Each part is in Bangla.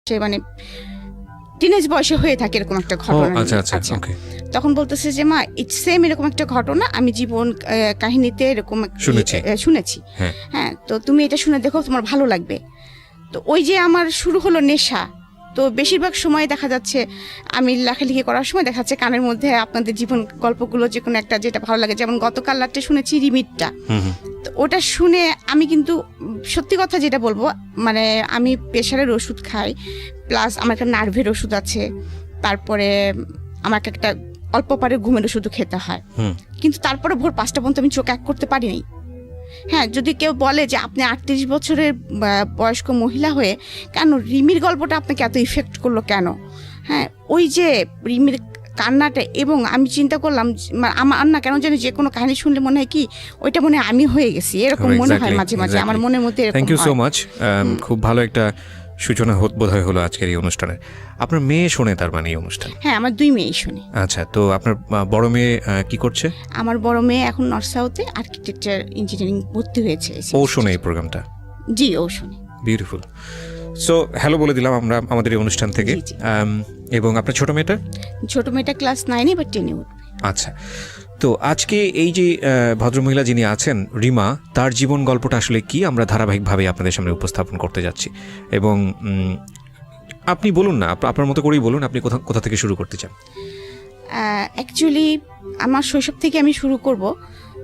সে মানে টিনেজ বয়সে হয়ে থাকে এরকম একটা ঘটনা। আচ্ছা তখন বলতেছে যে মা ইটস সেম এরকম একটা ঘটনা আমি জীবন কাহিনীতে এরকম শুনেছি। হ্যাঁ, তো তুমি এটা শুনে দেখো, তোমার ভালো লাগবে। তো ওই যে আমার শুরু হলো নেশা। তো বেশিরভাগ সময় দেখা যাচ্ছে আমি লেখালেখি করার সময় দেখা যাচ্ছে কানের মধ্যে আপনাদের জীবন গল্পগুলো যে কোনো একটা যেটা ভালো লাগে, যেমন গতকাল রাত্রে শুনেছি রিমিটটা। তো ওটা শুনে আমি কিন্তু সত্যি কথা যেটা বলবো, মানে আমি প্রেশারের ওষুধ খাই, প্লাস আমার একটা নার্ভের ওষুধ আছে, তারপরে আমাকে একটা অল্প পারে ঘুমের ওষুধও খেতে হয়, কিন্তু তারপরে ভোর 5টা পর্যন্ত আমি চোখ এক করতে পারিনি। হ্যাঁ, যদি কেউ বলে যে আপনি 38 বছরের বয়স্ক মহিলা হয়ে কেন রিমির গল্পটা আপনাকে এত ইফেক্ট করলো কেন? হ্যাঁ, ওই যে রিমির কান্নাটা, এবং আমি চিন্তা করলাম আমার না কেন জানি যে কোনো কাহিনী শুনলে মনে হয় কি ওইটা মনে হয় আমি হয়ে গেছি, এরকম মনে হয় মাঝে মাঝে আমার মনের মধ্যে। থ্যাংক ইউ সো মাচ, খুব ভালো একটা সূচনা বোধহয় হলো আজকের এই অনুষ্ঠানের। আপনার মেয়ে শোনে তার মানে এই অনুষ্ঠান? হ্যাঁ, আমার 2 মেয়ে শোনে। আচ্ছা, তো আপনার বড় মেয়ে কি করছে? আমার বড় মেয়ে এখন নর্থ সাউথে আর্কিটেকচার ইঞ্জিনিয়ারিং ভর্তি হয়েছে। ও শোনে এই প্রোগ্রামটা? জি, ও শোনে। বিউটিফুল। সো হ্যালো বলে দিলাম আমরা আমাদের এই অনুষ্ঠান থেকে। এবং আপনার ছোট মেয়েটা ক্লাস 9 বা 10 উঠবে। আচ্ছা, তো আজকে এই যে ভদ্রমহিলা যিনি আছেন রিমা, তার জীবন গল্পটা আসলে কি আমরা ধারাবাহিকভাবে আপনাদের সামনে উপস্থাপন করতে যাচ্ছি। এবং আপনি বলুন না, আপনার মতো করেই বলুন, আপনি কোথা থেকে শুরু করতে চান? অ্যাকচুয়ালি আমার শৈশব থেকে আমি শুরু করব।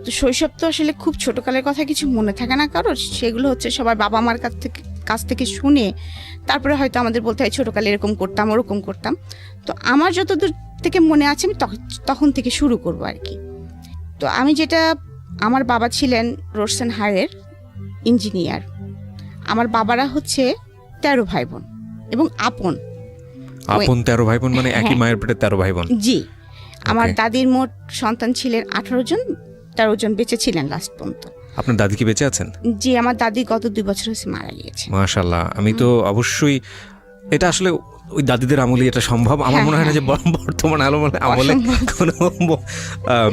তো শৈশব তো আসলে খুব ছোটকালের কথা কিছু মনে থাকে না কারোর, সেগুলো হচ্ছে সবার বাবা মার কাছ থেকে শুনে তারপরে হয়তো আমাদের বলতে হয় ছোটকালে এরকম করতাম ওরকম করতাম। তো আমার যতদূর থেকে মনে আছে আমি তখন থেকে শুরু করব আর কি। তো আমি যেটা, আমার বাবা ছিলেন রোডসেন হায়ারের ইঞ্জিনিয়ার। আমার বাবারা হচ্ছে 13 ভাই বোন এবং আপন 13 ভাই বোন, মানে একই মায়ের পেটে 13 ভাই বোন? জি। আমার দাদির মোট সন্তান ছিলেন 18 জন, 13 জন বেঁচে ছিলেন লাস্ট পর্যন্ত। আপনার দাদি কি বেঁচে আছেন? জি, আমার দাদি গত 2 বছর হয়েছে মারা গিয়েছে। মাশাআল্লাহ। আমি তো অবশ্যই, এটা আসলে ওই দাদিদের আমলে এটা সম্ভব। আমার মনে হয় না যে বর্তমান আমলে কোনো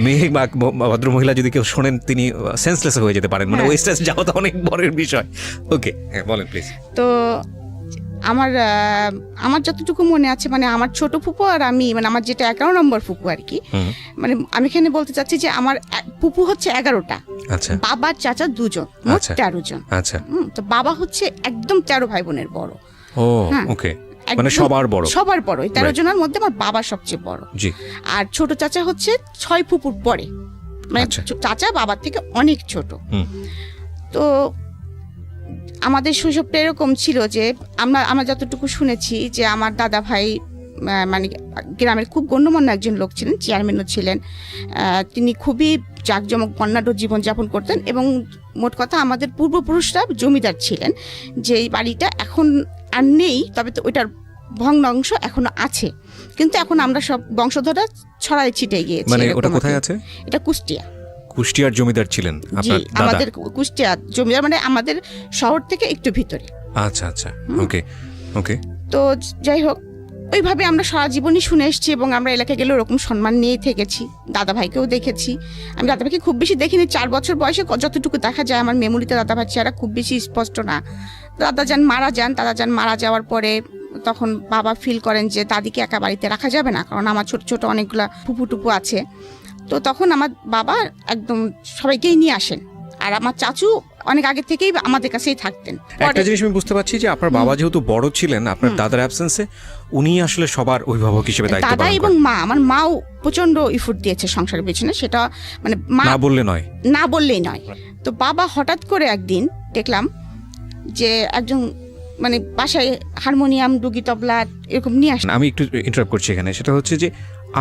মেয়ে বা ভদ্রমহিলা যদি কেউ শোনেন তিনি সেন্সলেস হয়ে যেতে পারেন, মানে ওই স্টেজ যাওয়া তো অনেক বড়ের বিষয়। ওকে, বলেন প্লিজ। তো আমার যতটুকু মনে আছে, মানে আমার ছোট ফুপু আর আমি, মানে আমার যেটা 11 নম্বর ফুপু আর কি, মানে আমি এখানে বলতে চাচ্ছি যে আমার ফুপু হচ্ছে 11টা। আচ্ছা। বাবা চাচা 2 জন, মোট 13 জন। আচ্ছা। তো বাবা হচ্ছে একদম 13 ভাই বোনের বড়। ও ওকে, মানে সবার বড়। এই 13 জনের মধ্যে আমার বাবা সবচেয়ে বড়। জি। আর ছোট চাচা হচ্ছে 6 ফুপুর পরে, মানে চাচা বাবার থেকে অনেক ছোট। তো আমাদের শৈশবটা এরকম ছিল যে আমরা যতটুকু শুনেছি যে আমার দাদা ভাই মানে গ্রামের খুব গণ্যমান্য একজন লোক ছিলেন, চেয়ারম্যানও ছিলেন। তিনি খুবই জাঁকজমক বর্ণাঢ্য জীবনযাপন করতেন এবং মোট কথা আমাদের পূর্বপুরুষরা জমিদার ছিলেন। যে এই বাড়িটা এখন আর নেই, তবে তো ওইটার ভগ্নাংশ এখনো আছে, কিন্তু এখন আমরা সব বংশধররা ছড়াই ছিটে গিয়েছি। মানে ওটা কোথায় আছে? এটা কুষ্টিয়া। কুষ্টিয়ার জমিদার ছিলেন আপনার দাদা? আমাদের কুষ্টিয়া জমিদার, মানে আমাদের শহর থেকে একটু ভিতরে। আচ্ছা আচ্ছা, ওকে ওকে। তো যাই হোক, ওইভাবে আমরা সারা জীবনই শুনে এসেছি এবং আমরা এলাকায় গেলে ওরকম সম্মান নিয়েই থেকেছি। দাদা ভাইকেও দেখেছি। আমি দাদা ভাইকে খুব বেশি দেখিনি, 4 বছর বয়সে যতটুকু দেখা যায় আমার মেমোরিতে দাদা ভাই চেহারা খুব বেশি স্পষ্ট না। দাদা যান মারা যাওয়ার পরে তখন বাবা ফিল করেন যে দাদিকে একা বাড়িতে রাখা যাবে না, কারণ আমার ছোট ছোট অনেকগুলা ফুপু টুপু আছে। তো তখন আমার বাবা একদম সবাইকেই নিয়ে আসেন, আর আমার চাচু অনেক আগে থেকেই আমাদের কাছেই থাকতেন। একটা জিনিস আমি বুঝতে পারছি যে আপনার বাবা যেহেতু বড় ছিলেন, আপনার দাদার অ্যাবসেন্সে উনি আসলে সবার অভিভাবক হিসেবে দায়িত্ব পালন করেন। দাদা এবং মা, আমার মাও প্রচন্ড ইফোর্ট দিয়েছে সংসারের পেছনে, সেটা মানে না বললেই নয়। তো বাবা হঠাৎ করে একদিন দেখলাম যে একজন মানে বাসায় হারমোনিয়াম, ডুগি, তবলা এরকম নিয়ে আসে। আমি একটু ইন্টারাপ্ট করছি এখানে, সেটা হচ্ছে যে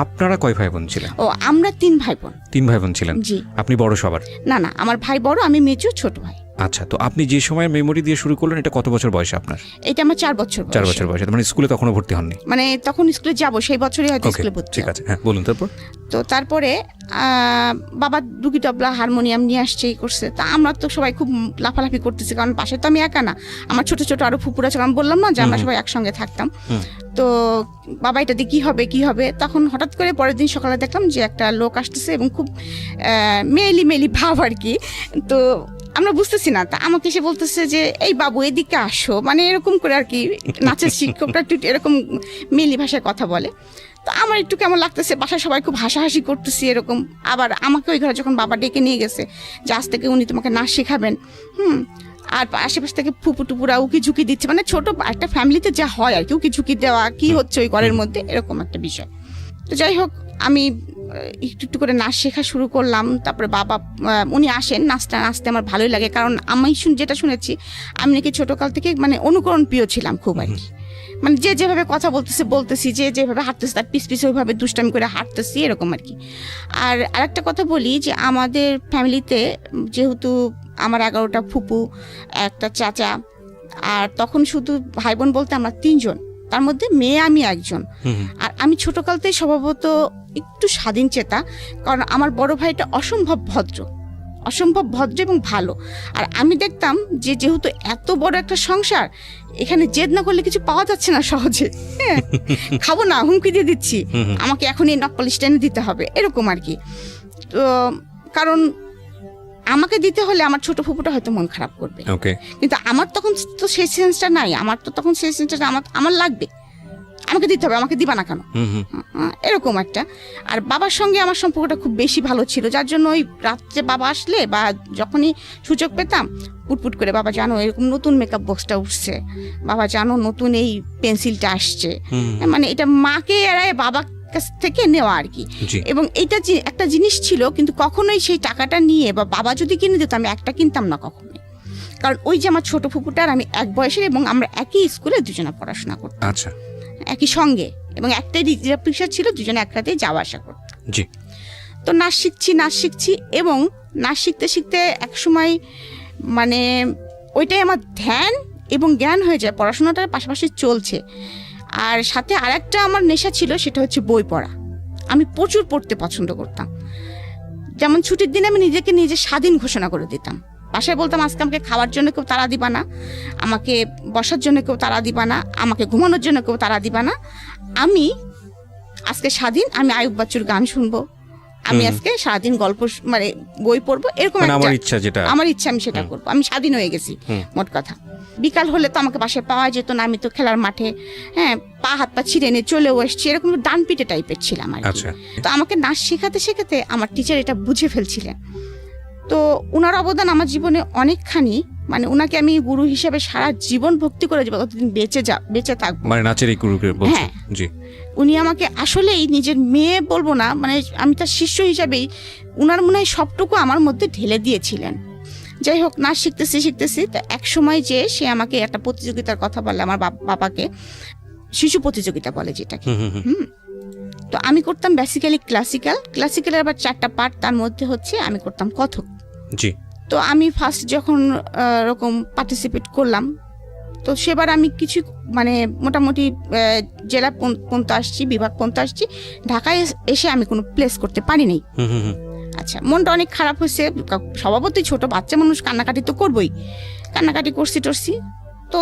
আপনারা কয় ভাই বোন ছিলেন? ও, আমরা 3 ভাই বোন। 3 ভাই বোন ছিলেন? জি। আপনি বড় সবার? না, আমার ভাই বড়, আমি মেজো, ছোট ভাই। আচ্ছা, তো আপনি যে সময় মেমোরি দিয়ে শুরু করলেন, এটা কত বছর বয়সে আপনার? এটা আমার 4 বছর। 4 বছর বয়সে, মানে স্কুলে তখনও ভর্তি হননি? মানে তখন স্কুলে যাব, সেই বছরই হয়তো স্কুলে ভর্তি। ঠিক আছে, হ্যাঁ বলুন। তারপরে বাবা ডুগি, তবলা, হারমোনিয়াম নিয়ে আসছে, করছে। তা আমরা তো সবাই খুব লাফালাফি করতেছি, কারণ পাশে তো আমি একা না, আমার ছোট ছোট আরো ফুপুরা ছিল। আমি বললাম না যে আমরা সবাই একসঙ্গে থাকতাম। তো বাবা এটা দিয়ে কি হবে, তখন হঠাৎ করে পরের দিন সকালে দেখলাম যে একটা লোক আসতেছে এবং খুব মেলি ভাব আর কি। তো আমরা বুঝতেছি না, তা আমাকে এসে বলতেছে যে এই বাবু এদিকে আসো, মানে এরকম করে আর কি। নাচের শিক্ষকটা একটু এরকম মেলি ভাষায় কথা বলে। তো আমার একটু কেমন লাগতেছে, বাসায় সবাই খুব হাসাহাসি করতেছি এরকম। আবার আমাকে ওই ঘরে যখন বাবা ডেকে নিয়ে গেছে যে আজ থেকে উনি তোমাকে নাচ শেখাবেন, আর আশেপাশ থেকে ফুপু টুপুরা উকি ঝুঁকি দিচ্ছে, মানে ছোট একটা ফ্যামিলিতে যা হয় আর কি, উকি ঝুঁকি দেওয়া কি হচ্ছে ওই ঘরের মধ্যে, এরকম একটা বিষয়। তো যাই হোক, আমি একটু একটু করে নাচ শেখা শুরু করলাম। তারপরে বাবা উনি আসেন, নাচতে আমার ভালোই লাগে, কারণ আমি যেটা শুনেছি আমি নাকি ছোটকাল থেকে মানে অনুকরণ প্রিয় ছিলাম খুব আর কি। মানে যে যেভাবে কথা বলতেছি, যে যেভাবে হাঁটতেছি তার পিস ওইভাবে দুষ্টামি করে হাঁটতেছি এরকম আর কি। আর আরেকটা কথা বলি যে আমাদের ফ্যামিলিতে যেহেতু আমার 11টা ফুপু, একটা চাচা, আর তখন শুধু ভাই বোন বলতে আমরা 3 জন, তার মধ্যে মেয়ে আমি একজন। আর আমি ছোটকালতেই স্বভাবত একটু স্বাধীন চেতা, কারণ আমার বড় ভাইটা অসম্ভব ভদ্র এবং ভালো। আর আমি দেখতাম যে যেহেতু এত বড় একটা সংসার, এখানে জেদ না করলে কিছু পাওয়া যাচ্ছে না সহজে, হ্যাঁ খাবো না, হুমকি দিয়ে দিচ্ছি, আমাকে এখনই নখ পলিশ টেনে দিতে হবে এরকম আর কি। তো কারণ আমাকে দিতে হলে আমার ছোট ফুপুটা হয়তো মন খারাপ করবে, কিন্তু আমার তখন তো সেই সেন্সটা নাই, আমার আমার লাগবে, আমাকে দিতে হবে, আমাকে দিবা না কেন, এরকম একটা। আর বাবার সঙ্গে আমার সম্পর্কটা খুব বেশি ভালো ছিল, যার জন্য ওই রাত্রে বাবা আসলে বা যখনই সুযোগ পেতাম পুটপুট করে, বাবা জানো এরকম নতুন মেকআপ বক্সটা উঠছে, বাবা জানো নতুন এই পেন্সিলটা আসছে, মানে এটা মাকে এড়ায় বাবা কাছ থেকে নেওয়া আর কি। এবং এইটা একটা জিনিস ছিল, কিন্তু কখনোই সেই টাকাটা নিয়ে বা বাবা যদি কিনে দিত আমি একটা কিনতাম না কখনোই, কারণ ওই যে আমার ছোট ফুপুটার আমি এক বয়সের, এবং আমরা একই স্কুলে দুজনে পড়াশোনা করতাম, আচ্ছা একই সঙ্গে, এবং একটাই রিজার্ভ রিক্সা ছিল, দুজনে একসাথেই যাওয়া আসা করতাম। তো নাচ শিখছি এবং নাচ শিখতে এক সময় মানে ওইটাই আমার ধ্যান এবং জ্ঞান হয়ে যায়, পড়াশোনাটার পাশাপাশি চলছে। আর সাথে আরেকটা আমার নেশা ছিল, সেটা হচ্ছে বই পড়া। আমি প্রচুর পড়তে পছন্দ করতাম। যেমন ছুটির দিনে আমি নিজে স্বাধীন ঘোষণা করে দিতাম, বাসায় বলতাম আজকে আমাকে খাওয়ার জন্য কেউ তাড়া দিবা না, আমাকে বসার জন্য কেউ তাড়া দিবা না, আমাকে ঘুমানোর জন্য কেউ তাড়া দিবা না, আমি আজকে স্বাধীন, আমি আয়ুব বাচ্চুর গান শুনবো, আমি আজকে সারাদিন গল্প মানে বই পড়বো, এরকম আমার ইচ্ছা আমি সেটা করবো। আমি স্বাধীন হয়ে গেছি মোট কথা। বিকাল হলে তো আমাকে বাসায় পাওয়া যেত না, আমি তো খেলার মাঠে পা হাত পা ছিঁড়ে নিয়ে চলেও এসছি, এরকম ডান পিটে টাইপের ছিলাম আর কি। তো আমাকে নাচ শেখাতে আমার টিচার এটা বুঝে ফেলছিলেন। তো উনার অবদান আমার জীবনে অনেকখানি, মানে উনাকে আমি গুরু হিসেবে সারা জীবন ভক্তি করে যাবো, ততদিন বেঁচে থাকবো, মানে নাচের এই গুরুকে বলছেন। হ্যাঁ, জি, উনি আমাকে আসলেই নিজের মেয়ে বলবো না, মানে আমি তার শিষ্য হিসাবেই উনার মনে হয় সবটুকু আমার মধ্যে ঢেলে দিয়েছিলেন। যাই হোক, নাচ শিখতেছি তো এক সময় যে সে আমাকে একটা প্রতিযোগিতার কথা বলে, আমার বাবাকে শিশু প্রতিযোগিতা বলে যেটাকে। তো আমি করতাম বেসিক্যালি ক্লাসিক্যালের আবার 4টা পার্ট, তার মধ্যে হচ্ছে আমি করতাম কথক। জি। তো আমি ফার্স্ট যখন এরকম পার্টিসিপেট করলাম, তো সেবার আমি কিছু মানে মোটামুটি জেলা পর্যন্ত আসছি, বিভাগ পর্যন্ত আসছি, ঢাকায় এসে আমি কোনো প্লেস করতে পারি নাই। আচ্ছা, মনটা অনেক খারাপ হয়েছে, স্বভাবতই ছোট বাচ্চা মানুষ কান্নাকাটি তো করবোই, কান্নাকাটি করছি। তো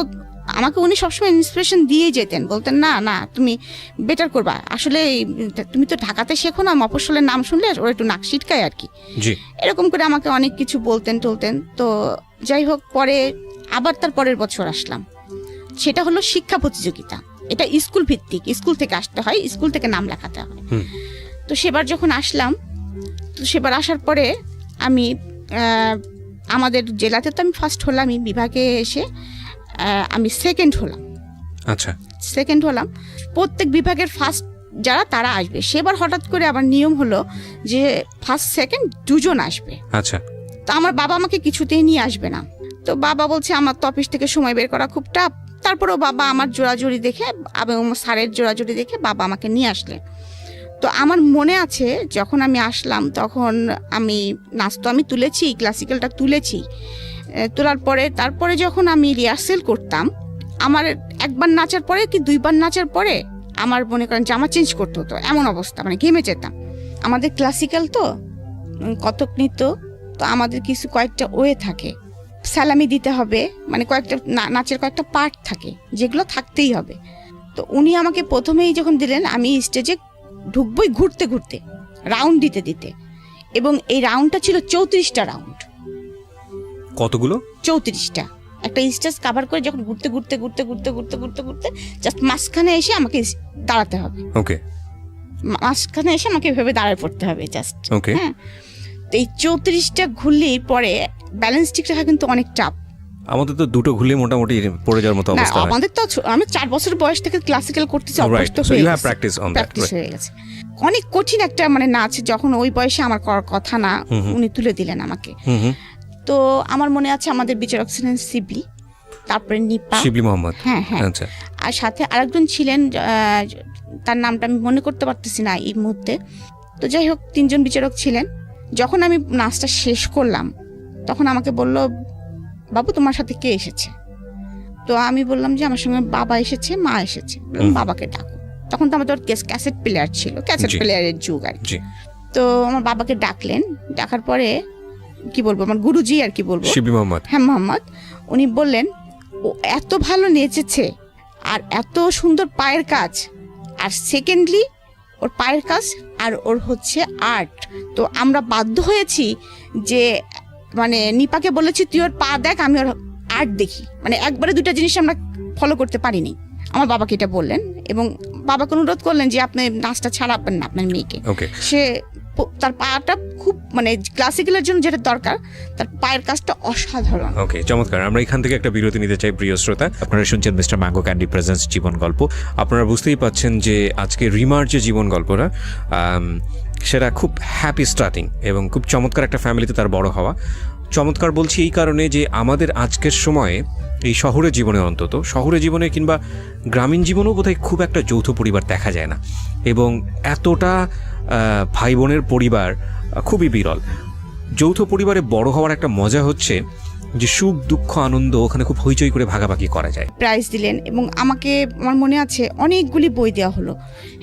আমাকে উনি সবসময় ইন্সপিরেশন দিয়ে যেতেন, বলতেন না তুমি বেটার করবা, আসলে তুমি তো ঢাকাতে শেখো না, মফস্বলের নাম শুনলে ওরা একটু নাক সিটকায় আর কি, এরকম করে আমাকে অনেক কিছু বলতেন। তো যাই হোক, পরে আবার তার পরের বছর আসলাম, সেটা হলো শিক্ষা প্রতিযোগিতা, এটা স্কুল ভিত্তিক, স্কুল থেকে আসতে হয়, স্কুল থেকে নাম লেখাতে হয়। তো সেবার যখন আসলাম, তো সেবার আসার পরে আমি আমাদের জেলাতে তো আমি ফার্স্ট হলাম, বিভাগে এসে আমি সেকেন্ড হলাম। আচ্ছা, সেকেন্ড হলাম। প্রত্যেক বিভাগের ফার্স্ট যারা তারা আসবে, সেবার হঠাৎ করে আবার নিয়ম হলো যে ফার্স্ট সেকেন্ড 2 জন আসবে। আচ্ছা, তো আমার বাবা আমাকে কিছুতেই নিয়ে আসবে না। তো বাবা বলছে আমার তো অফিস থেকে সময় বের করা খুব টাফ। তারপরেও বাবা আমার জোড়াজুড়ি দেখে এবং স্যারের জোড়াজুড়ি দেখে বাবা আমাকে নিয়ে আসলেন। তো আমার মনে আছে যখন আমি আসলাম, তখন আমি নাচ তো আমি তুলেছি, ক্লাসিক্যালটা তুলেছি, তোলার পরে তারপরে যখন আমি রিহার্সেল করতাম, আমার একবার নাচার পরে কি 2বার নাচার পরে আমার মনে করেন জামা চেঞ্জ করতে হতো, এমন অবস্থা, মানে ঘেমে যেতাম। আমাদের ক্লাসিক্যাল তো কত্থক নৃত্য, তো আমাদের কয়েকটা ওয়ে থাকে, সালামি দিতে হবে, মানে কয়েকটা নাচের কয়েকটা পার্ট থাকে যেগুলো থাকতেই হবে। তো উনি আমাকে প্রথমেই যখন দিলেন, আমি স্টেজে ঢুকবই ঘুরতে রাউন্ড দিতে, এবং এই রাউন্ডটা ছিল 34টা রাউন্ড। কতগুলো? 34টা। একটা স্টেজ কভার করে যখন ঘুরতে ঘুরতে ঘুরতে ঘুরতে ঘুরতে ঘুরতে ঘুরতে জাস্ট মাঝখানে এসে আমাকে দাঁড়াতে হবে। ওকে, মাঝখানে এসে আমাকে এভাবে দাঁড়ায় পড়তে হবে জাস্ট। ওকে, হ্যাঁ, তো এই 34টা ঘুরলেই পরে ব্যালেন্স ঠিক রাখা কিন্তু অনেক চাপ। আমাদের তো দুটো ঘুরলে মোটামুটি পড়ে যাওয়ার মতো অবস্থা হয়। আমাদের তো আমি 4 বছর বয়স থেকে ক্লাসিক্যাল করতেছি, অভ্যস্ত হয়ে গেছে, প্র্যাকটিস হয়ে গেছে। অনেক কঠিন একটা মানে নাচ, যখন ওই বয়সে আমার করার কথা না, উনি তুলে দিলেন আমাকে। তো আমার মনে আছে আমাদের বিচারক ছিলেন শিবলি, তারপরে নিপা, শিবলি মোহাম্মদ, হ্যাঁ হ্যাঁ, আর সাথে আরেকজন ছিলেন, তার নামটা আমি মনে করতে পারতেছি না এই মুহূর্তে। তো যাই হোক, 3 জন বিচারক ছিলেন। যখন আমি নাচটা শেষ করলাম তখন আমাকে বলল, বাবু তোমার সাথে কে এসেছে? তো আমি বললাম যে আমার সঙ্গে বাবা এসেছে, মা এসেছে। বাবাকে ডাকো। তখন তো আমাদের ক্যাসেট প্লেয়ার ছিল, ক্যাসেট প্লেয়ারের যুগ আর কি। তো আমার বাবাকে ডাকলেন, ডাকার পরে কি বলবো, আমার গুরুজি আর কি বলবো, শিবলি মোহাম্মদ, হ্যাঁ মোহাম্মদ, উনি বললেন ও এত ভালো নেচেছে আর এত সুন্দর পায়ের কাজ, আর সেকেন্ডলি ওর পায়ের কাজ আর ওর হচ্ছে আর্ট। তো আমরা বাধ্য হয়েছি যে মানে নিপাকে বলেছি তুই ওর পা দেখ, আমি ওর আর্ট দেখি। মানে একবারে 2টা জিনিস আমরা ফলো করতে পারিনি। আমার বাবাকে এটা বললেন এবং বাবাকে অনুরোধ করলেন যে আপনি নাচটা ছাড়াবেন না আপনার মেয়েকে। সে তার পাটা খুব মানে ক্লাসিক্যালের জন্য যেটা দরকার, তার পায়ের কাজটা অসাধারণ। ওকে, চমৎকার। আমরা এখান থেকে একটা বিরতি নিতে চাই প্রিয় শ্রোতা। আপনারা শুনছেন মিস্টার ম্যাঙ্গো ক্যান্ডি প্রেজেন্টস জীবন গল্প। আপনারা বুঝতেই পাচ্ছেন যে আজকে রিমার যে জীবন গল্পটা, সেটা খুব হ্যাপি স্টার্টিং এবং খুব চমৎকার একটা ফ্যামিলিতে তার বড় হওয়া। চমৎকার বলছি এই কারণে যে আমাদের আজকের সময়ে এই শহরের জীবনে, অন্তত শহরের জীবনে কিংবা গ্রামীণ জীবনেও বোধহয় খুব একটা যৌথ পরিবার দেখা যায় না, এবং এতটা ভাই বোনের পরিবার খুবই বিরল। যৌথ পরিবারে বড় হওয়ার একটা মজা হচ্ছে যে সুখ দুঃখ আনন্দ ওখানে খুব হইচই করে ভাগাভাগি করা যায়। প্রাইজ দিলেন এবং আমাকে, আমার মনে আছে অনেকগুলি বই দেওয়া হলো।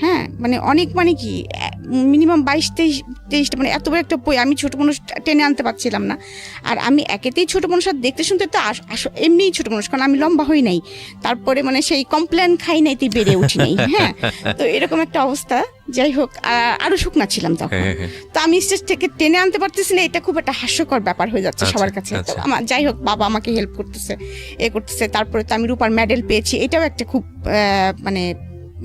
হ্যাঁ, মানে অনেক, মানে কি মিনিমাম 22-23টা, মানে এত বড় একটা বই আমি ছোট মানুষ টেনে আনতে পারছিলাম না। আর আমি একেতেই ছোট মানুষ, আর দেখতে শুনতে তো এমনিই ছোট মানুষ, কারণ আমি লম্বা হই নাই, তারপরে মানে সেই কমপ্লেন খাই নাই, তুই বেড়ে উঠি নাই। হ্যাঁ, তো এরকম একটা অবস্থা। যাই হোক, আরো শুকনা ছিলাম তখন। তো আমি স্টেজ থেকে টেনে আনতে পারতেছি না, এটা খুব একটা হাস্যকর ব্যাপার হয়ে যাচ্ছে সবার কাছে। তো আমার যাই হোক, বাবা আমাকে হেল্প করতেছে, করতেছে। তারপরে তো আমি রূপার মেডেল পেয়েছি, এটাও একটা খুব মানে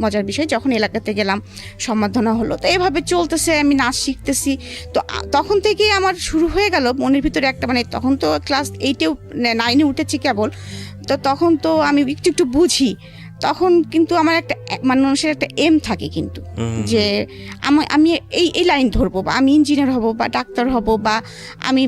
মজার বিষয়। যখন এলাকাতে গেলাম সম্মাননা হলো। তো এভাবে চলতেছে, আমি নাচ শিখতেছি। তো তখন থেকেই আমার শুরু হয়ে গেল মনের ভিতরে একটা, মানে তখন তো ক্লাস 8-এ 9-এ উঠেছি কেবল, তো তখন তো আমি একটু একটু বুঝি। তখন কিন্তু আমার একটা মানুষের একটা এম থাকে কিন্তু, যে আমি এই লাইন ধরবো, বা আমি ইঞ্জিনিয়ার হব, বা ডাক্তার হব, বা আমি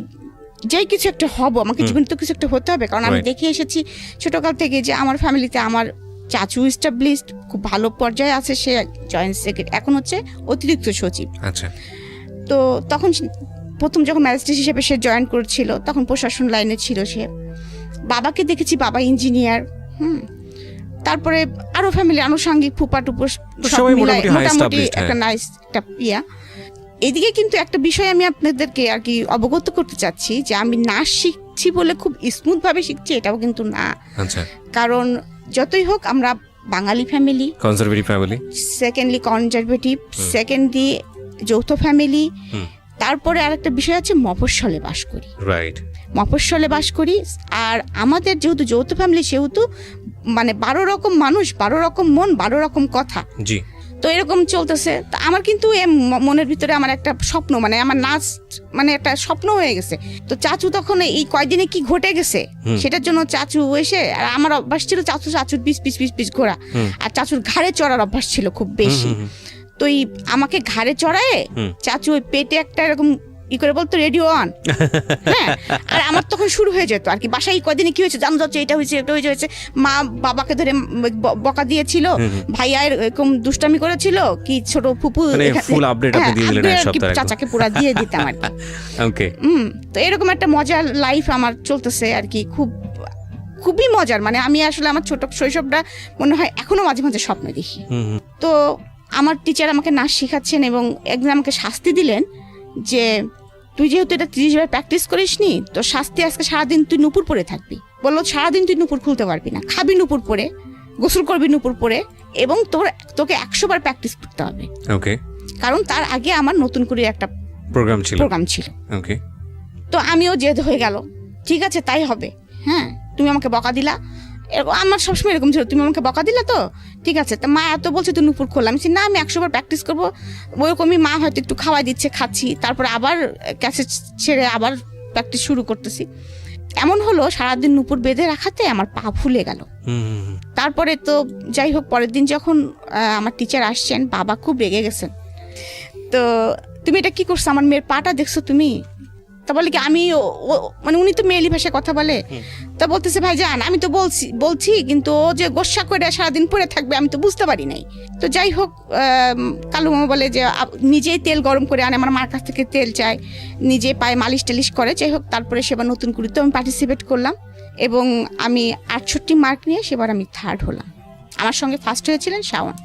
যাই কিছু একটা হব, আমাকে জীবনে তো কিছু একটা হতে হবে। কারণ আমি দেখে এসেছি ছোটকাল থেকে যে আমার ফ্যামিলিতে আমার চাচু এস্টাবলিশড, খুব ভালো পর্যায়ে আছে, সে জয়েন্ট সেক্রেটারি, এখন হচ্ছে অতিরিক্ত সচিব। আচ্ছা। তো তখন প্রথম যখন ম্যাজিস্ট্রেট হিসেবে সে জয়েন করেছিল, তখন প্রশাসন লাইনে ছিল সে। বাবাকে দেখেছি, বাবা ইঞ্জিনিয়ার। তারপরে আরো ফ্যামিলি আনুষঙ্গিক ফুপা টুপো সবাই মোটামুটি একটা নাইস একটা ইয়া। এদিকে কিন্তু একটা বিষয় আমি আপনাদেরকে আর কি অবগত করতে চাচ্ছি, যে আমি নাচ শিখছি বলে খুব স্মুথ ভাবে শিখছি এটাও কিন্তু না। কারণ যতই হোক আমরা Bangali family, conservative family, secondly conservative, secondly যৌথ ফ্যামিলি, তারপরে আরেকটা বিষয় আছে মফস্বলে বাস করি। রাইট, মফস্বলে বাস করি। আর আমাদের যেহেতু যৌথ ফ্যামিলি, সেহেতু মানে 12 রকম মানুষ, 12 রকম মন, 12 রকম কথা। জি। তো এরকম চলতেছে। তো আমার কিন্তু মনের ভিতরে আমার একটা স্বপ্ন, মানে আমার নাচ মানে একটা স্বপ্ন হয়ে গেছে। তো চাচু তখন এই কয়দিনে কি ঘটে গেছে সেটার জন্য চাচু এসে, আর আমার অভ্যাস ছিল চাচুর পিস ঘোরা, আর চাচুর ঘাড়ে চড়ার অভ্যাস ছিল খুব বেশি। তো আমাকে ঘাড়ে চড়ায় চাচু ওই পেটে একটা এরকম করে বলতো রেডিও অন। হ্যাঁ, আর আমার তখন শুরু হয়ে যেত আর কি, বাসায় কদিনে কি হয়েছে জানো যাচ্ছে, এটা হয়েছে এটা হয়েছে। মা বাবাকে ধরে বকা দিয়েছিল, ভাইয়া এরকম দুষ্টামি করেছিল, কি ছোট ফুপু চাচাকে পুরা দিয়ে দিতাম আর কি। তো এরকম একটা মজার লাইফ আমার চলতেছে আর কি, খুবই মজার। মানে আমি আসলে আমার ছোট শৈশবটা মনে হয় এখনো মাঝে মাঝে স্বপ্নে দেখি। তো আমার টিচার আমাকে নাচ শেখাচ্ছেন এবং একদিন আমাকে শাস্তি দিলেন যে তুই যেহেতু এটা 30 বার প্র্যাকটিস করিস নি, তো শাস্তি আজকে সারাদিন তুই নুপুর পরে থাকবি। বললো সারাদিন তুই নুপুর খুলতে পারবি না, খাবি নুপুর পরে, গোসল করবি নুপুর পরে, এবং তোকে 100 বার প্র্যাকটিস করতে হবে। ওকে। কারণ তার আগে আমার নতুন করে একটা প্রোগ্রাম ছিল। ওকে। তো আমিও জেদ হয়ে গেল, ঠিক আছে তাই হবে, হ্যাঁ তুমি আমাকে বকা দিলা, এরকম আমার সবসময় এরকম ছিল, তুমি আমাকে বকা দিলা তো ঠিক আছে। তা মা এত বলছে তুই নুপুর খোলা, আমি না আমি 100 বার প্র্যাকটিস করবো, ওইরকমই মা হয়তো একটু খাওয়াই দিচ্ছে, খাচ্ছি, তারপরে আবার ক্যাসেট ছেড়ে আবার প্র্যাকটিস শুরু করতেছি। এমন হলো সারাদিন নুপুর বেঁধে রাখাতে আমার পা ফুলে গেল। তারপরে তো যাই হোক, পরের দিন যখন আমার টিচার আসছেন, বাবা খুব রেগে গেছেন, তো তুমি এটা কি করছো, আমার মেয়ের পাটা দেখছো তুমি? তা বলে কি আমি মানে উনি তো মেয়েলি ভাষায় কথা বলে, তা বলতেছে ভাইজান আমি তো বলছি কিন্তু ও যে গোসা করে সারাদিন পরে থাকবে আমি তো বুঝতে পারি নাই। তো যাই হোক, কালু মামা বলে যে নিজেই তেল গরম করে আনে, আমার মার কাছ থেকে তেল চায়, নিজে পায়ে মালিশ টালিশ করে। যাই হোক, তারপরে সেবার নতুন করে তো আমি পার্টিসিপেট করলাম এবং আমি 68 মার্ক নিয়ে সেবার আমি 3rd হলাম। আমার সঙ্গে ফার্স্ট হয়েছিলেন শাওন।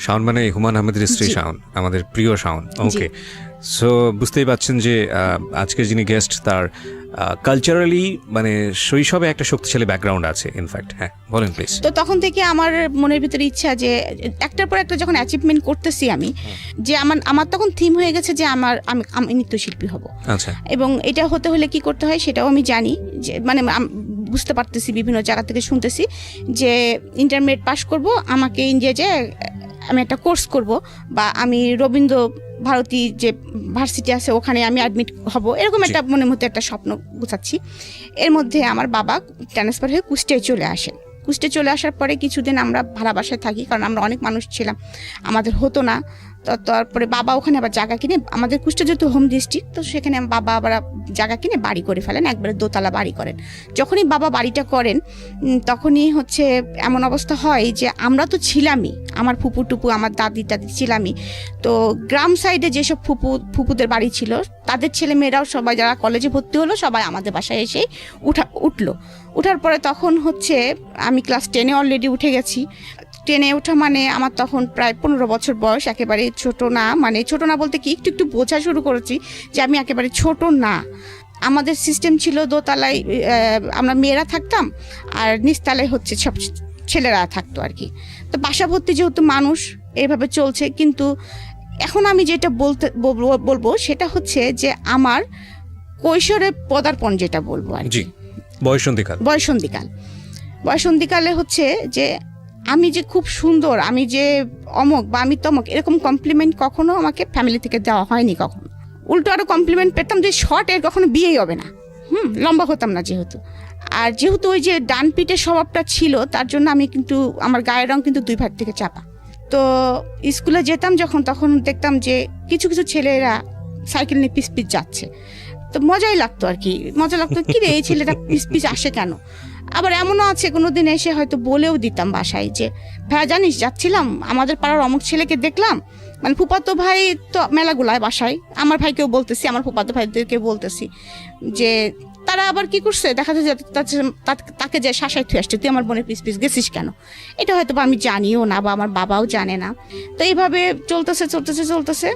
শাওন মানে হুমায়ুন আহমেদের স্ত্রী শাওন, আমাদের প্রিয় শাওন। ওকে, সো বুঝতেই পারছেন যে আজকের যিনি গেস্ট তার কালচারালি মানে শৈশবে একটা শক্তিশালী ব্যাকগ্রাউন্ড আছে ইনফ্যাক্ট। হ্যাঁ বলেন প্লিজ। তো তখন থেকে আমার মনের ভিতরে ইচ্ছা যে একটার পর একটা যখন অ্যাচিভমেন্ট করতেছি আমি, যে আমার তখন থিম হয়ে গেছে যে আমি নৃত্যশিল্পী হব। আচ্ছা, এবং এটা হতে হলে কি করতে হয় সেটাও আমি জানি, যে মানে বুঝতে পারতেছি, বিভিন্ন জায়গা থেকে শুনতেছি যে ইন্টারমিডিয়েট পাস করব, আমাকে ইন্ডিয়া যে আমি একটা কোর্স করব, বা আমি রবীন্দ্র ভারতী যে ভার্সিটি আছে ওখানে আমি অ্যাডমিট হব, এরকম একটা মনের মধ্যে একটা স্বপ্ন গুছাচ্ছি। এর মধ্যে আমার বাবা ট্রান্সফার হয়ে কুষ্টিয়ায় চলে আসেন। কুষ্টিয়ায় চলে আসার পরে কিছুদিন আমরা ভাড়া বাসায় থাকি, কারণ আমরা অনেক মানুষ ছিলাম, আমাদের হতো না। তো তারপরে বাবা ওখানে আবার জায়গা কিনে, আমাদের কুষ্টিয়া যেহেতু হোম ডিস্ট্রিক্ট, তো সেখানে বাবা আবার জায়গা কিনে বাড়ি করে ফেলেন, একবারে দোতলা বাড়ি করেন। যখনই বাবা বাড়িটা করেন তখনই হচ্ছে এমন অবস্থা হয় যে আমরা তো ছিলামই, আমার ফুপু টুপু আমার দাদি টাদি ছিলামই। তো গ্রাম সাইডে যেসব ফুপুদের বাড়ি ছিল তাদের ছেলে মেয়েরাও সবাই যারা কলেজে ভর্তি হলো সবাই আমাদের বাসায় এসে উঠার পরে তখন হচ্ছে আমি ক্লাস 10-এ অলরেডি উঠে গেছি। 10-এ ওঠা মানে আমার তখন প্রায় 15 বছর বয়স, একেবারে ছোট না, মানে ছোট না বলতে কি একটু বোঝা শুরু করেছি যে আমি একেবারে ছোট না। আমাদের সিস্টেম ছিল দোতলায় আমরা মেয়েরা থাকতাম আর নিচতলায় হচ্ছে সব ছেলেরা থাকতো আর কি। তো বাসা ভর্তি যেহেতু মানুষ এইভাবে চলছে, কিন্তু এখন আমি যেটা বলবো সেটা হচ্ছে যে আমার কৈশোরে পদার্পণ যেটা বলবো আর কি, বয়সন্ধিকালে হচ্ছে যে আমি যে খুব সুন্দর, আমি যে অমক বা আমি তমক, এরকম কমপ্লিমেন্ট কখনো আমাকে ফ্যামিলি থেকে দেওয়া হয়নি কখনো। উল্টো আরো কমপ্লিমেন্ট পেতাম যে শর্ট এর কখনো বিয়েই হবে না, লম্বা হতাম না যেহেতু। আর যেহেতু ওই যে ডান পিঠের স্বভাবটা ছিল, তার জন্য আমি কিন্তু আমার গায়ের রং কিন্তু 2 ভাগ থেকে চাপা। তো স্কুলে যেতাম যখন, তখন দেখতাম যে কিছু কিছু ছেলেরা সাইকেল নিয়ে পিস পিস যাচ্ছে, তো মজাই লাগতো আর কি, মজা লাগতো কি রে এই ছেলেটা পিস পিস আসে কেন। আবার এমনও আছে কোনোদিন এসে হয়তো বলেও দিতাম বাসায় যে ভাই জানিস যাচ্ছিলাম আমাদের পাড়ার অমুক ছেলেকে দেখলাম, মানে ফুপাতো ভাই তো মেলাগুলায় বাসায়, আমার ভাইকেও বলতেছি, আমার ফুপাতো ভাইদেরকে বলতেছি যে তারা আবার কি করছে, দেখা যায় যে তাকে যে শাসায় থুয়ে আসছে, তুই আমার বোনের পিস পিস গেছিস কেন। এটা হয়তো আমি জানিও না বা আমার বাবাও জানে না। তো এইভাবে চলতেছে।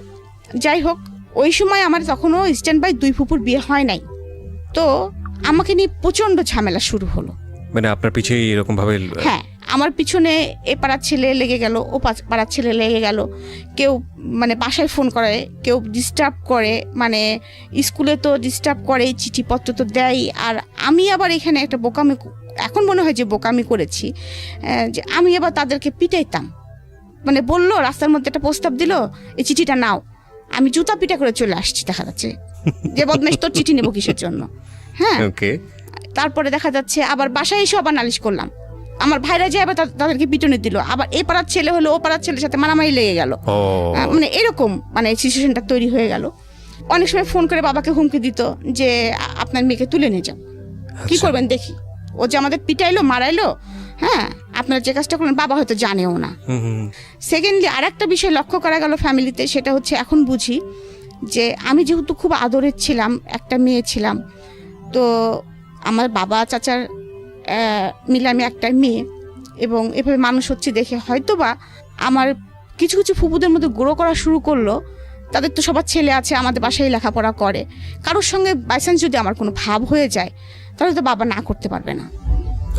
যাই হোক, ওই সময় আমার তখনও স্ট্যান্ড বাই 2 ফুপুর বিয়ে হয় নাই। তো আমাকে নিয়ে প্রচন্ড ঝামেলা শুরু হলো, মানে আপনার পিছনে এরকম ভাবে? হ্যাঁ, আমার পিছনে এ পাড়ার ছেলে লেগে গেল, ও পাড়ার ছেলে লেগে গেল, কেউ মানে বাসায় ফোন করে, কেউ ডিস্টার্ব করে, মানে স্কুলে তো ডিস্টার্ব করে, চিঠিপত্র তো দেয়। আর আমি আবার এখানে একটা বোকামি, এখন মনে হয় যে বোকামি করেছি, যে আমি আবার তাদেরকে পিটাইতাম। মানে বললো রাস্তার মধ্যে একটা প্রস্তাব দিল, এই চিঠিটা নাও, আমি জুতা পিটা করে চলে আসছি, দেখা যাচ্ছে যে বদমাইশ তোর চিঠি নেবো কিসের জন্য। হ্যাঁ, তারপরে দেখা যাচ্ছে আবার বাসায় এসে আবার নালিশ করলাম, আমার ভাইরা যে আবার তাদেরকে পিটুনি দিল, আবার এই পাড়ার ছেলে হলো ও পাড়ার ছেলের সাথে মারামারি লেগে গেল, মানে এরকম মানে সিচুয়েশনটা তৈরি হয়ে গেল। অনেক সময় ফোন করে বাবাকে হুমকি দিত যে আপনার মেয়েকে তুলে নিয়ে যাও, কি করবেন দেখি, ও যে আমাদের পিটাইলো মারাইলো, হ্যাঁ আপনার যে কাজটা করলেন বাবা হয়তো জানেও না। সেকেন্ডলি আর একটা বিষয় লক্ষ্য করা গেল ফ্যামিলিতে, সেটা হচ্ছে এখন বুঝি যে আমি যেহেতু খুব আদরের ছিলাম, একটা মেয়ে ছিলাম, তো আমার বাবা চাচার মিলে আমি একটা মেয়ে, এবং এভাবে মানুষ হচ্ছে দেখে হয়তো বা আমার কিছু কিছু ফুপুদের মধ্যে গ্রো করা শুরু করলো। তাদের তো সবার ছেলে আছে, আমাদের বাসায় লেখাপড়া করে, কারোর সঙ্গে বাইচান্স যদি আমার কোনো ভাব হয়ে যায় তাহলে তো বাবা না করতে পারবে না।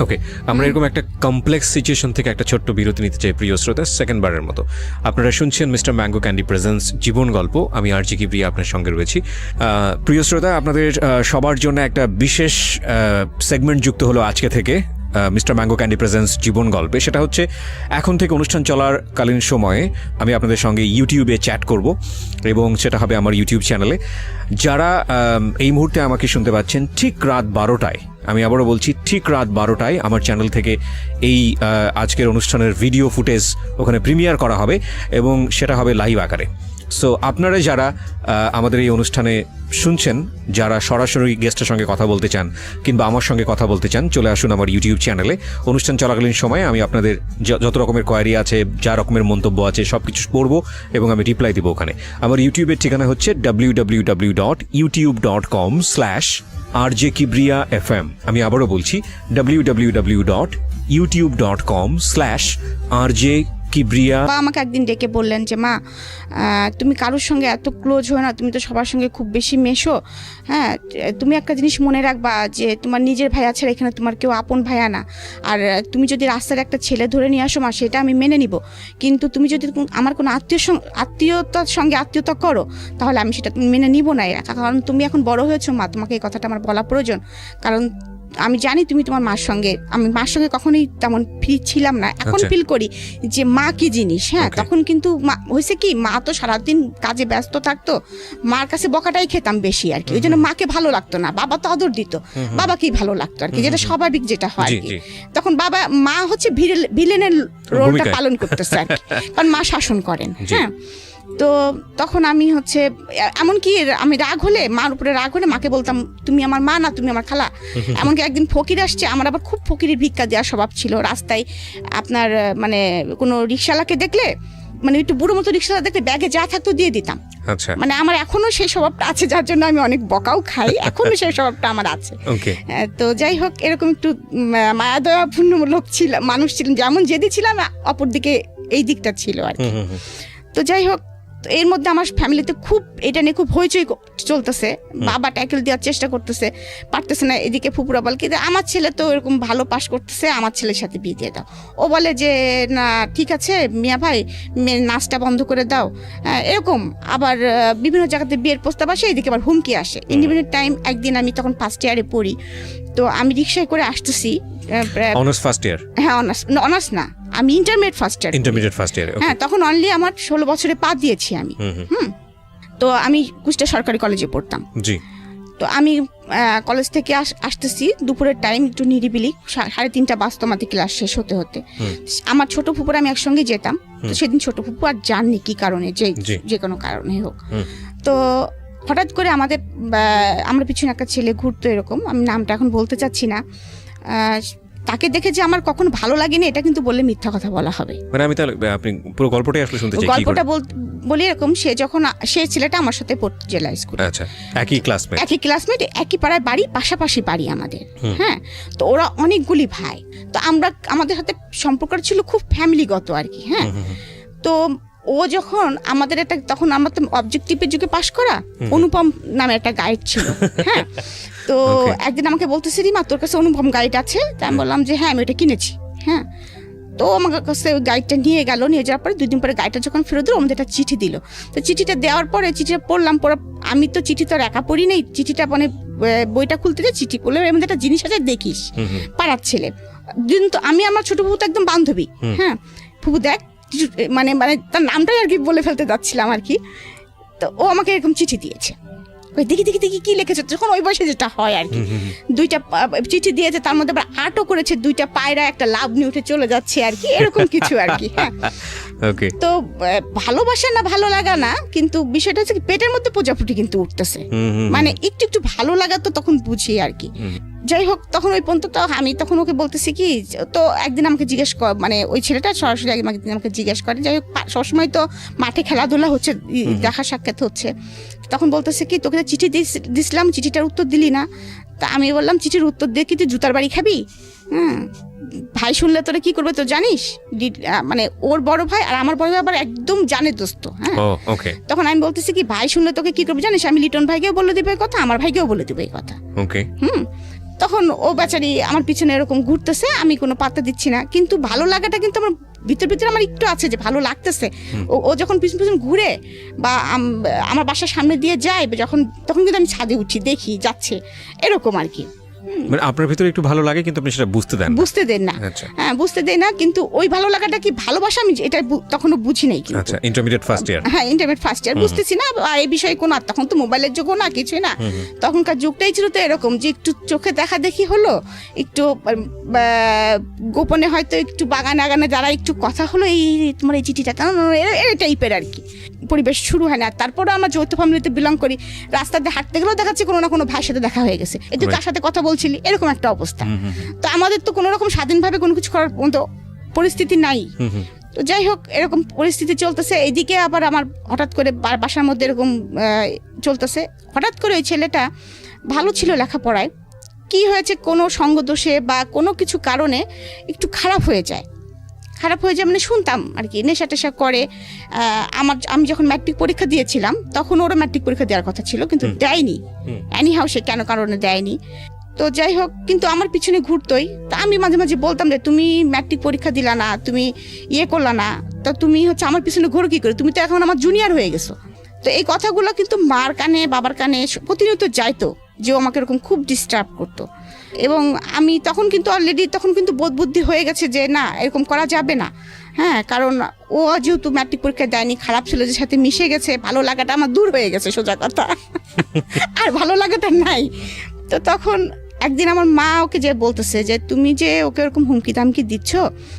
ওকে, আমরা এরকম একটা কমপ্লেক্স সিচুয়েশন থেকে একটা ছোট্ট বিরতি নিতে চাই প্রিয় শ্রোতা, সেকেন্ড বারের মতো। আপনারা শুনছেন মিস্টার ম্যাঙ্গো ক্যান্ডি প্রেজেন্স জীবন গল্প, আমি আরজি কিবরিয়া আপনার সঙ্গে রয়েছি। প্রিয় শ্রোতা, আপনাদের সবার জন্য একটা বিশেষ সেগমেন্ট যুক্ত হলো আজকে থেকে মিস্টার ম্যাঙ্গো ক্যান্ডি প্রেজেন্স জীবন গল্পে। সেটা হচ্ছে এখন থেকে অনুষ্ঠান চলাকালীন সময়ে আমি আপনাদের সঙ্গে ইউটিউবে চ্যাট করব, এবং সেটা হবে আমার ইউটিউব চ্যানেলে। যারা এই মুহূর্তে আমাকে শুনতে পাচ্ছেন ঠিক রাত 12টায়, আমি আবারও বলছি ঠিক রাত 12টায় আমার চ্যানেল থেকে এই আজকের অনুষ্ঠানের ভিডিও ফুটেজ ওখানে প্রিমিয়ার করা হবে, এবং সেটা হবে লাইভ আকারে। সো আপনারা যারা আমাদের এই অনুষ্ঠানে শুনছেন, যারা সরাসরি গেস্টের সঙ্গে কথা বলতে চান কিংবা আমার সঙ্গে কথা বলতে চান, চলে আসুন আমার ইউটিউব চ্যানেলে। অনুষ্ঠান চলাকালীন সময়ে আমি আপনাদের যত রকমের কোয়ারি আছে, যা রকমের মন্তব্য আছে, সব কিছু পড়বো এবং আমি রিপ্লাই দিব ওখানে। আমার ইউটিউবের ঠিকানা হচ্ছে www.youtube.com/rjkibriya.fm। আমি আবারও বলছি www.youtube.com/rjkibriya। আমাকে একদিন ডেকে বললেন যে মা, তুমি কারোর সঙ্গে এত ক্লোজ হো না, তুমি তো সবার সঙ্গে খুব বেশি মেশো, হ্যাঁ, তুমি একটা জিনিস মনে রাখবা যে তোমার নিজের ভাইয়া ছাড়া এখানে তোমার কেউ আপন ভাইয়া না। আর তুমি যদি রাস্তার একটা ছেলে ধরে নিয়ে আসো মা, সেটা আমি মেনে নিব, কিন্তু তুমি যদি আমার কোনো আত্মীয়তার সঙ্গে আত্মীয়তা করো, তাহলে আমি সেটা মেনে নিব না। কারণ তুমি এখন বড় হয়েছো মা, তোমাকে এই কথাটা আমার বলা প্রয়োজন। কারণ আমি জানি তুমি তোমার মার সঙ্গে, আমি মার সঙ্গে কখনোই তেমন ফিল ছিলাম না, এখন ফিল করি যে মা কি জিনিস। হ্যাঁ, তখন কিন্তু হয়েছে কি, মা তো সারাদিন কাজে ব্যস্ত থাকতো, মার কাছে বকাটাই খেতাম বেশি আর কি। ওই জন্য মাকে ভালো লাগতো না, বাবা তো আদর দিত, বাবাকেই ভালো লাগতো আর কি, যেটা স্বাভাবিক যেটা হয় আর কি। তখন মা হচ্ছে ভিলেনের রোলটা পালন করতেছে আর কি, কারণ মা শাসন করেন। হ্যাঁ, তো তখন আমি হচ্ছে এমনকি আমি রাগ হলে, মার উপরে রাগ হলে মাকে বলতাম তুমি আমার মা না, তুমি আমার খালা। এমনকি একদিন ফকির আসছে, আমার আবার খুব ফকিরের ভিক্ষা দেওয়ার স্বভাব ছিল। রাস্তায় আপনার মানে কোনো রিক্সাওয়ালাকে দেখলে, মানে একটু বুড়ো মতো রিক্সাওয়ালা দেখলে ব্যাগে যা থাকতো দিয়ে দিতাম। মানে আমার এখনো সেই স্বভাবটা আছে, যার জন্য আমি অনেক বকাও খাই, এখনো সেই স্বভাবটা আমার আছে। তো যাই হোক, এরকম একটু মায়া দয়াপূর্ণ লোক ছিল, মানুষ ছিলেন, যেমন যেদি ছিলাম অপরদিকে এই দিকটা ছিল আর কি। তো যাই হোক, এর মধ্যে আমার ফ্যামিলিতে খুব এটা নিয়ে খুব হইচই চলতেছে। বাবা ট্যাকেল দেওয়ার চেষ্টা করতেছে, পারতেছে না। এদিকে ফুপুরা বল কি আমার ছেলে তো এরকম ভালো পাস করতেছে, আমার ছেলের সাথে বিয়ে দিয়ে দাও। ও বলে যে না ঠিক আছে মিয়া ভাই, নাচটা বন্ধ করে দাও, এরকম। আবার বিভিন্ন জায়গাতে বিয়ের প্রস্তাব আসে, এদিকে আবার হুমকি আসে। ইন্ডিপেন্ডেন্ট টাইম একদিন আমি তখন ফার্স্ট ইয়ারে পড়ি, তো আমি রিক্সায় করে আসতেছি। Honours first year? হ্যাঁ, অনার্স না, আমি ইন্টারমিডিয়েট ফার্স্ট ইয়ার। হ্যাঁ, তখন অনলি আমার 16 বছরে পা দিয়েছি আমি। তো আমি কুষ্টিয়া সরকারি কলেজে পড়তাম। জি। তো আমি কলেজ থেকে আসতেছি দুপুরের টাইম, একটু নিরিবিলি, 3:30 বাজতো আমাদের ক্লাস শেষ হতে হতে। আমার ছোট ফুপুর আমি একসঙ্গে যেতাম। তো সেদিন ছোট ফুপু আর জাননি কি কারণে, যে কোনো কারণে হোক। তো হঠাৎ করে আমরা পিছনে একটা ছেলে ঘুরতো, এরকম, আমি নামটা এখন বলতে চাচ্ছি না। তাকে দেখে যে আমার কখনো ভালো লাগেনি, এটা কিন্তু বললে মিথ্যা কথা বলা হবে। মানে আমি তাহলে আপনি পুরো গল্পটাই আসলে শুনতে চাই। গল্পটা বলি এরকম, সে ছেলেটা আমার সাথে পড়তো জেলা স্কুলে। আচ্ছা, একই ক্লাসমেট, একই পাড়ায় বাড়ি, পাশাপাশি বাড়ি আমাদের। হ্যাঁ, তো ওরা অনেকগুলি ভাই, তো আমাদের সাথে সম্পর্ক ছিল খুব ফ্যামিলিগত আর কি। হ্যাঁ, তো ও যখন আমাদের তখন আমার তো অবজেক্টিভের যুগে পাশ করা, অনুপম নামে একটা গাইড ছিল। হ্যাঁ, তো একদিন আমাকে বলতেছে রিমা তোর কাছে অনুপম গাইড আছে? তাই আমি বললাম যে হ্যাঁ আমি ওটা কিনেছি। হ্যাঁ, তো আমার কাছে ওই গাইডটা নিয়ে যাওয়ার পরে 2 দিন পরে গাইডটা যখন ফেরত দিল, আমাদের একটা চিঠি দিল। তো চিঠিটা দেওয়ার পরে চিঠিটা পড়লাম, আমি তো চিঠি তো আর একা পড়ি নেই, চিঠিটা মানে বইটা খুলতে দিয়ে চিঠি পড়লে এর মধ্যে একটা জিনিস আছে, দেখিস পাড়ার ছেলে। কিন্তু আমি আমার ছোট ফুপু তো একদম বান্ধবী। হ্যাঁ, ফুপু দেখ, মানে তার নামটাই আর কি বলে ফেলতে যাচ্ছিলাম আর কি। তো ও আমাকে এরকম চিঠি দিয়েছে, দেখি কি লিখেছে, যখন ওই বয়সে যেটা হয় আর কি। 2টা চিঠি দিয়েছে, তার মধ্যে আবার আর্টও করেছে, 2টা পায়রা একটা লাভ নিয়ে উঠে চলে যাচ্ছে আর কি, এরকম কিছু আর কি। হ্যাঁ, তো ভালোবাসা না ভালো লাগা না, কিন্তু বিষয়টা হচ্ছে পেটের মধ্যে প্রজাপতি কিন্তু উঠতেছে, মানে একটু ভালো লাগা তো তখন বুঝি আর কি। যাই হোক, তখন ওই পর্যন্ত তো আমি তখন ওকে বলতেছি কি, তো একদিন আমাকে জিজ্ঞেস কর, মানে ওই ছেলেটা সরাসরি একদিন আমাকে জিজ্ঞেস করে। যাই হোক, সবসময় তো মাঠে খেলাধুলা হচ্ছে, দেখা সাক্ষাৎ হচ্ছে। তখন বলতেছে কি তোকে চিঠি দিছিলাম, চিঠিটার উত্তর দিলি না। তা আমি বললাম চিঠির উত্তর দিয়ে কি তুই জুতার বাড়ি খাবি? হ্যাঁ, ভাই শুনলে তোরা কি করবে তো জানিস? মানে ওর বড় ভাই আর আমার বড় ভাই আবার একদম জানে দোস্ত। হ্যাঁ, তখন আমি বলতেছি কি ভাই শুনলে তোকে কি করবে জানিস? আমি লিটন ভাইকেও বলে দিবে কথা, আমার ভাইকেও বলে দিবে এই কথা। তখন ও বেচারি আমার পিছনে এরকম ঘুরতেছে, আমি কোনো পাত্তা দিচ্ছি না, কিন্তু ভালো লাগাটা কিন্তু আমার ভিতরে আমার একটু আছে যে ভালো লাগতেছে। ও যখন পিছন পিছন ঘুরে বা আমার বাসার সামনে দিয়ে যায় যখন, তখন কিন্তু আমি ছাদে উঠি, দেখি যাচ্ছে, এরকম আর কি। মানে আপনার ভিতরে একটু ভালো লাগে কিন্তু আপনি সেটা বুঝতে দেন না। হ্যাঁ, বুঝতে দেয় না, কিন্তু ওই ভালো লাগাটা কি ভালোবাসা আমি এটা তখনও বুঝি নাই। আচ্ছা, ইন্টারমিডিয়েট ফার্স্ট ইয়ার। হ্যাঁ, ইন্টারমিডিয়েট ফার্স্ট ইয়ার, বুঝতেছি না এই বিষয়ে কোনো, তখন তো মোবাইলের যুগও না, কিছুই না, তখনকার যুগটাই ছিল তো এরকম যে একটু চোখে দেখা দেখি হলো, একটু গোপনে হয়তো একটু বাগানে আগানে যারা একটু কথা হলো, এই তোমার এই চিঠিটা কেন, এই টাইপের আর কি পরিবেশ শুরু হয় না। তারপরে আমরা যৌথ ফ্যামিলিতে বিলং করি, রাস্তাতে হাঁটতে গেলেও দেখাচ্ছে কোনো না কোনো ভাইয়ের সাথে দেখা হয়ে গেছে, এই তুই কার সাথে কথা বলছিলি, এরকম একটা অবস্থা। তো আমাদের তো কোনো রকম স্বাধীনভাবে কোনো কিছু করার মতো পরিস্থিতি নাই। তো যাই হোক, এরকম পরিস্থিতি চলতেছে। এইদিকে আবার আমার হঠাৎ করে বাসার মধ্যে এরকম চলতেছে, হঠাৎ করে ওই ছেলেটা ভালো ছিল লেখাপড়ায়, কি হয়েছে কোনো সঙ্গদোষে বা কোনো কিছু কারণে একটু খারাপ হয়ে যায়, মানে শুনতাম আর কি, নেশা টেশা করে। আমি যখন ম্যাট্রিক পরীক্ষা দিয়েছিলাম তখন ওরা ম্যাট্রিক পরীক্ষা দেওয়ার কথা ছিল, কিন্তু দেয়নি, এনিহাউ সে কেন কারণে দেয়নি। তো যাই হোক, কিন্তু আমার পিছনে ঘুরতোই। তা আমি মাঝে মাঝে বলতাম যে তুমি ম্যাট্রিক পরীক্ষা দিলা না, তুমি করলা না, তা তুমি হচ্ছে আমার পিছনে ঘুরো কি করে, তুমি তো এখন আমার জুনিয়র হয়ে গেছো। তো এই কথাগুলো কিন্তু মার কানে বাবার কানে প্রতিনিয়ত যাইতো, যে ও আমাকে এরকম খুব ডিস্টার্ব করতো। এবং আমি তখন কিন্তু অলরেডি বোধ বুদ্ধি হয়ে গেছে যে না, এরকম করা যাবে না। হ্যাঁ, কারণ ও যেহেতু ম্যাট্রিক পরীক্ষা দেয়নি, খারাপ ছেলেদের সাথে মিশে গেছে, ভালো লাগাটা আমার দূর হয়ে গেছে, সোজা কথা, আর ভালো লাগাটা নাই। তো তখন একদিন আমার মা ওকে যে বলতেছে যে তুমি যে ওকে ওরকম হুমকি দামকি দিচ্ছ,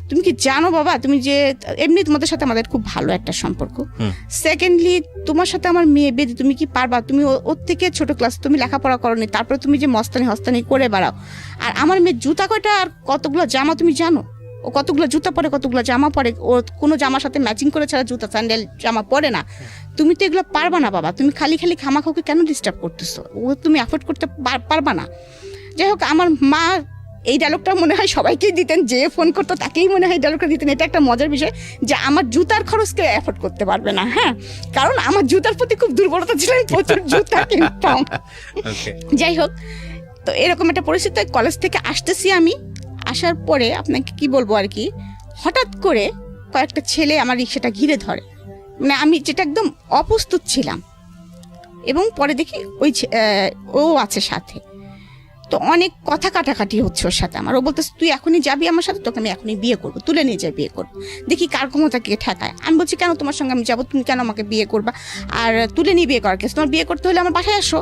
তুমি কি জানো বাবা, তুমি যে এমনি তোমাদের সাথে আমাদের খুব ভালো একটা সম্পর্ক, সেকেন্ডলি তোমার সাথে আমার মেয়ে বেঁধে তুমি কি পারবা, তুমি ওর থেকে ছোট ক্লাস, তুমি লেখাপড়া করনি, তারপরে তুমি যে মস্তানি হস্তানি করে বেড়াও, আর আমার মেয়ে জুতা কয়টা আর কতগুলো জামা তুমি জানো, ও কতগুলো জুতা পরে, কতগুলো জামা পরে, ও কোনো জামার সাথে ম্যাচিং করে ছাড়া জুতা স্যান্ডেল জামা পরে না, তুমি তো এগুলো পারবা না বাবা, তুমি খালি খামাখাওকে কেন ডিস্টার্ব করতেছো, ও তুমি অ্যাফোর্ড করতে পারবা না। যাই হোক, আমার মা এই ডায়লগটা মনে হয় সবাইকেই দিতেন, যে ফোন করতো তাকেই মনে হয় ডায়লগটা দিতেন। এটা একটা মজার বিষয় যে আমার জুতার খরচ কেউ অ্যাফোর্ড করতে পারবে না। হ্যাঁ, কারণ আমার জুতার প্রতি খুব দুর্বলতা ছিল, আমি প্রচুর জুতা কিনতাম। যাই হোক, তো এরকম একটা পরিস্থিতি, কলেজ থেকে আসতেছি আমি, আসার পরে আপনাকে কি বলবো আর কি, হঠাৎ করে কয়েকটা ছেলে আমার রিক্সাটা ঘিরে ধরে, মানে আমি যেটা একদম অপ্রস্তুত ছিলাম, এবং পরে দেখি ও আছে সাথে। তো অনেক কথা কাটাকাটি হচ্ছে ওর সাথে আমার, ও বলতেছে তুই এখনই যাবি আমার সাথে, তোকে আমি এখনই বিয়ে করবো, তুলে নিয়ে যাই বিয়ে করবো, দেখি কার ক্ষমতা কে ঠেকায়। আমি বলছি কেন তোমার সঙ্গে আমি যাবো, তুমি কেন আমাকে বিয়ে করবা, আর তুলে নিয়ে বিয়ে করার কেস, তোমার বিয়ে করতে হলে আমার বাসায় আসো,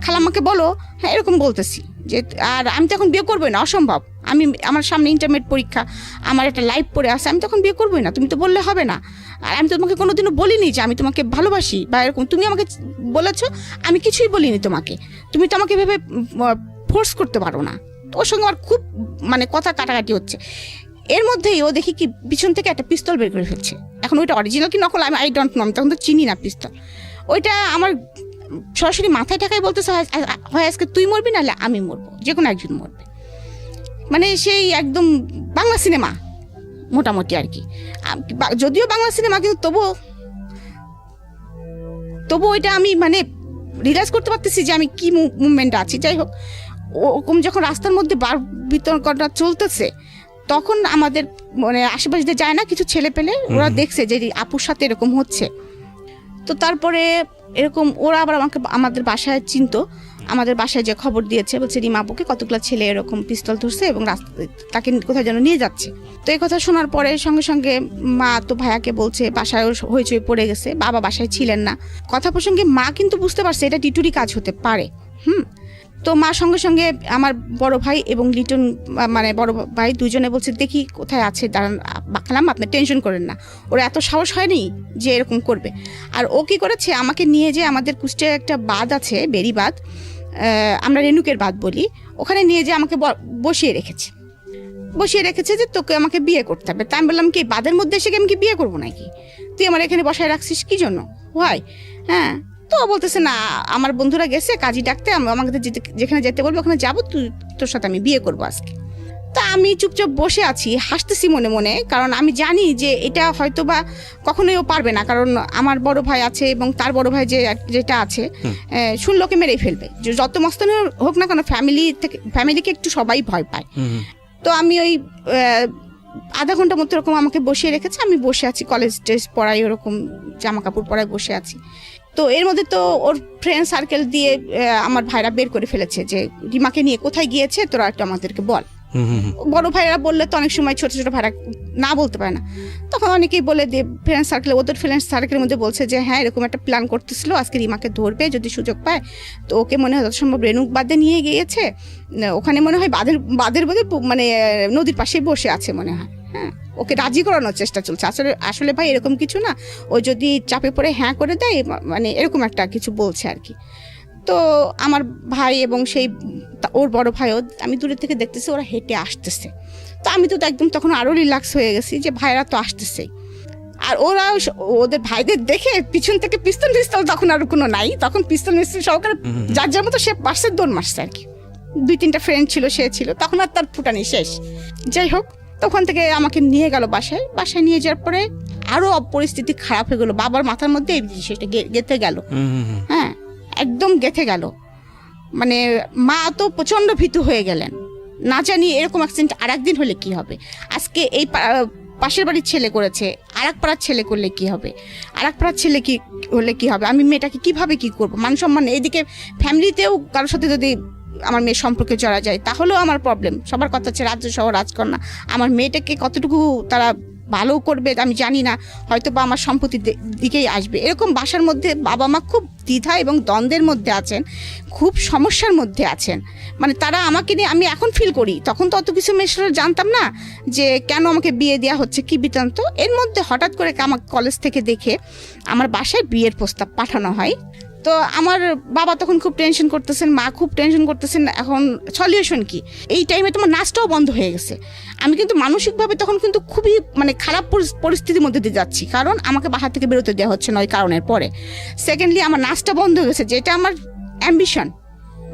খালাম্মাকে বলো। হ্যাঁ, এরকম বলতেছি যে, আর আমি তো এখন বিয়ে করবোই না, অসম্ভব, আমার সামনে ইন্টারমিডিয়েট পরীক্ষা, আমার একটা লাইফ পড়ে আসে, আমি তখন বিয়ে করবোই না, তুমি তো বললে হবে না, আর আমি তো তোমাকে কোনোদিনও বলিনি যে আমি তোমাকে ভালোবাসি বা এরকম, তুমি আমাকে বলেছো, আমি কিছুই বলিনি তোমাকে, তুমি তো আমাকে ভেবে ফোর্স করতে পারো না। তো ওর সঙ্গে আমার খুব মানে কথা কাটাকাটি হচ্ছে। এর মধ্যেই ও দেখি কি পিছন থেকে একটা পিস্তল বের করে ফেলছে। এখন ওইটা অরিজিনাল কি নকল আমি আই ডোন্ট নো, আমি তখন তো চিনি না পিস্তল। ওইটা আমার সরাসরি মাথায় ঠাকাই বলতেছে, হয় আজকে তুই মরবি, নাহলে আমি মরবো, যে কোনো একজন মরবে। মানে সেই একদম বাংলা সিনেমা মোটামুটি আর কি, যদিও বাংলা সিনেমা, কিন্তু তবু ওইটা আমি মানে রিয়েলাইজ করতে পারতেছি যে আমি কি মুভমেন্টে আছি। যাই হোক, ওরকম যখন রাস্তার মধ্যে বার বিতর্কটা চলতেছে, তখন আমাদের মানে আশেপাশে যায় না কিছু ছেলে পেলে, ওরা দেখছে যে আপুর সাথে এরকম হচ্ছে। তো তারপরে এরকম ওরা আবার আমাদের বাসায় চিনতো, আমাদের বাসায় যে খবর দিয়েছে, বলছে রিমা আপুকে কতগুলো ছেলে এরকম পিস্তল ধরছে এবং তাকে কোথায় যেন নিয়ে যাচ্ছে। তো এই কথা শোনার পরে সঙ্গে সঙ্গে মা তো ভাইয়াকে বলছে, বাসায় হইচই পড়ে গেছে, বাবা বাসায় ছিলেন না। কথা প্রসঙ্গে মা কিন্তু বুঝতে পারছে এটা টিটুরি কাজ হতে পারে। তো মা সঙ্গে সঙ্গে আমার বড় ভাই এবং লিটন মানে বড় ভাই দুজনে বলছে দেখি কোথায় আছে, দাঁড়ান বাকলাম, আপনি টেনশন করেন না, ওরা এত সাহস হয়নি যে এরকম করবে। আর ও কি করেছে, আমাকে নিয়ে যে আমাদের কুষ্টিয়ার একটা বাঁধ আছে, বেরি বাঁধ, আমরা রেণুকের বাঁধ বলি, ওখানে নিয়ে যে আমাকে বসিয়ে রেখেছে যে তোকে আমাকে বিয়ে করতে হবে। তা আমি বললাম কি বাঁধের মধ্যে এসে আমি কি বিয়ে করবো নাকি, তুই আমার এখানে বসায় রাখছিস কি জন্য, হয় হ্যাঁ। তো বলতেছে না, আমার বন্ধুরা গেছে কাজী ডাকতে, আমাকে যেখানে যেতে বলবো ওখানে যাবো, তোর সাথে আমি বিয়ে করবো আজকে। তা আমি চুপচাপ বসে আছি, হাসতেছি মনে মনে, কারণ আমি জানি যে এটা হয়তো বা কখনোই ও পারবে না, কারণ আমার বড় ভাই আছে এবং তার বড় ভাই যেটা আছে শুনলোকে মেরেই ফেলবে, যত মস্তানি হোক না কেন ফ্যামিলিকে একটু সবাই ভয় পায়। তো আমি ওই আধা ঘন্টা মতো এরকম আমাকে বসিয়ে রেখেছে, আমি বসে আছি, কলেজ ড্রেস পরাই ওরকম জামা কাপড় পরাই বসে আছি। তো এর মধ্যে তো ওর ফ্রেন্ড সার্কেল দিয়ে আমার ভাইরা বের করে ফেলেছে যে রিমাকে নিয়ে কোথায় গিয়েছে তোরা একটু আমাদেরকে বল। বড় ভাইরা বললে তো অনেক সময় ছোট ছোট ভাইরা না বলতে পারে না, তখন অনেকেই বলে দিয়ে ফ্রেন্ড সার্কেলে, ওদের ফ্রেন্ড সার্কেলের মধ্যে বলছে যে হ্যাঁ এরকম একটা প্ল্যান করতেছিল, আজকে রিমাকে ধরবে যদি সুযোগ পায়। তো ওকে মনে হয় যত সম্ভব রেণুক বাঁধে নিয়ে গিয়েছে, ওখানে মনে হয় বাঁধের বোধে মানে নদীর পাশেই বসে আছে মনে হয়। হ্যাঁ, ওকে রাজি করানোর চেষ্টা চলছে। আসলে ভাই এরকম কিছু না, ও যদি চাপে পড়ে হ্যাঁ করে দেয়, মানে এরকম একটা কিছু বলছে আর কি। তো আমার ভাই এবং সেই ওর বড় ভাইও, আমি দূরে থেকে দেখতেছি ওরা হেঁটে আসতেছে। তো আমি তো একদম তখন আরও রিল্যাক্স হয়ে গেছি যে ভাইরা তো আসতেছেই। আর ওরা ওদের ভাইদের দেখে পিছন থেকে পিস্তল তখন আর কোনো নাই, তখন পিস্তল সহকারে যার যার মতো সে পাশে দৌড় মারছে আর কি। 2-3টা ফ্রেন্ড ছিল, সে ছিল, তখন আর তার ফুটানি শেষ। যাই হোক, তখন থেকে আমাকে নিয়ে গেল বাসায় নিয়ে যাওয়ার পরে আরো পরিস্থিতি খারাপ হয়ে গেল। বাবার মাথার মধ্যে এই জিনিসটা গেঁথে গেল। হ্যাঁ, একদম গেঁথে গেল। মানে মা তো প্রচন্ড ভীতু হয়ে গেলেন, না জানি এরকম অ্যাক্সিডেন্ট আর একদিন হলে কি হবে। আজকে এই পাশের বাড়ির ছেলে করেছে, আর এক পাড়ার ছেলে করলে কি হবে, আর এক পাড়ার ছেলে কি হলে কি হবে, আমি মেয়েটাকে কিভাবে কি করবো, মান সম্মান। এইদিকে ফ্যামিলিতেও কারোর সাথে যদি আমার মেয়ের সম্পর্কে জড়া যায় তাহলেও আমার প্রবলেম। সবার কথা হচ্ছে রাজ্য সহ রাজকন্যা, আমার মেয়েটাকে কতটুকু তারা ভালো করবে আমি জানি না, হয়তো বা আমার সম্পত্তির দিকেই আসবে। এরকম বাসার মধ্যে বাবা মা খুব দ্বিধা এবং দ্বন্দ্বের মধ্যে আছেন, খুব সমস্যার মধ্যে আছেন। মানে তারা আমাকে নিয়ে, আমি এখন ফিল করি, তখন তো অত কিছু মেশরা জানতাম না যে কেন আমাকে বিয়ে দেওয়া হচ্ছে, কি বৃত্তান্ত। এর মধ্যে হঠাৎ করে আমার কলেজ থেকে দেখে আমার বাসায় বিয়ের প্রস্তাব পাঠানো হয়। তো আমার বাবা তখন খুব টেনশন করতেছেন, মা খুব টেনশন করতেছেন, এখন সলিউশন কি। এই টাইমে তোমার নাচটাও বন্ধ হয়ে গেছে। আমি কিন্তু মানসিকভাবে তখন কিন্তু খুবই মানে খারাপ পরিস্থিতির মধ্যে দিয়ে যাচ্ছি, কারণ আমাকে বাসা থেকে বেরোতে দেওয়া হচ্ছে না ওই কারণের পরে। সেকেন্ডলি আমার নাচটা বন্ধ হয়ে গেছে, যেটা আমার অ্যাম্বিশন।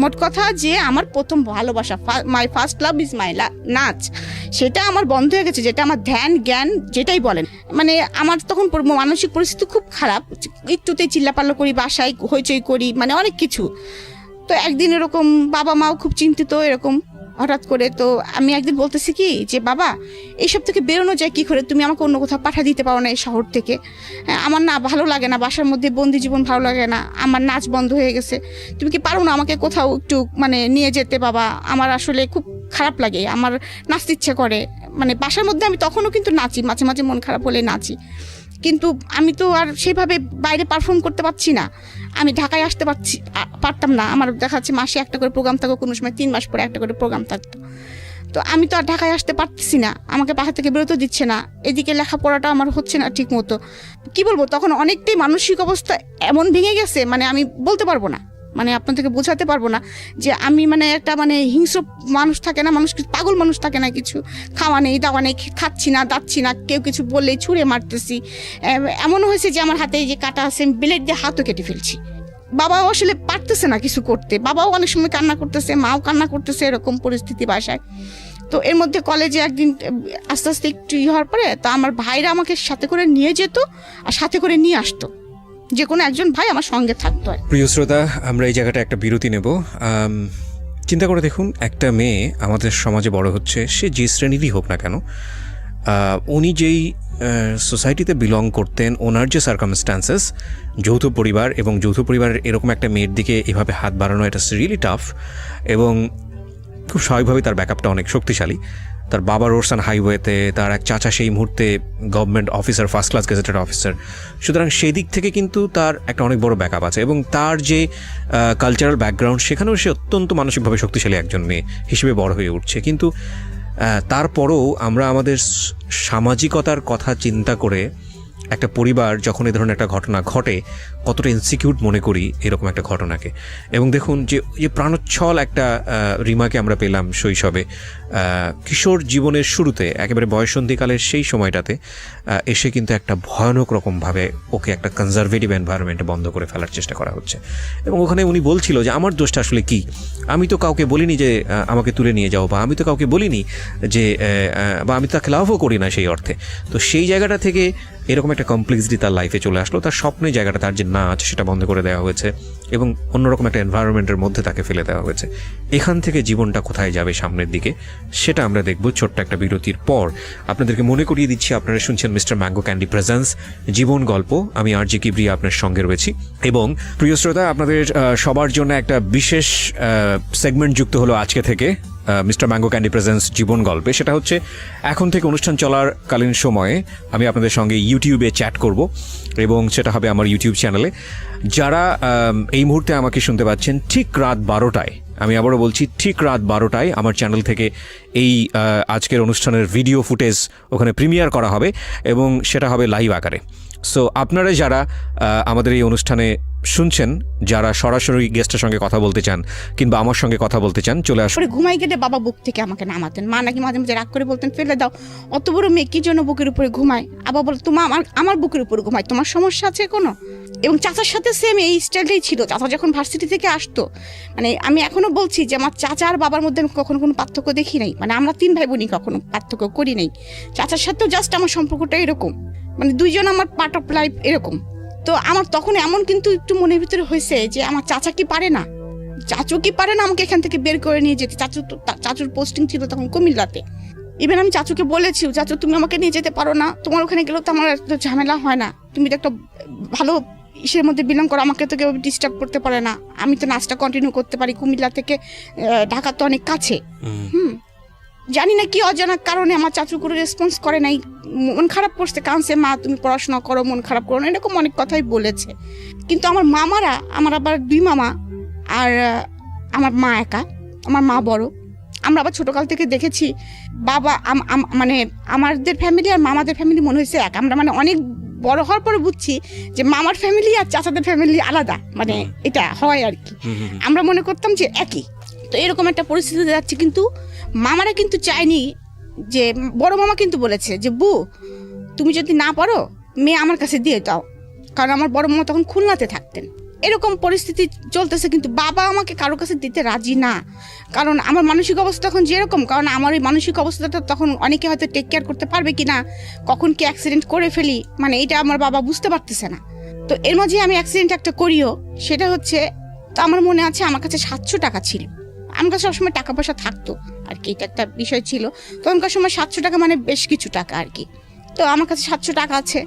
মোট কথা যে আমার প্রথম ভালোবাসা, my first love is my নাচ, সেটা আমার বন্ধ হয়ে গেছে, যেটা আমার ধ্যান জ্ঞান যেটাই বলেন। মানে আমার তখন মানসিক পরিস্থিতি খুব খারাপ, একটুতেই চিল্লাপাল্লা করি, বাসায় হইচই করি, মানে অনেক কিছু। তো একদিন এরকম বাবা মাও খুব চিন্তিত এরকম হঠাৎ করে। তো আমি একদিন বলতেছি কি যে বাবা, এইসব থেকে বেরোনো যায় কি করে, তুমি আমাকে অন্য কোথাও পাঠা দিতে পারো না এই শহর থেকে, আমার না ভালো লাগে না, বাসার মধ্যে বন্দি জীবন ভালো লাগে না, আমার নাচ বন্ধ হয়ে গেছে, তুমি কি পারো না আমাকে কোথাও একটু মানে নিয়ে যেতে বাবা, আমার আসলে খুব খারাপ লাগে, আমার নাচতে ইচ্ছে করে। মানে বাসার মধ্যে আমি তখনও কিন্তু নাচি, মাঝে মাঝে মন খারাপ হলে নাচি, কিন্তু আমি তো আর সেভাবে বাইরে পারফর্ম করতে পারছি না। আমি ঢাকায় আসতে পারতাম না, আমার দেখা যাচ্ছে মাসে একটা করে প্রোগ্রাম থাকতো, কোনো সময় 3 মাস পরে একটা করে প্রোগ্রাম থাকতো। তো আমি তো আর ঢাকায় আসতে পারতেছি না, আমাকে বাসা থেকে বেরোতে দিচ্ছে না, এদিকে লেখাপড়াটা আমার হচ্ছে না ঠিক মতো। কি বলবো, তখন অনেকটাই মানসিক অবস্থা এমন ভেঙে গেছে, মানে আমি বলতে পারবো না, মানে আপনাদেরকে বোঝাতে পারবো না যে আমি মানে একটা মানে হিংস্র মানুষ থাকে না, মানুষ পাগল মানুষ থাকে না, কিছু খাওয়া নেই দাওয়া নেই, খাচ্ছি না দাচ্ছি না, কেউ কিছু বললেই ছুঁড়ে মারতেছি। এমনও হয়েছে যে আমার হাতে যে কাটা আছে, ব্লেড দিয়ে হাতও কেটে ফেলছি। বাবাও আসলে পারতেছে না কিছু করতে, বাবাও অনেক সময় কান্না করতেছে, মাও কান্না করতেছে, এরকম পরিস্থিতি বাসায়। তো এর মধ্যে কলেজে একদিন আস্তে আস্তে একটু হওয়ার পরে তো আমার ভাইরা আমাকে সাথে করে নিয়ে যেত আর সাথে করে নিয়ে আসতো, যে কোনো একজন ভাই আমার সঙ্গে থাকতো। প্রিয় শ্রোতা, আমরা এই জায়গাটা একটা বিরতি নেব। চিন্তা করে দেখুন, একটা মেয়ে আমাদের সমাজে বড় হচ্ছে, সে যে শ্রেণীরই হোক না কেন, উনি যেই সোসাইটিতে বিলং করতেন, ওনার যে সার্কামস্ট্যান্সেস, যৌথ পরিবার, এবং যৌথ পরিবারের এরকম একটা মেয়ের দিকে এভাবে হাত বাড়ানো, এটা রিয়েলি টাফ। এবং খুব স্বাভাবিকভাবেই তার ব্যাকআপটা অনেক শক্তিশালী। তার বাবা রোডসান হাইওয়েতে, তার এক চাচা সেই মুহূর্তে government officer, first class gazetted officer. সুতরাং সেই দিক থেকে কিন্তু তার একটা অনেক বড় ব্যাকআপ আছে, এবং তার যে কালচারাল ব্যাকগ্রাউন্ড, সেখানেও সে অত্যন্ত মানসিকভাবে শক্তিশালী একজন মেয়ে হিসেবে বড় হয়ে উঠছে। কিন্তু তারপরও আমরা আমাদের সামাজিকতার কথা চিন্তা করে একটা পরিবার যখন এই ধরনের একটা ঘটনা ঘটে কতটা ইনসিকিউর মনে করি এরকম একটা ঘটনাকে। এবং দেখুন যে প্রাণোচ্ছল একটা রিমাকে আমরা পেলাম শৈশবে, কিশোর জীবনের শুরুতে একেবারে বয়ঃসন্ধিকালের সেই সময়টাতে এসে কিন্তু একটা ভয়ানক রকমভাবে ওকে একটা কনজারভেটিভ এনভায়রনমেন্টে বন্ধ করে ফেলার চেষ্টা করা হচ্ছে। এবং ওখানে উনি বলছিল যে আমার দোষটা আসলে কি, আমি তো কাউকে বলিনি যে আমাকে তুলে নিয়ে যাও, বা আমি তো কাউকে বলিনি যে, বা আমি তাকে লাভও করি না সেই অর্থে। তো সেই জায়গাটা থেকে এরকম একটা কমপ্লেক্সিটি তার লাইফে চলে আসলো, তার স্বপ্নের জায়গাটা, তার যে নাচ সেটা বন্ধ করে দেওয়া হয়েছে এবং অন্যরকম একটা এনভায়রনমেন্টের মধ্যে তাকে ফেলে দেওয়া হয়েছে। এখান থেকে জীবনটা কোথায় যাবে সামনের দিকে সেটা আমরা দেখব ছোট্ট একটা বিরতির পর। আপনাদেরকে মনে করিয়ে দিচ্ছি, আপনারা শুনছেন মিস্টার ম্যাঙ্গো ক্যান্ডি প্রেজেন্স জীবন গল্প। আমি আরজি কিবরিয়া আপনার সঙ্গে রয়েছি। এবং প্রিয় শ্রোতা, আপনাদের সবার জন্য একটা বিশেষ সেগমেন্ট যুক্ত হলো আজকে থেকে মিস্টার ম্যাঙ্গো ক্যান্ডি প্রেজেন্স জীবন গল্পে। সেটা হচ্ছে এখন থেকে অনুষ্ঠান চলার কালীন সময়ে আমি আপনাদের সঙ্গে ইউটিউবে চ্যাট করব, এবং সেটা হবে আমার ইউটিউব চ্যানেলে। যারা এই মুহূর্তে আমাকে শুনতে পাচ্ছেন ঠিক রাত 12টায়, আমি আবারও বলছি ঠিক রাত 12টায় আমার চ্যানেল থেকে এই আজকের অনুষ্ঠানের ভিডিও ফুটেজ ওখানে প্রিমিয়ার করা হবে এবং সেটা হবে লাইভ আকারে। সো আপনারা যারা আমাদের এই অনুষ্ঠানে শুনছেন, যারা সরাসরি গেস্টের সঙ্গে কথা বলতে চান কিংবা আমার সঙ্গে কথা বলতে চান, চলে আসুন। ঘুমাই গেলে বাবা বুক থেকে আমাকে নামাতেন, মা নাকি মাঝে মাঝে রাগ করে বলতেন ফেলে দাও, অত বড় মেয়ে কি জন্য বুকের উপরে ঘুমায়। আবার বল তোমার আমার বুকের উপরে ঘুমায়, তোমার সমস্যা আছে কোনো? এবং চাচার সাথে সেম এই স্টাইলটাই ছিল। চাচা যখন ভার্সিটি থেকে আসতো, মানে আমি এখনো বলছি যে আমার চাচা আর বাবার মধ্যে আমি কখনো কোনো পার্থক্য দেখি নাই, মানে আমরা 3 ভাই বোনই কখনো পার্থক্য করি নাই। চাচার সাথেও জাস্ট আমার সম্পর্কটা এরকম, মানে দুইজন আমার পার্ট অফ লাইফ এরকম। তো আমার তখন এমন কিন্তু একটু মনের ভিতরে হয়েছে যে আমার চাচা কি পারে না, চাচু কি পারে না আমাকে এখান থেকে বের করে নিয়ে যেতে। চাচুর পোস্টিং ছিল তখন কুমিল্লাতে। ইভেন আমি চাচুকে বলেছি, চাচু তুমি আমাকে নিয়ে যেতে পারো না, তোমার ওখানে গেলেও তো আমার এত ঝামেলা হয় না, তুমি তো একটা ভালো ইসের মধ্যে বিলং করো, আমাকে তো কেউ ডিস্টার্ব করতে পারে না, আমি তো নাচটা কন্টিনিউ করতে পারি, কুমিল্লা থেকে ঢাকা তো অনেক কাছে। জানি না কি অজানা কারণে আমার চাচু করে রেসপন্স করে নাই, মন খারাপ করছে, কারণছে মা তুমি পড়াশোনা করো, মন খারাপ করো না, এরকম অনেক কথাই বলেছে। কিন্তু আমার মামারা, আমার আবার 2 মামা আর আমার মা একা, আমার মা বড়। আমরা আবার ছোটকাল থেকে দেখেছি বাবা মানে আমাদের ফ্যামিলি আর মামাদের ফ্যামিলি মনে হয়েছে এক। আমরা মানে অনেক বড় হওয়ার পরে বুঝছি যে মামার ফ্যামিলি আর চাচাদের ফ্যামিলি আলাদা, মানে এটা হয় আর কি। আমরা মনে করতাম যে একই। তো এরকম একটা পরিস্থিতিতে যাচ্ছে, কিন্তু মামারা কিন্তু চায়নি যে, বড় মামা কিন্তু বলেছে যে বু তুমি যদি না পারো মেয়ে আমার কাছে দিয়ে দাও, কারণ আমার বড় মামা তখন খুলনাতে থাকতেন। এরকম পরিস্থিতি চলতেছে, কিন্তু বাবা আমাকে কারোর কাছে দিতে রাজি না, কারণ আমার মানসিক অবস্থা তখন যেরকম, কারণ আমার ওই মানসিক অবস্থাটা তখন অনেকে হয়তো টেক কেয়ার করতে পারবে কি না, কখন কি অ্যাক্সিডেন্ট করে ফেলি, মানে এটা আমার বাবা বুঝতে পারতেছে না। তো এর মাঝে আমি অ্যাক্সিডেন্ট একটা করিও, সেটা হচ্ছে, তো আমার মনে আছে আমার কাছে 700 টাকা ছিল, আমার কাছে সবসময় টাকা পয়সা থাকতো আর কি, এটা একটা বিষয় ছিল তখনকার সময়। 700 টাকা মানে বেশ কিছু টাকা আর কি। তো আমার কাছে 700 টাকা আছে,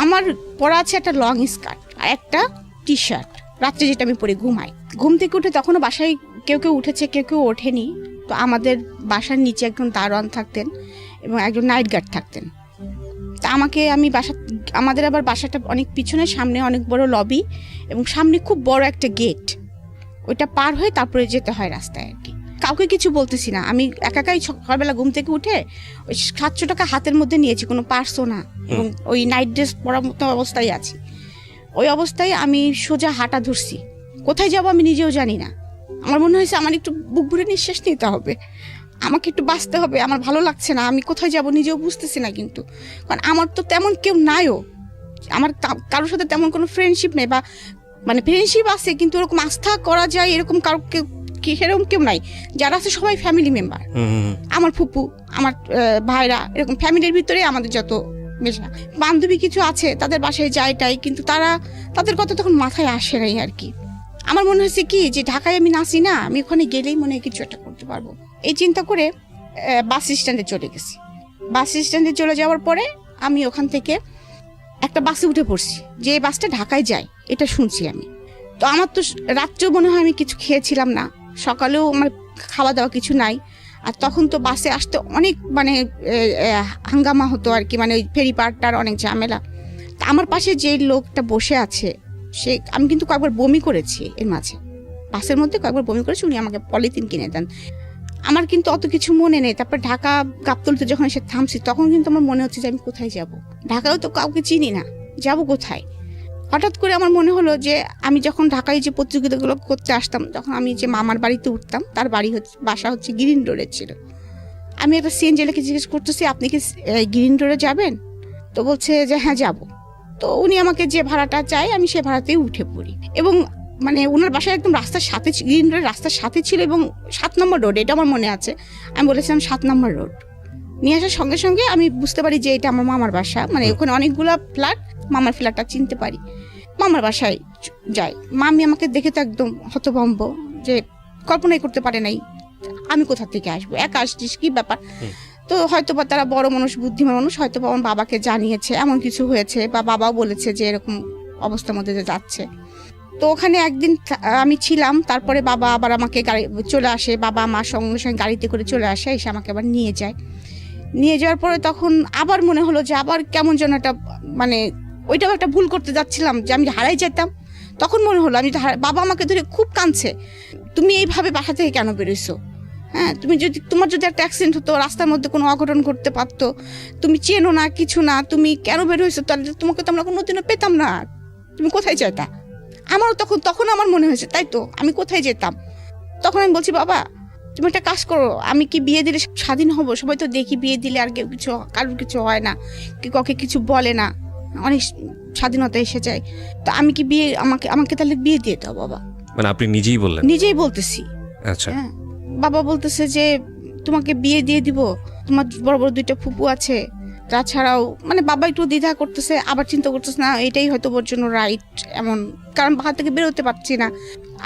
আমার পরা আছে একটা লং স্কার্ট আর একটা টি শার্ট, রাত্রে যেটা আমি পরে ঘুমাই। ঘুম থেকে উঠে তখনও বাসায় কেউ কেউ উঠেছে, কেউ কেউ ওঠেনি। তো আমাদের বাসার নিচে একজন দারোয়ান থাকতেন এবং একজন নাইট গার্ড থাকতেন। তা আমি আমাদের আবার বাসাটা অনেক পিছনে, সামনে অনেক বড় লবি এবং সামনে খুব বড় একটা গেট, ওইটা পার হয়ে তারপরে যেতে হয় রাস্তায় আর কি। কাউকে কিছু বলতেছি না, আমি একাই সকালবেলা ঘুম থেকে উঠে ওই 700 টাকা হাতের মধ্যে নিয়েছি, কোনো পার্সও না, এবং ওই নাইট ড্রেস পরার মতো অবস্থায় আছি। ওই অবস্থায় আমি সোজা হাঁটা ধরছি, কোথায় যাব আমি নিজেও জানি না। আমার মনে হয়েছে আমার একটু বুক ভরে নিঃশ্বাস নিতে হবে, আমাকে একটু বাঁচতে হবে, আমার ভালো লাগছে না, আমি কোথায় যাব নিজেও বুঝতেছি না। কিন্তু কারণ আমার তো তেমন কেউ নাইও, আমার কারোর সাথে তেমন কোনো ফ্রেন্ডশিপ নেই, বা মানে ফ্রেন্ডশিপ আছে কিন্তু ওরকম আস্থা করা যায় এরকম কাউকে সেরকম কেউ নাই। যারা আছে সবাই ফ্যামিলি মেম্বার, আমার ফুপু, আমার ভাইরা, এরকম ফ্যামিলির ভিতরে আমাদের যত মেশা। বান্ধবী কিছু আছে, তাদের বাসায় যাইটাই, কিন্তু তাদের কথা তখন মাথায় আসে নাই আর কি। আমার মনে হয়েছে কি যে ঢাকায় আমি নাচি না, আমি ওখানে গেলেই মনে হয় কিছু একটা করতে পারবো, এই চিন্তা করে বাস স্ট্যান্ডে চলে গেছি। বাস স্ট্যান্ডে চলে যাওয়ার পরে আমি ওখান থেকে একটা বাসে উঠে পড়ছি, যে বাসটা ঢাকায় যায় এটা শুনছি আমি। তো আমার তো রাত্রেও মনে হয় আমি কিছু খেয়েছিলাম না, সকালেও আমার খাওয়া দাওয়া কিছু নাই। আর তখন তো বাসে আসতে অনেক মানে হাঙ্গামা হতো আর কি, মানে ওই ফেরি পার্কটার অনেক ঝামেলা। তা আমার পাশে যে লোকটা বসে আছে, আমি কিন্তু কয়েকবার বমি করেছি এর মাঝে, বাসের মধ্যে কয়েকবার বমি করেছি, উনি আমাকে পলিথিন কিনে দেন। আমার কিন্তু অত কিছু মনে নেই। তারপর ঢাকা গাবতলীতে যখন এসে থামছি, তখন কিন্তু আমার মনে হচ্ছে যে আমি কোথায় যাব, ঢাকাও তো কাউকে চিনি না, যাব কোথায়? হঠাৎ করে আমার মনে হলো যে আমি যখন ঢাকায় যে প্রতিযোগিতাগুলো করতে আসতাম, তখন আমি যে মামার বাড়িতে উঠতাম, তার বাসা হচ্ছে গ্রিন রোডে ছিল। আমি একটা সিএনজিকে জিজ্ঞেস করতেছি, আপনি কি গ্রিন রোডে যাবেন? তো বলছে যে হ্যাঁ যাব। তো উনি আমাকে যে ভাড়াটা চাই আমি সে ভাড়াতেই উঠে পড়ি। এবং মানে ওনার বাসায় একদম রাস্তার সাথে, গ্রিন রোডের রাস্তার সাথে ছিল এবং 7 নম্বর রোড, এটা আমার মনে আছে। আমি বলেছিলাম 7 নম্বর রোড। নিয়ে আসার সঙ্গে সঙ্গে আমি বুঝতে পারি যে এটা আমার মামার বাসা। মানে ওখানে অনেকগুলো ফ্ল্যাট, মামার ফ্ল্যাটটা চিনতে পারি। মামার বাসায় যাই। মামি আমাকে দেখে তো একদম হতভম্ব, যে কল্পনাই করতে পারে নাই আমি কোথা থেকে আসবো, একা আসছিস, কি ব্যাপার। তো হয়তো বা তারা বড় মানুষ, বুদ্ধিমান মানুষ, হয়তো বা আমার বাবাকে জানিয়েছে এমন কিছু হয়েছে, বা বাবাও বলেছে যে এরকম অবস্থার মধ্যে যে যাচ্ছে। তো ওখানে একদিন আমি ছিলাম, তারপরে বাবা আবার আমাকে গাড়ি চলে আসে, বাবা আমার সঙ্গে সঙ্গে গাড়িতে করে চলে আসে, এসে আমাকে আবার নিয়ে যায়। নিয়ে যাওয়ার পরে তখন আবার মনে হলো যে আবার কেমন যেন একটা, মানে ওইটাও একটা ভুল করতে যাচ্ছিলাম, যে আমি হারাই যেতাম। তখন মনে হলো আমি বাবা আমাকে ধরে খুব কাঁদছে, তুমি এইভাবে বাসা থেকে কেন বেরোইছো? হ্যাঁ, তোমার যদি একটা অ্যাক্সিডেন্ট হতো, রাস্তার মধ্যে কোনো অঘটন ঘটতে পারতো, তুমি চেনো না, কিছু না, তুমি কেন বেরোইছো? তাহলে তোমাকে তো আমরা কোনোদিনও পেতাম না, তুমি কোথায় যেতা? আমারও তখন আমার মনে হয়েছে, তাই তো আমি কোথায় যেতাম? তখন আমি বলছি, বাবা তুমি একটা কাজ করো, আমি কি বিয়ে দিলে স্বাধীন হব? সবাই তো দেখি বিয়ে দিলে আর কেউ কিছু, কারোর কিছু হয় না, কাউকে কিছু বলে না, অনেক স্বাধীনতা এসে যায়। তো আমি কি বিয়ে, আমাকে তাহলে বিয়ে দিয়ে দাও বাবা। মানে আপনি নিজেই বললেন? নিজেই বলতেছি। আচ্ছা। হ্যাঁ, বাবা বলতেছে যে তোমাকে বিয়ে দিয়ে দিব, তোমার বড় বড় 2টা ফুপু আছে, তাছাড়াও মানে বাবা একটু দ্বিধা করতেছে, আবার চিন্তা করতেছে না এটাই হয়তো ওর জন্য রাইট, এমন কারণ বাসা থেকে বেরোতে পারছি না।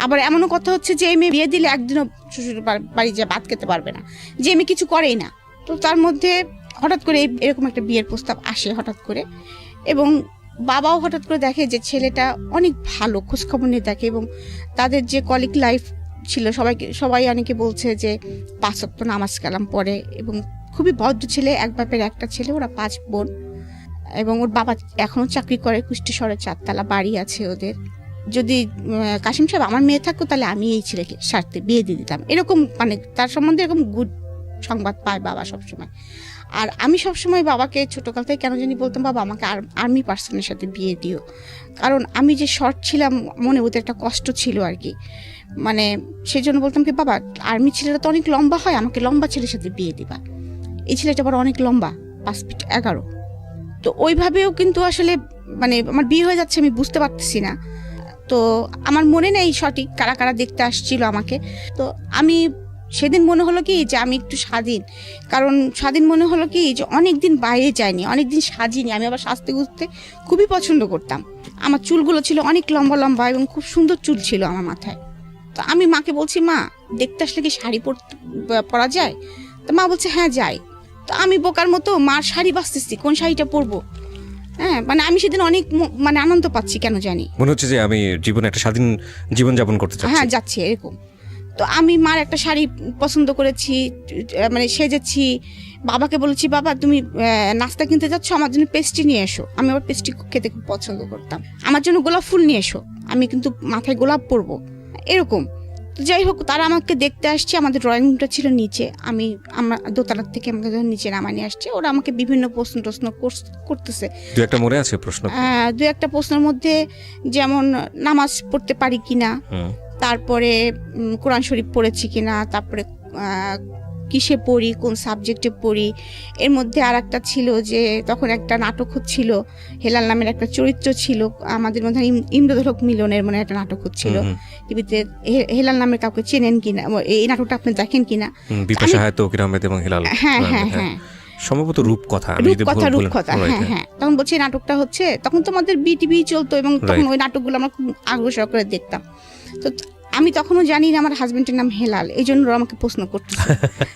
আবার এমনও কথা হচ্ছে যে মেয়ে বিয়ে দিলে একদিনও শ্বশুর বাড়ি যা ভাত খেতে পারবে না, যে মেয়ে কিছু করেই না। তো তার মধ্যে হঠাৎ করে এরকম একটা বিয়ের প্রস্তাব আসে হঠাৎ করে, এবং বাবাও হঠাৎ করে দেখে যে ছেলেটা অনেক ভালো, খোঁজখবর নিয়ে দেখে, এবং তাদের যে কলিগ লাইফ ছিল, সবাই অনেকে বলছে যে 5 ওয়াক্ত নামাজ কালাম পড়ে, এবং খুবই ভদ্র ছেলে, এক বাপের একটা ছেলে, ওরা 5 বোন, এবং ওর বাবা এখনো চাকরি করে, কুষ্টি শহরে 4 তলা বাড়ি আছে ওদের। যদি কাশিম সাহেব আমার মেয়ে থাকতো, তাহলে আমি এই ছেলেকে সাথে বিয়ে দিয়ে দিতাম, এরকম মানে তার সম্বন্ধে এরকম গুড সংবাদ পায় বাবা সবসময়। আর আমি সবসময় বাবাকে ছোটকাল থেকে কেন জানি বলতাম, বাবা আমাকে আর্মি পার্সনের সাথে বিয়ে দিও, কারণ আমি যে শর্ট ছিলাম, মনে ওদের একটা কষ্ট ছিল আর কি, মানে সেই জন্য বলতাম কি, বাবা আর্মি ছেলেরা তো অনেক লম্বা হয়, আমাকে লম্বা ছেলের সাথে বিয়ে দিবা। এই ছেলেটা আবার অনেক লম্বা, 5 ফিট 11। তো ওইভাবেও কিন্তু আসলে মানে আমার বিয়ে হয়ে যাচ্ছে, আমি বুঝতে পারতেছি না। তো আমার মনে নেই সঠিক কারা কারা দেখতে আসছিল আমাকে। তো আমি সেদিন মনে হলো কি যে আমি একটু স্বাধীন, কারণ স্বাধীন মনে হলো কি যে অনেকদিন বাইরে যাইনি, অনেকদিন সাজিনি। আমি আবার সাজতে গুজতে খুবই পছন্দ করতাম। আমার চুলগুলো ছিল অনেক লম্বা লম্বা এবং খুব সুন্দর চুল ছিল আমার মাথায়। তো আমি মাকে বলছি, মা দেখতে আসলে কি শাড়ি পরা যায়? তো মা বলছে হ্যাঁ যায়। তো আমি বোকার মতো মার শাড়ি বাঁচতেছি, কোন শাড়িটা পরবো। হ্যাঁ, মানে আমি সেদিন অনেক মানে আনন্দ পাচ্ছি, কেন জানি মনে হচ্ছে যে আমি জীবনে একটা স্বাধীন জীবন যাপন করতে চাচ্ছি। হ্যাঁ, যাচ্ছি এরকম। তো আমি মার একটা শাড়ি পছন্দ করেছি, মানে সেজেছি। বাবাকে বলেছি, বাবা তুমি নাস্তা কিনতে যাচ্ছ, আমার জন্য পেস্ট্রি নিয়ে এসো। আমি আবার পেস্ট্রি খেতে খুব পছন্দ করতাম। আমার জন্য গোলাপ ফুল নিয়ে এসো, আমি কিন্তু মাথায় গোলাপ পরবো, এরকম। তো যাই হোক, তারা আমাকে দেখতে আসছে। আমাদের ড্রয়িং রুমটা ছিল নিচে, আমরা দোতলার থেকে আমাকে যখন নিচে নামা নিয়ে আসছে, ওরা আমাকে বিভিন্ন প্রশ্ন করতেছে। দু একটা প্রশ্নের মধ্যে যেমন নামাজ পড়তে পারি কিনা, তারপরে কোরআন শরীফ পড়েছি কিনা, তারপরে কিসে পড়ি, কোন সাবজেক্টে পড়ি। এর মধ্যে আর একটা ছিল যে তখন একটা নাটক হচ্ছিল, হেলাল নামের একটা চরিত্র ছিল আমাদের মধ্যে, ইন্দ্রধলক মিলনের মানে একটা নাটক হচ্ছিল টিভিতে। হেলাল নামের কাউকে চেনেন কিনা, এই নাটকটা আপনি দেখেন কিনা? হ্যাঁ হ্যাঁ হ্যাঁ, সম্ভবত রূপকথা। হ্যাঁ হ্যাঁ, তখন বলছি নাটকটা হচ্ছে, তখন তো আমাদের বিটিভি চলতো, এবং তখন ওই নাটকগুলো আমরা খুব আগ্রহ সহকারে দেখতাম। তো আমি তখনও জানি না আমার হাজবেন্ডের নাম হেলাল, এই জন্য আমাকে প্রশ্ন করতেছে।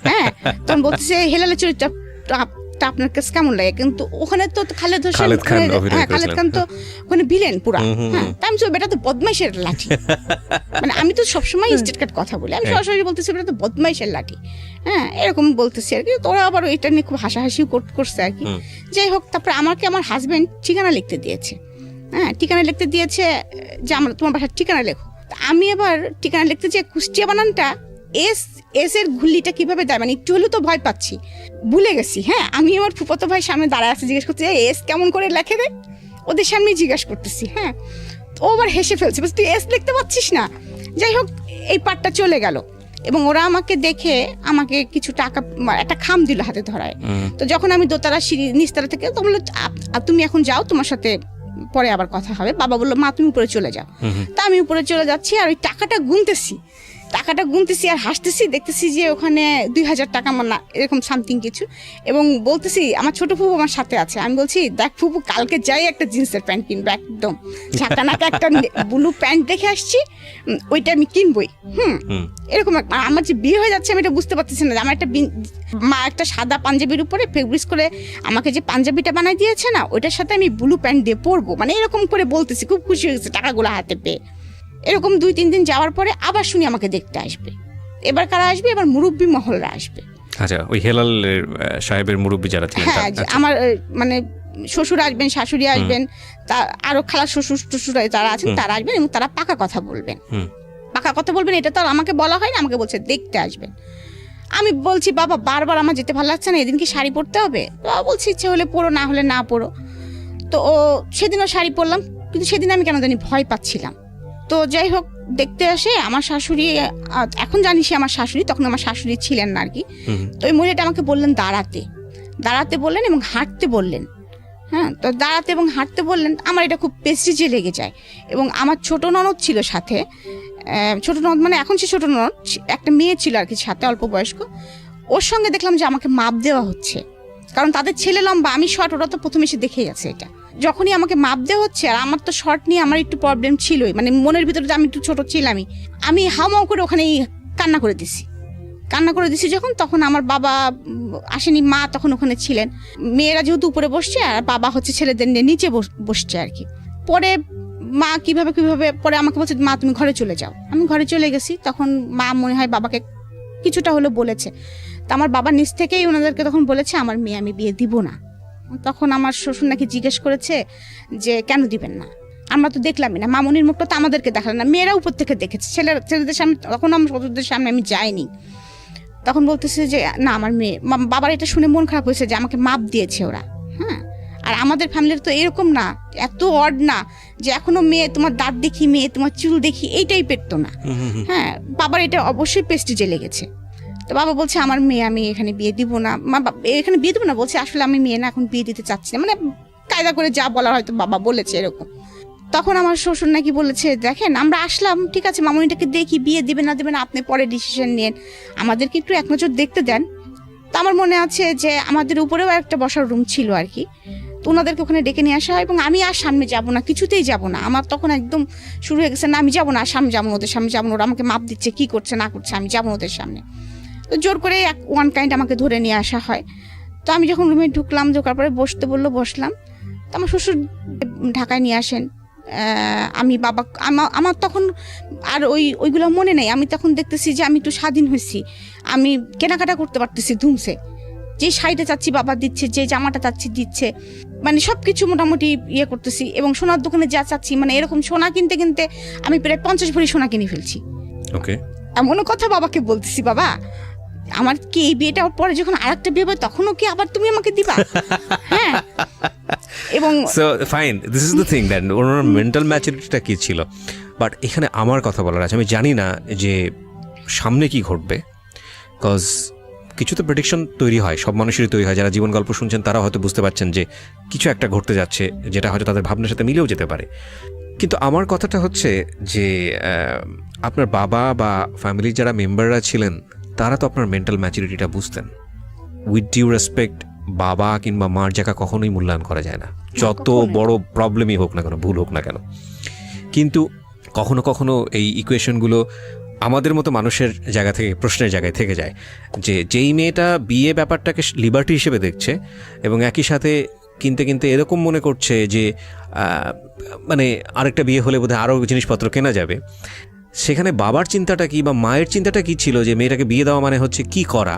হ্যাঁ, তখন বলতেছে হেলালের চরিত্রটা আপনার কাছে কেমন লাগে? কিন্তু ওখানে তো খালেদ খান তো ওখানে ভিলেন পুরা। হ্যাঁ, আমি তো বেটা তো বদমাইশের লাঠি, মানে আমি তো সবসময় স্টেট কাট কথা বলি, আমি সরাসরি বলতেছি বেটা তো বদমাইশের লাঠি। হ্যাঁ, এরকম বলতেছি আর কি। তোরা আবার এটা নিয়ে খুব হাসাহাসিও করছে আর কি। যাই হোক, তারপরে আমাকে আমার হাজবেন্ড ঠিকানা লিখতে দিয়েছে। হ্যাঁ, ঠিকানা লিখতে দিয়েছে যে তোমার বাসার ঠিকানা লেখো। আমি আবার ঠিকানা লিখতে যে কুষ্টিয়া বানানটা এস এর ঘুল্লিটা কিভাবে দেয়, মানে একটু হলেও তো ভয় পাচ্ছি, ভুলে গেছি। হ্যাঁ, আমি আমার ফুফাতো ভাই সামনে দাঁড়ায় আছে, জিজ্ঞেস করছি এস কেমন করে লেখে রে। ওদের সামনে জিজ্ঞাসা করতেছি। হ্যাঁ, ও আবার হেসে ফেলছে, তুই এস দেখতে পাচ্ছিস না। যাই হোক, এই পার্টটা চলে গেল এবং ওরা আমাকে দেখে আমাকে কিছু টাকা, একটা খাম দিল হাতে ধরায়। তো যখন আমি দোতলা সিঁড়ি নিচতলা থেকে, তো বললো তুমি এখন যাও, তোমার সাথে পরে আবার কথা হবে। বাবা বললো মা তুমি উপরে চলে যাও। তা আমি উপরে চলে যাচ্ছি আর ওই টাকাটা গুনতেছি আর হাসতেছি, দেখতেছি যে ওখানে 2000 টাকা আমার না এরকম সামথিং কিছু, এবং বলতেছি আমার ছোট ফুপু আমার সাথে আছে। আমি বলছি দেখ ফুপু, কালকে যাই একটা জিন্সের প্যান্ট কিনবো, একদম ঝাঁকানাকা একটা ব্লু প্যান্ট দেখে আসছি, ওইটা আমি কিনবই। এরকম আমার যে বিয়ে হয়ে যাচ্ছে আমি এটা বুঝতে পারতেছি না। আমার মা একটা সাদা পাঞ্জাবির উপরে ফেব্রিক্স করে আমাকে যে পাঞ্জাবিটা বানাই দিয়েছে না, ওইটার সাথে আমি ব্লু প্যান্ট দিয়ে পরবো, মানে এরকম করে বলতেছি। খুব খুশি হয়ে গেছে টাকাগুলো হাতে পেয়ে। এরকম 2-3 দিন যাওয়ার পরে আবার শুনি আমাকে দেখতে আসবে। এবার কারা আসবে? এবার মুরব্বী মহলরা আসবে। আচ্ছা, ওই হেলাল সাহেবের মুরব্বী যারা ছিলেন, হ্যাঁ, আমার মানে শ্বশুর আসবেন, শাশুড়ি আসবেন, তা আরো খালা শ্বশুর টশুর যারা আছেন তারা আসবেন এবং তারা পাকা কথা বলবেন। এটা তো আর আমাকে বলা হয় না, আমাকে বলছে দেখতে আসবেন। আমি বলছি বাবা বারবার আমার যেতে ভালো লাগছে না, এদিন কি শাড়ি পরতে হবে? বাবা বলছি ইচ্ছে হলে পরো, না হলে না পরো। তো সেদিনও শাড়ি পরলাম, কিন্তু সেদিন আমি কেন জানি ভয় পাচ্ছিলাম। তো যাই হোক, দেখতে আসে আমার শাশুড়ি, এখন জানি সে আমার শাশুড়ি, তখন আমার শাশুড়ি ছিলেন না আর কি। তো ওই মহিলাটা আমাকে বললেন দাঁড়াতে বললেন এবং হাঁটতে বললেন। হ্যাঁ, তো দাঁড়াতে এবং হাঁটতে বললেন। আমার এটা খুব প্রেস্টিজে লেগে যায়। এবং আমার ছোট ননদ ছিল সাথে, ছোট ননদ মানে এখন সে ছোট ননদ, একটা মেয়ে ছিল আর কি সাথে, অল্প বয়স্ক। ওর সঙ্গে দেখলাম যে আমাকে মাপ দেওয়া হচ্ছে, কারণ তাদের ছেলে লম্বা, আমি শর্ট, ওরা তো প্রথমে এসে দেখে গেছে এটা। যখনই আমাকে মাপ দেওয়া হচ্ছে, আর আমার তো শর্ট নিয়ে আমার একটু প্রবলেম ছিলই, মানে মনের ভিতরে আমি একটু ছোট ছিলামই, আমি হাওমাও করে ওখানেই কান্না করে দিছি যখন, তখন আমার বাবা আসেনি, মা তখন ওখানে ছিলেন। মেয়েরা যেহেতু উপরে বসছে আর বাবা হচ্ছে ছেলেদের নিয়ে নিচে বসছে আর কি। পরে মা কিভাবে পরে আমাকে বলছে মা তুমি ঘরে চলে যাও। আমি ঘরে চলে গেছি। তখন মা মনে হয় বাবাকে কিছুটা হলে বলেছে। তা আমার বাবা নিজ থেকেই ওনাদেরকে তখন বলেছে আমার মেয়ে আমি বিয়ে দিব না। তখন আমার শ্বশুর নাকি জিজ্ঞেস করেছে যে কেন দিবেন না, আমরা তো দেখলামই না, মামুনির মুখটা তো আমাদেরকে দেখালেন না, মেয়েরা উপর থেকে দেখেছে, ছেলেদের সামনে, তখন আমার শ্বশুরদের সামনে আমি যাইনি। তখন বলতেছে যে না আমার মেয়ে, বাবার এটা শুনে মন খারাপ হয়েছে যে আমাকে মাপ দিয়েছে ওরা। হ্যাঁ, আর আমাদের ফ্যামিলির তো এরকম না, এত অড না যে এখনো মেয়ে তোমার দাঁত দেখি, মেয়ে তোমার চুল দেখি, এই টাইপের তো না। হ্যাঁ, বাবার এটা অবশ্যই প্রেস্টিজে লেগেছে। তো বাবা বলছে আমার মেয়ে আমি এখানে বিয়ে দিব না, এখানে বিয়ে দিব না বলছে, আসলে আমি মেয়ে না এখন বিয়ে দিতে চাচ্ছি না, মানে কায়দা করে যা বলার হয়তো বাবা বলেছে এরকম। তখন আমার শ্বশুর নাকি বলেছে দেখেন আমরা আসলাম, ঠিক আছে মামুনিটাকে দেখি, বিয়ে দিবে না দেবে না আপনি পরে ডিসিশন নেন, আমাদেরকে একটু এক নজর দেখতে দেন। তো আমার মনে আছে যে আমাদের উপরেও একটা বসার রুম ছিল আর কি। তো ওনাদেরকে ওখানে ডেকে নিয়ে আসা হয় এবং আমি আর সামনে যাব না, কিছুতেই যাব না। আমার তখন একদম শুরু হয়ে গেছে, না আমি যাবো না, আর সামনে যাবো না, ওদের সামনে যাবো না, ওরা আমাকে মাপ দিচ্ছে কি করছে না করছে, আমি যাবো ওদের সামনে। তো জোর করে ওয়ান কাইন্ড আমাকে ধরে নিয়ে আসা হয়। তো আমি যখন রুমে ঢুকলাম, ঢোকার পরে বসতে বললো, বসলাম। তো আমার শ্বশুর ঢাকায় নিয়ে আসেন। আমি বাবা আমার তখন আর ওইগুলো মনে নেই। আমি তখন দেখতেছি যে আমি একটু স্বাধীন হয়েছি, আমি কেনাকাটা করতে পারতেছি ধুমসে, যে শাড়িটা চাচ্ছি বাবা দিচ্ছে, যে জামাটা চাচ্ছি দিচ্ছে, মানে সবকিছু মোটামুটি ইয়ে করতেছি। এবং সোনার দোকানে যা চাচ্ছি, মানে এরকম সোনা কিনতে কিনতে আমি প্রায় 50 ভরি সোনা কিনে ফেলছি। ওকে, এমনও কথা বাবাকে বলতেছি, বাবা আমার কি এই বিয়েটা পরে যখন আরেকটা বিয়ে হবে তখনও কি আবার তুমি আমাকে দিবা? হ্যাঁ, এবং so fine, this is the thing that ওনার মেন্টাল ম্যাচুরিটিটা কি ছিল। বাট এখানে আমার কথা বলার আছে, আমি জানি না যে সামনে কি ঘটবে, বিকজ কিছু তো প্রেডিকশন তৈরি হয়, সব মানুষেরই তৈরি হয়। যারা জীবন গল্প শুনছেন তারা হয়তো বুঝতে পারছেন যে কিছু একটা ঘটতে যাচ্ছে, যেটা হয়তো তাদের ভাবনার সাথে মিলেও যেতে পারে। কিন্তু আমার কথাটা হচ্ছে যে আপনার বাবা বা ফ্যামিলির যারা মেম্বাররা ছিলেন তারা তো আপনার মেন্টাল ম্যাচুরিটিটা বুঝতেন। উইথ ডিউ রেসপেক্ট, বাবা কিংবা মার জায়গা কখনোই মূল্যায়ন করা যায় না, যত বড় প্রবলেমই হোক না কেন, ভুল হোক না কেন। কিন্তু কখনো কখনো এই ইকুয়েশনগুলো আমাদের মতো মানুষের জায়গা থেকে, প্রশ্নের জায়গায় থেকে যায় যে যেই মেয়েটা বিয়ে ব্যাপারটাকে লিবার্টি হিসেবে দেখছে এবং একই সাথে কিনতে কিনতে এরকম মনে করছে যে মানে আরেকটা বিয়ে হলে বোধহয় আরও জিনিসপত্র কেনা যাবে, সেখানে বাবার চিন্তাটা কি বা মায়ের চিন্তাটা কি ছিল যে মেয়েটাকে বিয়ে দেওয়া মানে হচ্ছে কি করা,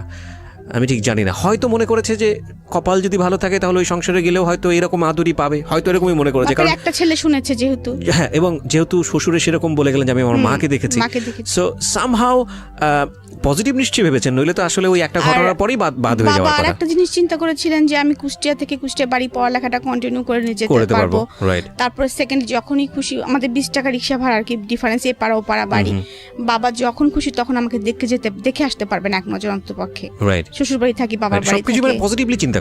আমি ঠিক জানি না। হয়তো মনে করেছে যে কপাল যদি ভালো থাকে তাহলে ওই সংসারে গেলেও হয়তো এরকম আদরই পাবে, হয়তো এরকমই মনে করেছে, কারণ একটা ছেলে শুনেছে যেহেতু। হ্যাঁ, এবং যেহেতু শ্বশুরে সেরকম বলে গেলেন যে আমি আমার মাকে দেখেছি। সো সামহাউ পজিটিভ নিশ্চয়ই ভেবেছেন, নইলে তো আসলে ওই একটা ঘটনার পরেই বাদ হয়ে যাওয়ার কথা। আর একটা জিনিস চিন্তা করেছিলেন যে আমি কুষ্টিয়া থেকে কুষ্টিয়া বাড়ি পড়ালেখাটা কন্টিনিউ করে নিয়ে যেতে পারবো। তারপর সেকেন্ড যখনই খুশি, আমাদের 20 টাকা রিক্সা ভাড়া আর কি ডিফারেন্স, এ পাড়া ও পাড়া বাড়ি, বাবা যখন খুশি তখন আমাকে দেখে আসতে পারবেন এক নজর অন্তপক্ষে। শ্বশুর বাড়ি থাকি, বাবার বাড়ি থাকি, সবকিছু পজিটিভলি চিন্তা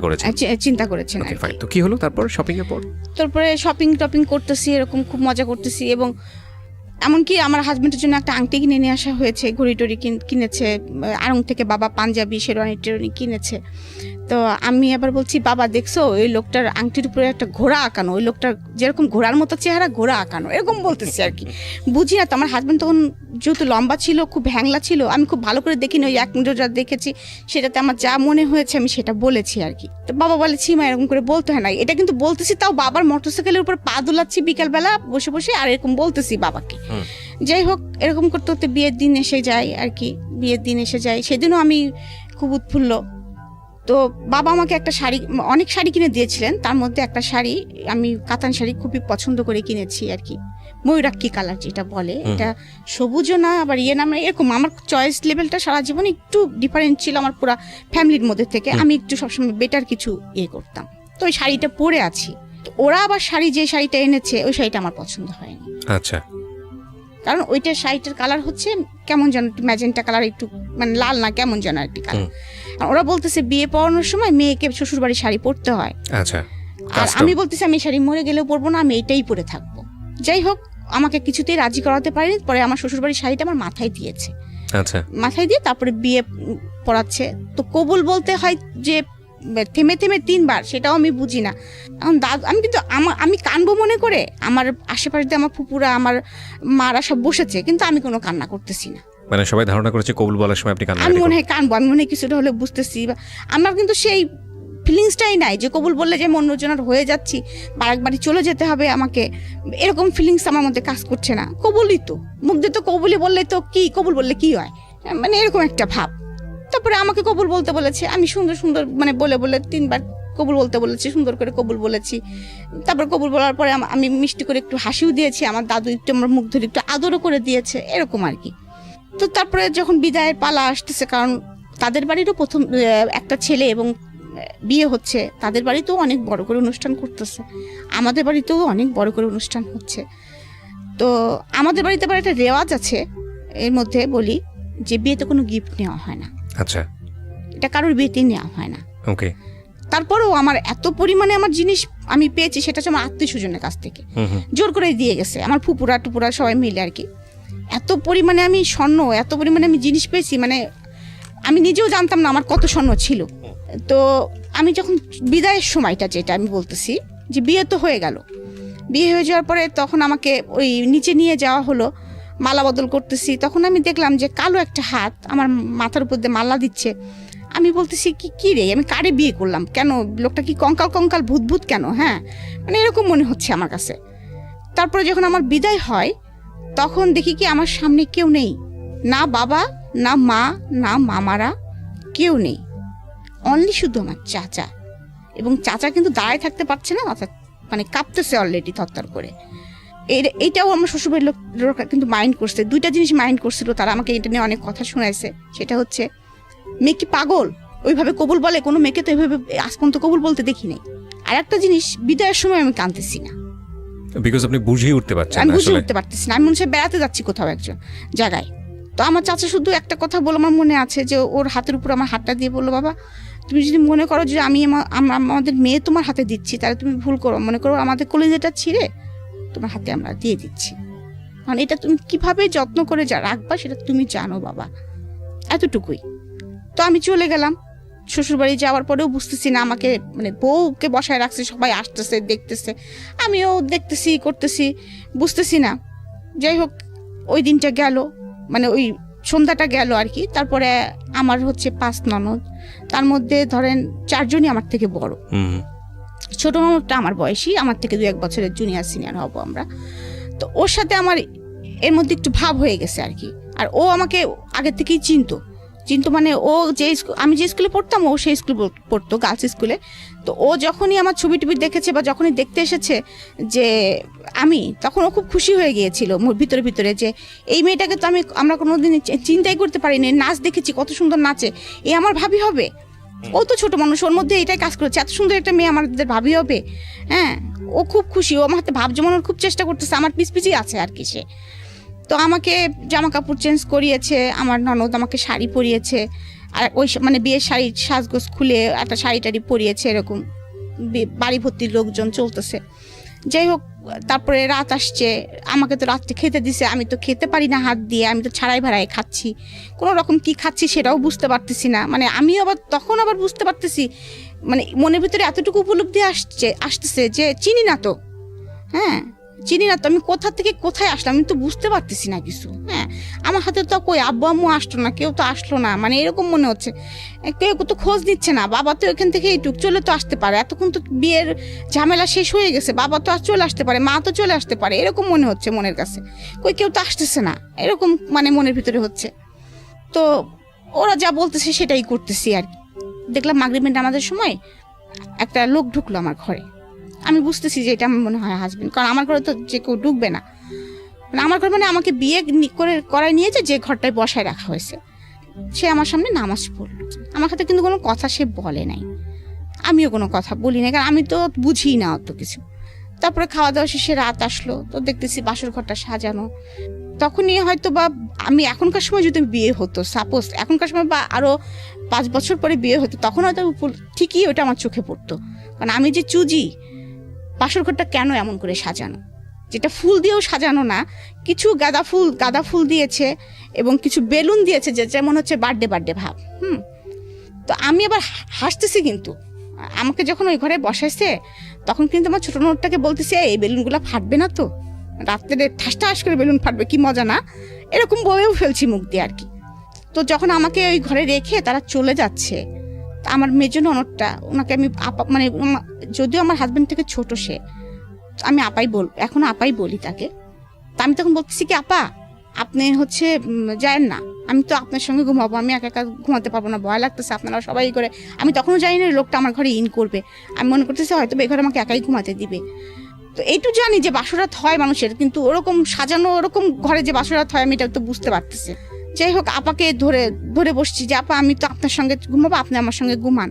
করেছেন। তো কি হলো তারপর শপিং এর পর? তারপরে শপিং করতেছি, এরকম খুব মজা করতেছি, এবং এমনকি আমার হাজবেন্ডের জন্য একটা আংটি কিনে নিয়ে আসা হয়েছে, ঘড়ি টড়ি কিনেছে, আড়ং থেকে বাবা পাঞ্জাবি শেরওয়ানি টেরওয়ানি কিনেছে। তো আমি আবার বলছি, বাবা দেখছো ওই লোকটার আংটির উপরে একটা ঘোড়া আঁকানো, ওই লোকটার যেরকম ঘোড়ার মতো চেহারা, ঘোড়া আঁকানো, এরকম বলতেছি আর কি। বুঝি না তো, আমার হাজবেন্ড তখন যেহেতু লম্বা ছিল, খুব হ্যাংলা ছিল, আমি খুব ভালো করে দেখিনি, ওই এক নজর যা দেখেছি সেটাতে আমার যা মনে হয়েছে আমি সেটা বলেছি আর কি। তো বাবা বলে, ছিমা এরকম করে বলতে হয় না, এটা কিন্তু বলতেছি, তাও বাবার মোটরসাইকেলের উপর পা দুলাচ্ছি বিকালবেলা বসে বসে, আর এরকম বলতেছি বাবাকে। যাই হোক, এরকম করতে করতে বিয়ের দিন এসে যায় আর কি। বিয়ের দিন এসে যায়, সেদিনও আমি খুব উৎফুল্ল। তো বাবা আমাকে একটা শাড়ি, অনেক শাড়ি কিনে দিয়েছিলেন, তার মধ্যে একটা শাড়ি আমি কাতান শাড়ি খুবই পছন্দ করে কিনেছি আর কি, ময়ূরাক্ষী কালার যেটা বলে, এটা সবুজও না আবার ইয়ে না, এরকম আমার চয়েস লেভেলটা সারা জীবন একটু ডিফারেন্ট ছিল আমার পুরো ফ্যামিলির মধ্যে থেকে। আমি একটু সবসময় বেটার কিছু ইয়ে করতাম, তো ওই শাড়িটা পরে আছি। ওরা আবার যে শাড়িটা এনেছে ওই শাড়িটা আমার পছন্দ হয়নি। আচ্ছা। কারণ ওইটা শাড়িটার কালার হচ্ছে কেমন যেন ম্যাজেন্টা কালার, একটু মানে লাল না, কেমন যেন একটি কালার। ওরা বলতেছে বিয়ে পড়ানোর সময় মেয়েকে শ্বশুর বাড়ি শাড়ি পরতে হয়। আচ্ছা। আর আমি বলতেছি আমি শাড়ি মরে গেলেও পরবো না, আমি এটাই পরে থাকবো। যাই হোক, আমাকে কিছুতেই রাজি করাতে পারিনি। পরে আমার শ্বশুর বাড়ির শাড়িটা আমার মাথায় দিয়েছে। আচ্ছা। মাথায় দিয়ে তারপরে বিয়ে পড়াচ্ছে। তো কবুল বলতে হয় যে থেমে থেমে 3 বার, সেটাও আমি বুঝি না। এখন আমি কিন্তু আমি কানবো মনে করে, আমার আশেপাশে দিয়ে আমার ফুপুরা, আমার মারা সব বসেছে, কিন্তু আমি কোনো কান্না করতেছি না। মানে সবাই ধারণা করেছে কবুল বলার সময় আপনি কান্না, আমি মনে হয় কানবো, আমি মনে হয় কিছুটা হলে বুঝতেছি। আমার কিন্তু সেই ফিলিংসটাই নাই যে কবুল বললে যে আমি অন্যজনের হয়ে যাচ্ছি বা একবারই চলে যেতে হবে আমাকে, এরকম ফিলিংস আমার মধ্যে কাজ করছে না। কবুলই তো, মুখ দিয়ে তো কবুলই বললে তো কি, কবুল বললে কি হয়, মানে এরকম একটা ভাব। তারপরে আমাকে কবুল বলতে বলেছে, আমি সুন্দর সুন্দর মানে বলে 3 বার কবুল বলতে বলেছি, সুন্দর করে কবুল বলেছি। তারপর কবুল বলার পরে আমি মিষ্টি করে একটু হাসিও দিয়েছি, আমার দাদু একটু আমার মুখ ধরে একটু আদরও করে দিয়েছে, এরকম আর কি। তো তারপরে যখন বিদায়ের পালা আসতেছে, কারণ তাদের বাড়িরও প্রথম একটা ছেলে এবং বিয়ে হচ্ছে, তাদের বাড়িতেও অনেক বড় করে অনুষ্ঠান করতেছে, আমাদের বাড়িতেও অনেক বড় করে অনুষ্ঠান হচ্ছে। তো আমাদের বাড়িতে আবার একটা রেওয়াজ আছে, এর মধ্যে বলি যে বিয়েতে কোনো গিফট নেওয়া হয় না। আচ্ছা। এটা কারোর বিয়েতেই নেওয়া হয় না। ওকে। তারপরেও আমার এত পরিমাণে আমার জিনিস আমি পেয়েছি, সেটা হচ্ছে আমার আত্মীয় স্বজনের কাছ থেকে জোর করে দিয়ে গেছে, আমার ফুপুরা টুপুরা সবাই মিলে আর কি। এত পরিমাণে আমি স্বর্ণ, এত পরিমাণে আমি জিনিস পেয়েছি, মানে আমি নিজেও জানতাম না আমার কত স্বর্ণ ছিল। তো আমি যখন বিদায়ের সময়টা, যেটা আমি বলতেছি যে বিয়ে তো হয়ে গেল, বিয়ে হয়ে যাওয়ার পরে তখন আমাকে ওই নিচে নিয়ে যাওয়া হলো, মালা বদল করতেছি। তখন আমি দেখলাম যে কালো একটা হাত আমার মাথার উপর দিয়ে মালা দিচ্ছে। আমি বলতেছি কি রে, আমি কারে বিয়ে করলাম, কেন লোকটা কি কঙ্কাল ভূত কেন, হ্যাঁ মানে এরকম মনে হচ্ছে আমার কাছে। তারপরে যখন আমার বিদায় হয়, তখন দেখি কি আমার সামনে কেউ নেই, না বাবা, না মা, না মামারা, কেউ নেই, অনলি শুধু আমার চাচা। এবং চাচা কিন্তু দাঁড়ায় থাকতে পারছে না, অর্থাৎ মানে কাঁপতেছে অলরেডি থরথর করে। এইটাও আমার শ্বশুরবাড়ির লোক কিন্তু মাইন্ড করছে, 2টা জিনিস মাইন্ড করছিল তারা, আমাকে এটা নিয়ে অনেক কথা শোনাইছে। সেটা হচ্ছে, মেয়ে কি পাগল, ওইভাবে কবুল বলে? কোনো মেয়েকে তো এইভাবে আজ পর্যন্ত কবুল বলতে দেখি নাই। আর একটা জিনিস, বিদায়ের সময় আমি কাঁদতেছি না, বিকজ আপনি বুঝিয়ে উঠতে পারছেন না, আমি বুঝে উঠতে পারতেছি না। আমি মনে হয় বেড়াতে যাচ্ছি কোথাও একজন জায়গায়। তো আমার চাচা শুধু একটা কথা বলে, আমার মনে আছে যে ওর হাতের উপর আমার হাতটা দিয়ে বললো, বাবা তুমি যদি মনে করো যে আমি আমাদের মেয়ে তোমার হাতে দিচ্ছি, তাহলে তুমি ভুল করো, মনে করো আমাদের কলিজাটা ছিঁড়ে তোমার হাতে আমরা দিয়ে দিচ্ছি, কারণ এটা তুমি কিভাবে যত্ন করে রাখবা সেটা তুমি জানো বাবা, এতটুকুই। তো আমি চলে গেলাম। শ্বশুরবাড়ি যাওয়ার পরেও বুঝতেছি না, আমাকে মানে বউকে বসায় রাখছে, সবাই আসতেছে দেখতেছে, আমিও দেখতেছি করতেছি, বুঝতেছি না। যাই হোক, ওই দিনটা গেল, মানে ওই সন্ধ্যাটা গেল আর কি। তারপরে আমার হচ্ছে 5 ননদ, তার মধ্যে ধরেন 4 জনই আমার থেকে বড়। ছোট ননদটা আমার বয়সী, আমার থেকে 2-1 বছরের জুনিয়র সিনিয়র হব আমরা। তো ওর সাথে আমার এর মধ্যে একটু ভাব হয়ে গেছে আর কি। আর ও আমাকে আগে থেকেই চিনতো, চিনতো মানে ও যে আমি যে স্কুলে পড়তাম ও সেই স্কুলে পড়তো, গার্লস স্কুলে। তো ও যখনই আমার ছবি টবি দেখেছে বা যখনই দেখতে এসেছে যে আমি, তখন ও খুব খুশি হয়ে গিয়েছিল ভিতরে ভিতরে যে এই মেয়েটাকে তো আমরা কোনোদিন চিন্তাই করতে পারিনি, নাচ দেখেছি কত সুন্দর নাচে, এ আমার ভাবি হবে। ও তো ছোট মানুষ, ওর মধ্যে এটাই কাজ করেছে, এত সুন্দর একটা মেয়ে আমাদের ভাবি হবে। হ্যাঁ, ও খুব খুশি, ও আমার হাতে ভাব জমানোর খুব চেষ্টা করতেছে, আমার পিছিয়ে আছে আর কি সে। তো আমাকে জামা কাপড় চেঞ্জ করিয়েছে, আমার ননদ আমাকে শাড়ি পরিয়েছে, আর ওই মানে বিয়ের শাড়ি সাজগোজ খুলে একটা শাড়ি টাড়ি পরিয়েছে, এরকম বাড়ি ভর্তির লোকজন চলতেছে। যাই হোক, তারপরে রাত আসছে, আমাকে তো রাত্রে খেতে দিছে, আমি তো খেতে পারি না হাত দিয়ে, আমি তো ছাড়াই ভাড়াই খাচ্ছি, কোনো রকম কি খাচ্ছি সেটাও বুঝতে পারতেছি না। মানে আমি আবার তখন বুঝতে পারতেছি, মানে মনের ভিতরে এতটুকু উপলব্ধি আসতেছে যে চিনি না তো, হ্যাঁ চিনি না তো, আমি কোথা থেকে কোথায় আসলাম আমি তো বুঝতে পারতেছি না কিছু। হ্যাঁ, আমার হাতে তো কই আব্বু আম্মু আসলো না, কেউ তো আসলো না, মানে এরকম মনে হচ্ছে। কেউ তো খোঁজ নিচ্ছে না, বাবা তো এখান থেকে এইটুক চলে তো আসতে পারে, এতক্ষণ তো বিয়ের ঝামেলা শেষ হয়ে গেছে, বাবা তো আর চলে আসতে পারে, মা তো চলে আসতে পারে, এরকম মনে হচ্ছে মনের কাছে। কই কেউ তো আসতেছে না, এরকম মানে মনের ভিতরে হচ্ছে। তো ওরা যা বলতেছে সেটাই করতেছি আর কি। দেখলাম মাগরিবের নামাজের সময় একটা লোক ঢুকলো আমার ঘরে, আমি বুঝতেছি যে এটা আমার মনে হয় হাজবেন্ড, কারণ আমার ঘরে তো যে কেউ ঢুকবে না। মানে আমার ঘর মানে আমাকে বিয়ে করায় নিয়েছে যে ঘরটায় বসায় রাখা হয়েছে, সে আমার সামনে নামাজ পড়লো, আমার সাথে কিন্তু কোনো কথা সে বলে নাই, আমিও কোনো কথা বলি না, কারণ আমি তো বুঝি না অত কিছু। তারপরে খাওয়া দাওয়া শেষে রাত আসলো, তো দেখতেছি বাসর ঘরটা সাজানো। তখনই হয়তো বা আমি এখনকার সময় যদি বিয়ে হতো, সাপোজ এখনকার সময় বা আরো 5 বছর পরে বিয়ে হতো, তখন হয়তো ঠিকই ওটা আমার চোখে পড়তো। কারণ আমি যে চুজি, বাসর ঘরটা কেন এমন করে সাজানো, যেটা ফুল দিয়েও সাজানো না, কিছু গাঁদা ফুল দিয়েছে এবং কিছু বেলুন দিয়েছে, যেটা মনে হচ্ছে বার্থডে ভাব। তো আমি আবার হাসতেছি, কিন্তু আমাকে যখন ওই ঘরে বসাইছে তখন কিন্তু আমার ছোট নোটটাকে বলতেছে এই বেলুনগুলো ফাটবে না তো, রাত্রে ঠাস করে বেলুন ফাটবে, কি মজা না, এরকম বলেও ফেলছি মুখ দিয়ে আর কি। তো যখন আমাকে ওই ঘরে রেখে তারা চলে যাচ্ছে, আমার মেজো ননদটা, ওনাকে আমি আপা, মানে যদিও আমার হাজবেন্ড থেকে ছোট সে, আমি এখনো আপাই বলি তাকে। তা আমি তখন বলতেছি কি আপা আপনি হচ্ছে যায়েন না, আমি তো আপনার সঙ্গে ঘুমাবো, আমি একা একা ঘুমাতে পারবো না, ভয় লাগতেছে, আপনারা সবাই করে। আমি তখনও জানি না লোকটা আমার ঘরে ইন করবে, আমি মনে করতেছি হয়তো এই ঘরে আমাকে একাই ঘুমাতে দিবে। তো এইটু জানি যে বাসরাত হয় মানুষের, কিন্তু ওরকম সাজানো ওরকম ঘরে যে বাসরাত হয় আমি এটা তো বুঝতে পারতেছি। যাই হোক, আপাকে ধরে বসছি যে আপা আমি তো আপনার সঙ্গে ঘুমাবো, আপনি আমার সঙ্গে ঘুমান।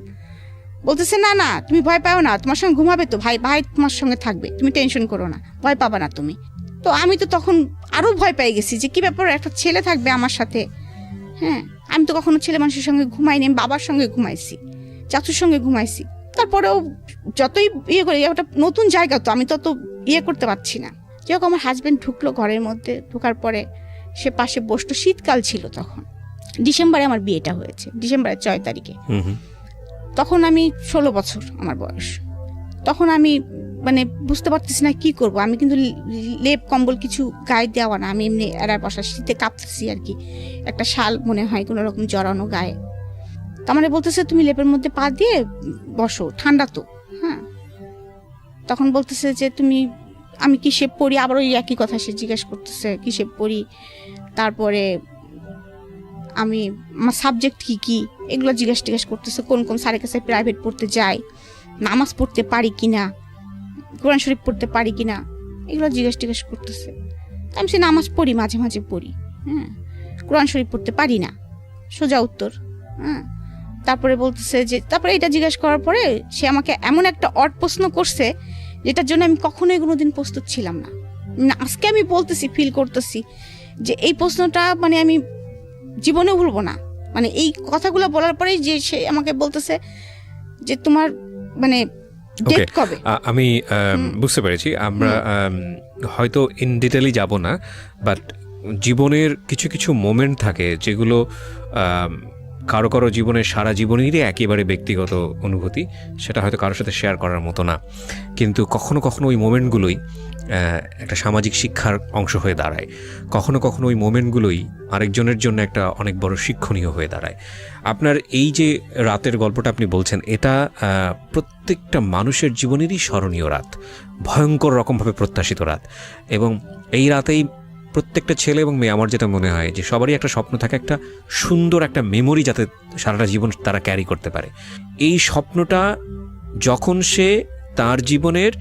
বলতেছে না না তুমি ভয় পাও না, তোমার সঙ্গে ঘুমাবে তো, ভাই তোমার সঙ্গে থাকবে, তুমি টেনশন করো না, ভয় পাবা না তুমি। তো আমি তো তখন আরো ভয় পেয়ে গেছি যে কি ব্যাপার, একটা ছেলে থাকবে আমার সাথে। হ্যাঁ, আমি তো কখনো ছেলে মানুষের সঙ্গে ঘুমাইনি, আমি বাবার সঙ্গে ঘুমাইছি, চাচুর সঙ্গে ঘুমাইছি। তারপরেও যতই ইয়ে করি, একটা নতুন জায়গা তো, আমি তত ইয়ে করতে পারছি না। যখন আমার হাজবেন্ড ঢুকলো ঘরের মধ্যে, ঢোকার পরে সে পাশে বসতো, শীতকাল ছিল তখন, ডিসেম্বরে আমার বিয়েটা হয়েছে, ডিসেম্বরের 6 তারিখে। তখন আমি 16 বছর আমার বয়স। তখন আমি মানে বুঝতে পারতেছি না কি করব। আমি কিন্তু লেপ কম্বল কিছু গায়ে দেওয়া না, আমি এমনি এরার বসা, শীতে কাঁপতেছি আর কি, একটা শাল মনে হয় কোনো রকম জড়ানো গায়ে। তার মানে বলতেছে তুমি লেপের মধ্যে পা দিয়ে বসো, ঠান্ডা তো। হ্যাঁ, তখন বলতেছে যে তুমি, আমি কিসে পড়ি, আবার ওই একই কথা সে জিজ্ঞেস করতেছে কিসে পড়ি, তারপরে আমি আমার সাবজেক্ট কি এগুলো জিজ্ঞেস করতেছে, কোন স্যারের কাছে প্রাইভেট পড়তে যাই, নামাজ পড়তে পারি কিনা, কোরআন শরীফ পড়তে পারি কিনা, এগুলো জিজ্ঞেস করতেছে। আমি সে নামাজ পড়ি, মাঝে মাঝে পড়ি, হ্যাঁ, কোরআন শরীফ পড়তে পারি না, সোজা উত্তর। হ্যাঁ, তারপরে বলতেছে যে, তারপরে এটা জিজ্ঞেস করার পরে সে আমাকে এমন একটা অড প্রশ্ন করছে যেটার জন্য আমি কখনোই কোনোদিন প্রস্তুত ছিলাম না। আজকে আমি বলতেছি, ফিল করতেছি যে এই প্রশ্নটা মানে আমি জীবনে ভুলবো না। মানে এই কথাগুলো বলার পরেই যে সে আমাকে বলতেছে যে তোমার মানে ডেট কবে। আমি বুঝতে পেরেছি, আমরা হয়তো ইন ডিটেইলি যাব না, বাট জীবনের কিছু কিছু মোমেন্ট থাকে যেগুলো কারো কারো জীবনের সারা জীবনেরই একেবারে ব্যক্তিগত অনুভূতি, সেটা হয়তো কারোর সাথে শেয়ার করার মতো না, কিন্তু কখনো কখনো ওই মোমেন্টগুলোই একটা সামাজিক শিক্ষার অংশ হয়ে দাঁড়ায়, কখনো কখনো ওই মোমেন্টগুলোই আরেকজনের জন্য একটা অনেক বড় শিক্ষণীয় হয়ে দাঁড়ায়। আপনার এই যে রাতের গল্পটা আপনি বলছেন, এটা প্রত্যেকটা মানুষের জীবনেরই স্মরণীয় রাত, ভয়ঙ্কর রকমভাবে প্রত্যাশিত রাত, এবং এই রাতেই প্রত্যেকটা ছেলে এবং মেয়ে, আমার যেটা মনে হয় যে সবারই একটা স্বপ্ন থাকে, একটা সুন্দর একটা মেমোরি যাতে সারাটা জীবন তারা ক্যারি করতে পারে। এই স্বপ্নটা যখন সে তার জীবনের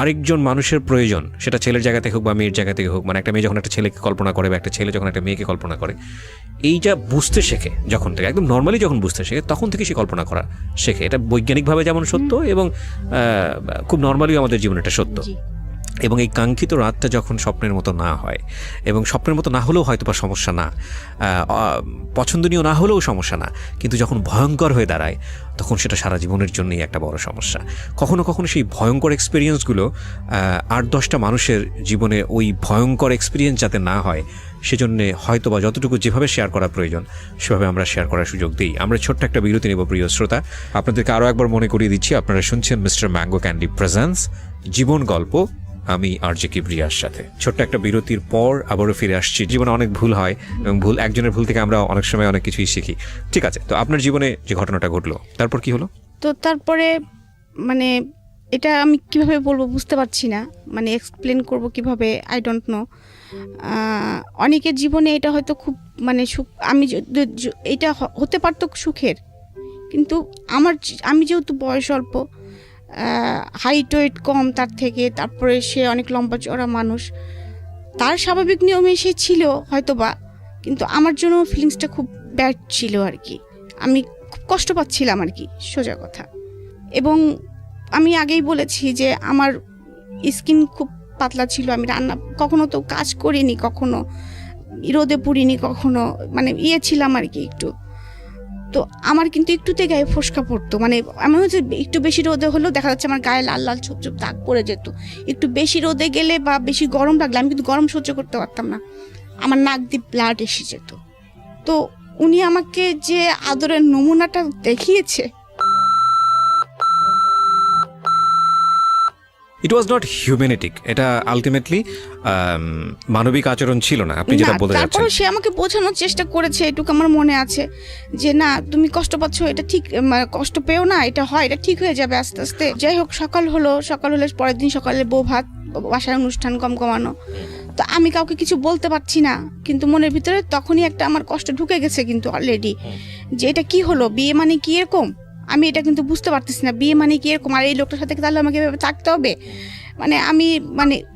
আরেকজন মানুষের প্রয়োজন, সেটা ছেলের জায়গা থেকে হোক বা মেয়ের জায়গা থেকে হোক, মানে একটা মেয়ে যখন একটা ছেলেকে কল্পনা করে বা একটা ছেলে যখন একটা মেয়েকে কল্পনা করে, এইটা বুঝতে শেখে যখন থেকে, একদম নর্মালি যখন বুঝতে শেখে তখন থেকে সে কল্পনা করা শেখে। এটা বৈজ্ঞানিকভাবে যেমন সত্য এবং খুব নর্মালিও আমাদের জীবনে এটা সত্য। এবং এই কাঙ্ক্ষিত রাতটা যখন স্বপ্নের মতো না হয়, এবং স্বপ্নের মতো না হলেও হয়তো বা সমস্যা না, পছন্দনীয় না হলেও সমস্যা না, কিন্তু যখন ভয়ঙ্কর হয়ে দাঁড়ায় তখন সেটা সারা জীবনের জন্যই একটা বড় সমস্যা। কখনো কখনো সেই ভয়ঙ্কর এক্সপিরিয়েন্সগুলো 8-10টা মানুষের জীবনে ওই ভয়ঙ্কর এক্সপিরিয়েন্স যাতে না হয় সেজন্যে হয়তো বা যতটুকু যেভাবে শেয়ার করা প্রয়োজন সেভাবে আমরা শেয়ার করার সুযোগ দিই। আমরা ছোট্ট একটা বিরতি নেব প্রিয় শ্রোতা। আপনাদেরকে আরও একবার মনে করিয়ে দিচ্ছি, আপনারা শুনছেন মিস্টার ম্যাঙ্গো ক্যান্ডি প্রেজেন্স জীবন গল্প, আমি আরজে কিবরিয়ার সাথে। ছোট্ট একটা বিরতির পর আবারও ফিরে আসছি। জীবনে অনেক ভুল হয় এবং একজনের ভুল থেকে আমরা অনেক সময় অনেক কিছুই শিখি। ঠিক আছে, তো আপনার জীবনে যে ঘটনাটা ঘটলো তারপর কি হলো? তো তারপরে মানে এটা আমি কিভাবে বলবো বুঝতে পারছি না, মানে এক্সপ্লেন করব কিভাবে, আই ডোন্ট নো। অনেকের জীবনে এটা হয়তো খুব মানে সুখ, এটা হতে পারতো সুখের, কিন্তু আমি যেহেতু বয়স অল্প, হাইট ওয়েট কম তার থেকে, তারপরে সে অনেক লম্বা চড়া মানুষ, তার স্বাভাবিক নিয়মে সে ছিল হয়তোবা, কিন্তু আমার জন্য ফিলিংসটা খুব ব্যাড ছিল আর কি। আমি খুব কষ্ট পাচ্ছিলাম আর কি, সোজা কথা। এবং আমি আগেই বলেছি যে আমার স্কিন খুব পাতলা ছিল, আমি রান্না কখনো তো কাজ করিনি, কখনো রোদে পুড়িনি, কখনো মানে ছিলাম আর কি একটু। তো আমার কিন্তু একটুতে গায়ে ফোসকা পড়তো, মানে এমন হচ্ছে একটু বেশি রোদে হলেও দেখা যাচ্ছে আমার গায়ে লাল লাল ছোপ ছোপ দাগ পড়ে যেত। একটু বেশি রোদে গেলে বা বেশি গরম লাগলে আমি কিন্তু গরম সহ্য করতে পারতাম না, আমার নাক দিয়ে ব্লাড এসে যেত। তো উনি আমাকে যে আদরের নমুনাটা দেখিয়েছে, ইট ওয়াজ নট হিউম্যানিটিক, এটা আলটিমেটলি মানবিক আচরণ ছিল না, আপনি যেটা বলতে যাচ্ছেন। তারপর সে আমাকে বোঝানোর চেষ্টা করেছে, এটুকু আমার মনে আছে, যে না তুমি কষ্ট পাচ্ছ, এটা ঠিক, কষ্ট পেও না, এটা হয়, এটা ঠিক হয়ে যাবে আস্তে আস্তে। যাই হোক, সকাল হলে পরের দিন সকালে বউ ভাত, বাসায় অনুষ্ঠান কমানো। তো আমি কাউকে কিছু বলতে পারছি না, কিন্তু মনের ভিতরে তখনই একটা আমার কষ্ট ঢুকে গেছে কিন্তু অলরেডি, যে এটা কি হলো, বিয়ে মানে কি এরকম, আমি এটা কিন্তু বুঝতে পারতেছি না, বিয়ে মানে কি এরকম, আর এই লোকটার সাথে তাহলে আমাকে এভাবে থাকতে হবে। মানে আমি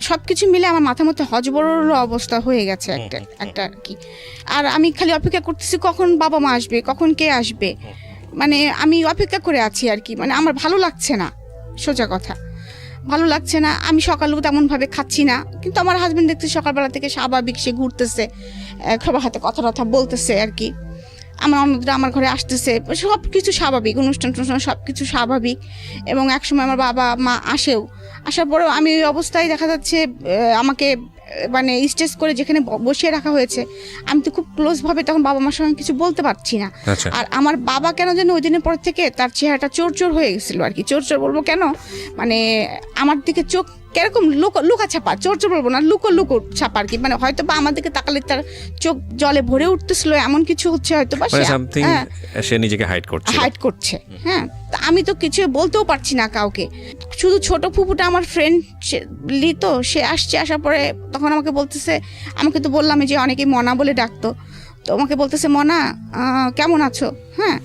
সবকিছু মিলে আমার মাথার মধ্যে হজবরল অবস্থা হয়ে গেছে একটা আর কি। আর আমি খালি অপেক্ষা করতেছি কখন বাবা মা আসবে, কখন কে আসবে, মানে আমি অপেক্ষা করে আছি আর কি। মানে আমার ভালো লাগছে না, সোজা কথা ভালো লাগছে না। আমি সকালেও তেমনভাবে খাচ্ছি না, কিন্তু আমার হাজবেন্ড দেখতে সকালবেলা থেকে স্বাভাবিক, সে ঘুরতেছে, সবার হাতে কথা বলতেছে আর কি, আমার অন্যরা আমার ঘরে আসতেছে, সব কিছু স্বাভাবিক, অনুষ্ঠান সব কিছু স্বাভাবিক। এবং একসময় আমার বাবা মা আসার পরেও আমি ওই অবস্থায় দেখা যাচ্ছে আমাকে মানে স্টেজ করে যেখানে বসিয়ে রাখা হয়েছে, আমি তো খুব ক্লোজভাবে তখন বাবা মার সঙ্গে কিছু বলতে পারছি না। আর আমার বাবা কেন যেন ওই দিনের পর থেকে তার চেহারাটা চোর হয়ে গেছিলো আর কি। চোর বলবো কেন, মানে আমার দিকে চোখ কিরকম লুকা ছাপা, চোর বলবো না, লুকো ছাপা আর কি। মানে হয়তো বা আমার দিকে তাকালে তার চোখ জলে ভরে উঠতেছিল, এমন কিছু হচ্ছে হয়তো বা, সে নিজেকে হাইড করছে। হ্যাঁ, আমি তো কিছু বলতেও পারছি না কাউকে। শুধু ছোট ফুপুটা আমার ফ্রেন্ড তো, সে আসার পরে তখন আমাকে বলতেছে, আমাকে তো বললাম যে অনেকেই মনা বলে ডাকতো, তো আমাকে বলতেছে মনা কেমন আছো। হ্যাঁ,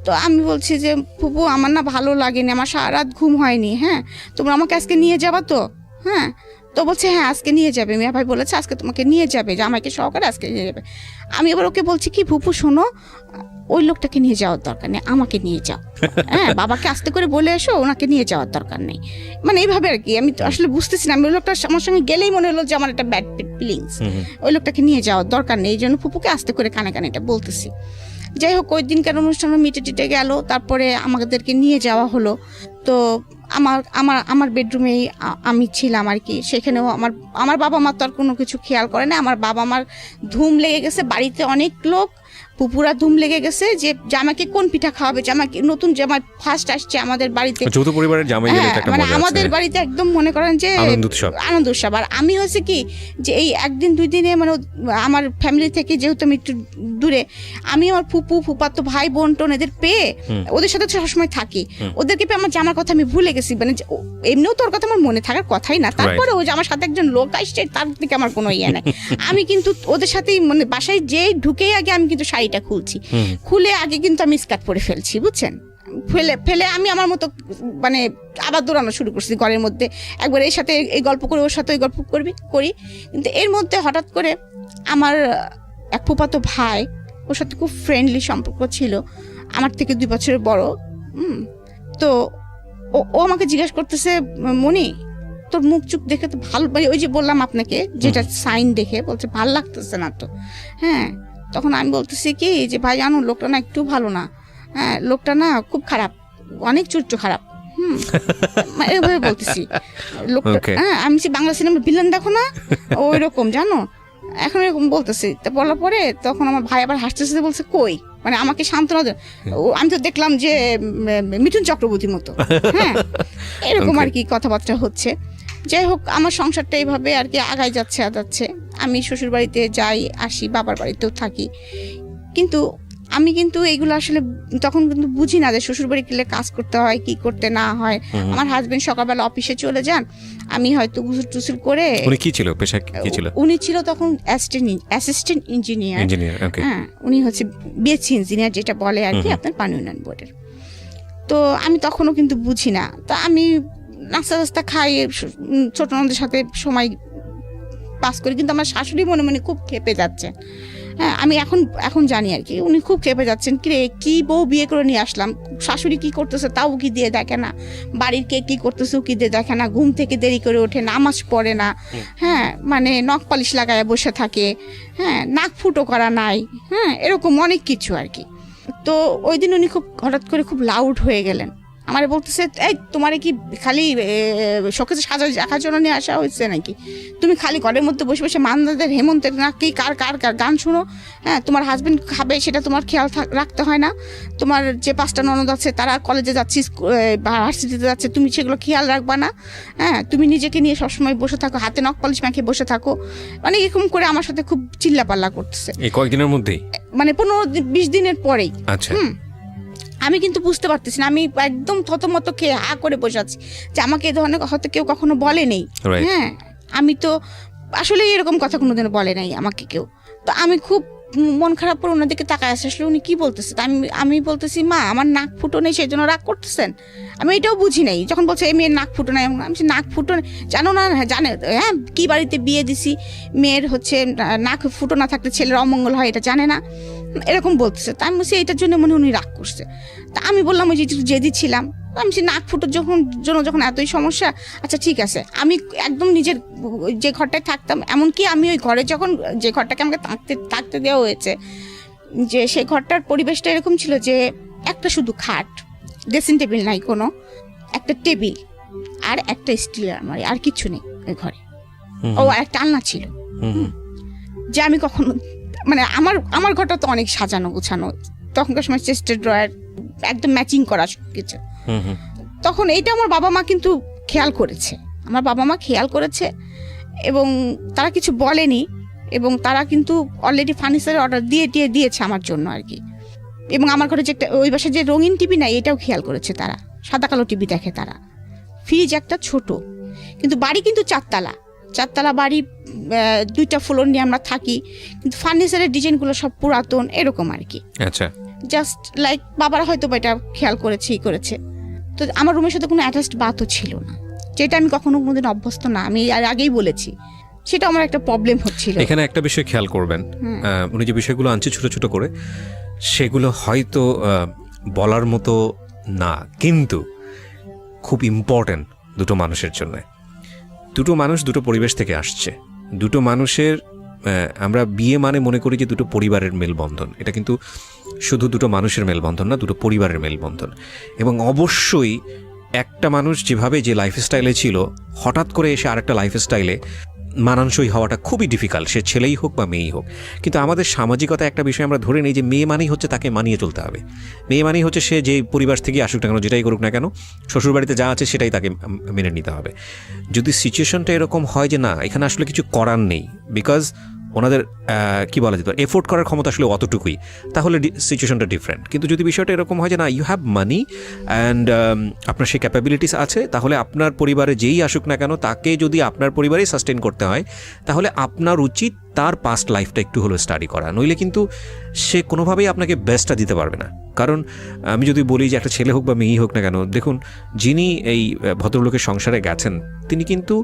তো আমি বলছি যে ফুপু আমার না ভালো লাগেনি, আমার সারা রাত ঘুম হয়নি। হ্যাঁ, তোমরা আমাকে আজকে নিয়ে যাবা তো? হ্যাঁ, তো বলছে হ্যাঁ আজকে নিয়ে যাবে, মিয়া ভাই বলেছে আজকে তোমাকে নিয়ে যাবে, জামাইকে সহকারে আজকে নিয়ে যাবে। আমি এবার ওকে বলছি কি, ফুপু শোনো, ওই লোকটাকে নিয়ে যাওয়ার দরকার নেই, আমাকে নিয়ে যাও। হ্যাঁ, বাবাকে আস্তে করে বলে এসো, ওনাকে নিয়ে যাওয়ার দরকার নেই। মানে এইভাবে আর কি। আমি তো আসলে বুঝতেছি না, ওই লোকটা আমার সঙ্গে গেলেই মনে হলো যে আমার একটা ব্যাড ফিলিংস, ওই লোকটাকে নিয়ে যাওয়ার দরকার নেই। এই জন্য ফুপুকে আস্তে করে কানে এটা বলতেছি। যাই হোক, ওই দিনকার অনুষ্ঠান মিটে গেল, তারপরে আমাদেরকে নিয়ে যাওয়া হলো। তো আমার বেডরুমেই আমি ছিলাম আর কি। সেখানেও আমার বাবা মা তো আর কোনো কিছু খেয়াল করে না। আমার বাবা মার ধুম লেগে গেছে, বাড়িতে অনেক লোক, পুপুরা ধুম লেগে গেছে যে জামাইকে কোন পিঠা খাওয়াবে, জামাইকে নতুন জামাই ফার্স্ট আসছে আমাদের বাড়িতে, যৌথ পরিবারের জামাই গেলে একটা মানে মজা আছে। আমাদের বাড়িতে একদম মনে করেন যে আনন্দ উৎসব। আর আমি হচ্ছে কি যে এই একদিন দুই দিনে মানে আমার ফ্যামিলি থেকে যেহেতু আমি একটু দূরে, আমি আমার ফুপু ফুপাতো ভাই বোন টোন এদের পেয়ে ওদের সাথে সবসময় থাকি, ওদেরকে পেয়ে আমার জামার কথা আমি ভুলে গেছি, মানে এমনিও তোর কথা আমার মনে থাকার কথাই না, তারপরে ওই যে আমার সাথে একজন লোক আসছে তার থেকে আমার কোনো ইয়ে নেই। আমি কিন্তু ওদের সাথেই মানে বাসায় যেই ঢুকেই আগে আমি কিন্তু শাড়িটা খুলছি, খুলে আগে কিন্তু আমি স্কার্ট পরে ফেলছি, বুঝছেন, ফেলে আমি আমার মতো মানে আবার দৌড়ানো শুরু করছি ঘরের মধ্যে, একবার এর সাথে এই গল্প করে ওর সাথে ওই গল্প করি। কিন্তু এর মধ্যে হঠাৎ করে আমার এক ফুফাতো ভাই, ওর সাথে খুব ফ্রেন্ডলি সম্পর্ক ছিল, আমার থেকে 2 বছরের বড়। তো ও আমাকে জিজ্ঞেস করতেছে, মনি তোর মুখ চুখ দেখে তো ভালো, ওই যে বললাম আপনাকে যেটা সাইন দেখে, বলছে ভালো লাগতেছে না তো। হ্যাঁ, তখন আমি বলতেছি কি যে ভাই জানো লোকটা না একটু ভালো না, হ্যাঁ লোকটা না খুব খারাপ, অনেক চরিত্র খারাপ। এভাবে বলতেছি লোকটা। হ্যাঁ, আমি যে বাংলা সিনেমা ভিলেন দেখো না ওই রকম, জানো, এখন এরকম বলতেছি। তা বলার পরে তখন আমার ভাই আবার হাসতেছে, বলছে কই, মানে আমাকে সান্ত্বনা, আমি তো দেখলাম যে মিঠুন চক্রবর্তীর মতো। হ্যাঁ, এরকম আর কি কথাবার্তা হচ্ছে। যাই হোক, আমার সংসারটা এইভাবে আর কি আগায় যাচ্ছে। আমি শ্বশুর বাড়িতে যাই আসি, বাবার বাড়িতেও থাকি, কিন্তু আমি কিন্তু এইগুলো আসলে তখন কিন্তু বুঝি না যে শ্বশুর বাড়ি গেলে কাজ করতে হয় কি করতে না হয়। আমার হাজবেন্ড সকালবেলা অফিসে চলে যান, আমি হয়তো গুসল টুসুল করে। উনি কি ছিল, পেশা কি ছিল? উনি ছিল তখন অ্যাসিস্ট্যান্ট ইঞ্জিনিয়ার। হ্যাঁ, উনি হচ্ছে বিএসসি ইঞ্জিনিয়ার যেটা বলে আর কি আপনার পানি উন্নয়ন বোর্ডের। তো আমি তখনও কিন্তু বুঝি না, তো আমি নাস্তা খাই, ছোট ননদের সাথে সময় পাস করি, কিন্তু আমার শাশুড়ি মনে মনে খুব খেপে যাচ্ছে। হ্যাঁ, আমি এখন জানি আর কি উনি খুব খেপে যাচ্ছেন, কিরে কি বউ বিয়ে করে নিয়ে আসলাম, শাশুড়ি কি করতেছে তাও কি দিয়ে দেখে না, বাড়ির কে কি করতেছে কি দিয়ে দেখে না, ঘুম থেকে দেরি করে ওঠে, নামাজ পড়ে না, হ্যাঁ মানে নখ পালিশ লাগায় বসে থাকে, হ্যাঁ নাক ফুটো করা নাই, হ্যাঁ এরকম অনেক কিছু আর কি। তো ওই দিন উনি খুব হঠাৎ করে খুব লাউড হয়ে গেলেন, আমারে বলতেছে, এই তোমার কি খালি শোকেসে সাজা রাখার জন্য নিয়ে আসা হয়েছে নাকি, তুমি খালি ঘরের মধ্যে বসে বসে মান্দাদের হেমন্তের না কি কার গান শুনো, হ্যাঁ তোমার হাজবেন্ড খাবে সেটা তোমার খেয়াল রাখতে হয় না, তোমার যে 5টা ননদ আছে তারা কলেজে যাচ্ছে ভার্সিটিতে যাচ্ছে, তুমি সেগুলো খেয়াল রাখবা না, হ্যাঁ তুমি নিজেকে নিয়ে সবসময় বসে থাকো, হাতে নখ পালিশ মাখিয়ে বসে থাকো, মানে এরকম করে আমার সাথে খুব চিল্লাপাল্লা করতেছে। এই কয়েকদিনের মধ্যেই, মানে 15-20 দিনের পরেই। আচ্ছা, আমি কিন্তু বুঝতে পারতেছি না, আমি একদম থতমত খেয়ে হা করে বসে আছি যে আমাকে এ ধরনের হয়তো কেউ কখনো বলে নেই। হ্যাঁ, আমি তো আসলে এরকম কথা কোনোদিনও বলে নাই আমাকে কেউ। তো আমি খুব মন খারাপ করে ওনার দিকে তাকায় আসে, আসলে উনি কি বলতেছে, আমি বলতেছি মা আমার নাক ফুটো নেই সেই জন্য রাগ করতেছেন, আমি এটাও বুঝি নাই। যখন বলছে এই মেয়ের নাক ফুটো নেই, আমি নাক ফুটো জানো না, জানে হ্যাঁ কি বাড়িতে বিয়ে দিছি, মেয়ের হচ্ছে নাক ফুটো না থাকলে ছেলের অমঙ্গল হয় এটা জানে না, এরকম বলতেছে। তা আমি বলছি এটার জন্য মনে উনি রাগ করছে। তা আমি বললাম ওই যে জেদি ছিলাম, আমি নাক ফুটোর যখন এতই সমস্যা, আচ্ছা ঠিক আছে, আমি একদম নিজের যে ঘরটায় থাকতাম, এমনকি আমি ওই ঘরে যখন যে ঘরটাকে আমাকে থাকতে দেওয়া হয়েছে, যে সেই ঘরটার পরিবেশটা এরকম ছিল যে একটা শুধু খাট, ড্রেসিং টেবিল নাই কোনো, একটা টেবিল আর একটা স্টিলের আলমারি, আর কিছু নেই ওই ঘরে। ও একটা আলনা ছিল, যে আমি কখনো মানে আমার ঘরটা তো অনেক সাজানো গোছানো, তখনকার সময় চেস্টের ড্রয়ার একদম ম্যাচিং করা কিছু। তখন এইটা আমার বাবা মা কিন্তু খেয়াল করেছে, এবং তারা কিছু বলেনি, এবং তারা কিন্তু অলরেডি ফার্নিচারের অর্ডার দিয়েছে আমার জন্য আর কি। এবং আমার ঘরে যে একটা ওই বাসায় যে রঙিন টিভি নাই এটাও খেয়াল করেছে তারা, সাদা কালো টিভি দেখে তারা। ফ্রিজ একটা ছোট, কিন্তু বাড়ি কিন্তু 4 বাড়ি, 2টা ফ্লোর নিয়ে আমরা থাকি, কিন্তু ফার্নিচারের ডিজাইনগুলো সব পুরাতন এরকম আর কি। আচ্ছা, জাস্ট লাইক বাবারা হয়তো এটা খেয়াল করেছে। তো আমার রুমের সাথে কোনো অ্যাটাচড বাথও ছিল না, যেটা আমি কোনোদিন অভ্যস্ত না, আমি আগেই বলেছি, সেটা আমার একটা প্রবলেম হচ্ছিল। এখানে একটা বিষয় খেয়াল করবেন, উনি যে বিষয়গুলো আনছে ছোট ছোট করে, সেগুলো হয়তো বলার মতো না, কিন্তু খুব ইম্পর্টেন্ট দুটো মানুষের জন্য। দুটো মানুষ দুটো পরিবেশ থেকে আসছে, দুটো মানুষের আমরা বিয়ে মানে মনে করি যে দুটো পরিবারের মেলবন্ধন, এটা কিন্তু শুধু দুটো মানুষের মেলবন্ধন না, দুটো পরিবারের মেলবন্ধন। এবং অবশ্যই একটা মানুষ যেভাবে যে লাইফস্টাইলে ছিল, হঠাৎ করে এসে আরেকটা লাইফস্টাইলে মানানসই হওয়াটা খুবই ডিফিকাল্ট, সে ছেলেই হোক বা মেয়েই হোক। কিন্তু আমাদের সামাজিকতা একটা বিষয় আমরা ধরে নিই যে মেয়ে মানেই হচ্ছে তাকে মানিয়ে চলতে হবে, মেয়ে মানেই হচ্ছে সে যে পরিবার থেকে আসুক না কেন, যেটাই করুক না কেন, শ্বশুরবাড়িতে যা আছে সেটাই তাকে মেনে নিতে হবে। যদি সিচুয়েশনটা এরকম হয় যে না এখানে আসলে কিছু করার নেই, বিকজ ওনাদের কী বলা যেত এফোর্ড করার ক্ষমতা আসলে অতটুকুই, তাহলে সিচুয়েশনটা ডিফারেন্ট। কিন্তু যদি বিষয়টা এরকম হয় যে না ইউ হ্যাভ মানি অ্যান্ড আপনার সেই ক্যাপাবিলিটিস আছে, তাহলে আপনার পরিবারে যেই আসুক না কেন তাকে যদি আপনার পরিবারেই সাস্টেন করতে হয়, তাহলে আপনার উচিত তার পাস্ট লাইফটা একটু হলেও স্টাডি করা। নইলে কিন্তু সে কোনোভাবেই আপনাকে বেস্টটা দিতে পারবে না। কারণ আমি যদি বলি যে একটা ছেলে হোক বা মেয়েই হোক না কেন, দেখুন যিনি এই ভদ্রলোকের সংসারে গেছেন তিনি কিন্তু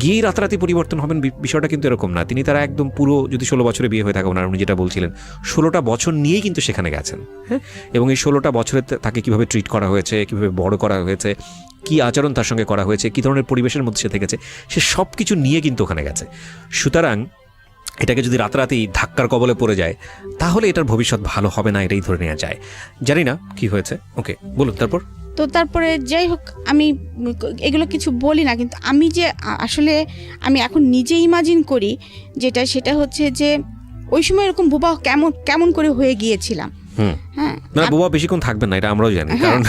গিয়েই রাতারাতি পরিবর্তন হবেন, বিষয়টা কিন্তু এরকম না। তিনি তারা একদম পুরো, যদি 16 বছরে বিয়ে হয়ে থাকে ওনার, উনি যেটা বলছিলেন 16টা বছর নিয়েই কিন্তু সেখানে গেছেন, হ্যাঁ। এবং এই 16টা বছরে তাকে কীভাবে ট্রিট করা হয়েছে, কীভাবে বড় করা হয়েছে, কী আচরণ তার সঙ্গে করা হয়েছে, কী ধরনের পরিবেশের মধ্যে সে থেকেছে, সে সব কিছু নিয়ে কিন্তু ওখানে গেছে। সুতরাং এটাকে যদি রাতারাতি ধাক্কার কবলে পড়ে যায় তাহলে এটার ভবিষ্যৎ ভালো হবে না, এটাই ধরে নেওয়া যায়। জানি না কি হয়েছে, ওকে বলুন তারপর। তো তারপরে যাই হোক, আমি এগুলো কিছু বলি না, কিন্তু আমি যে আসলে আমি এখন নিজে ইমাজিন করি যেটা, সেটা হচ্ছে যে ওই সময় এরকম বোবা কেমন করে হয়ে গিয়েছিলাম। হ্যাঁ, মানে বোবা বেশিক্ষণ থাকবেন না, এটা আমরাও জানি। কারণ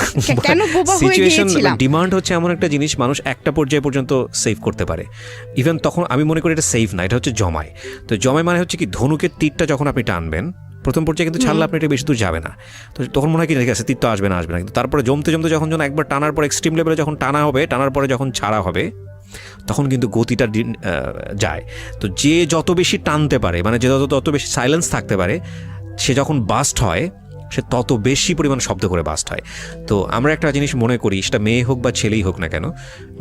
সিচুয়েশন, ডিমান্ড হচ্ছে এমন একটা জিনিস মানুষ একটা পর্যায়ে পর্যন্ত সেভ করতে পারে। ইভেন তখন আমি মনে করি এটা সেভ না, এটা হচ্ছে জমায়। তো জমায় মানে হচ্ছে কি, ধনুকের তীরটা যখন আপনি টানবেন প্রথম পর্যায়ে কিন্তু ছাড়লে আপনি এটা বেশি দূর যাবে না, তো তখন মনে হয় কি ঠিক আছে তীর তো আসবে না, কিন্তু তারপরে জমতে জমতে যখন একবার টানার পর এক্সট্রিম লেভেলে যখন টানা হবে, টানার পরে যখন ছাড়া হবে তখন কিন্তু গতিটা যায়। তো যে যত বেশি টানতে পারে, মানে যে তত বেশি সাইলেন্স থাকতে পারে, সে যখন বাস্ট হয় সে তত বেশি পরিমাণ শব্দ করে বাস্ট হয়। তো আমরা একটা জিনিস মনে করি, সেটা মেয়ে হোক বা ছেলেই হোক না কেন,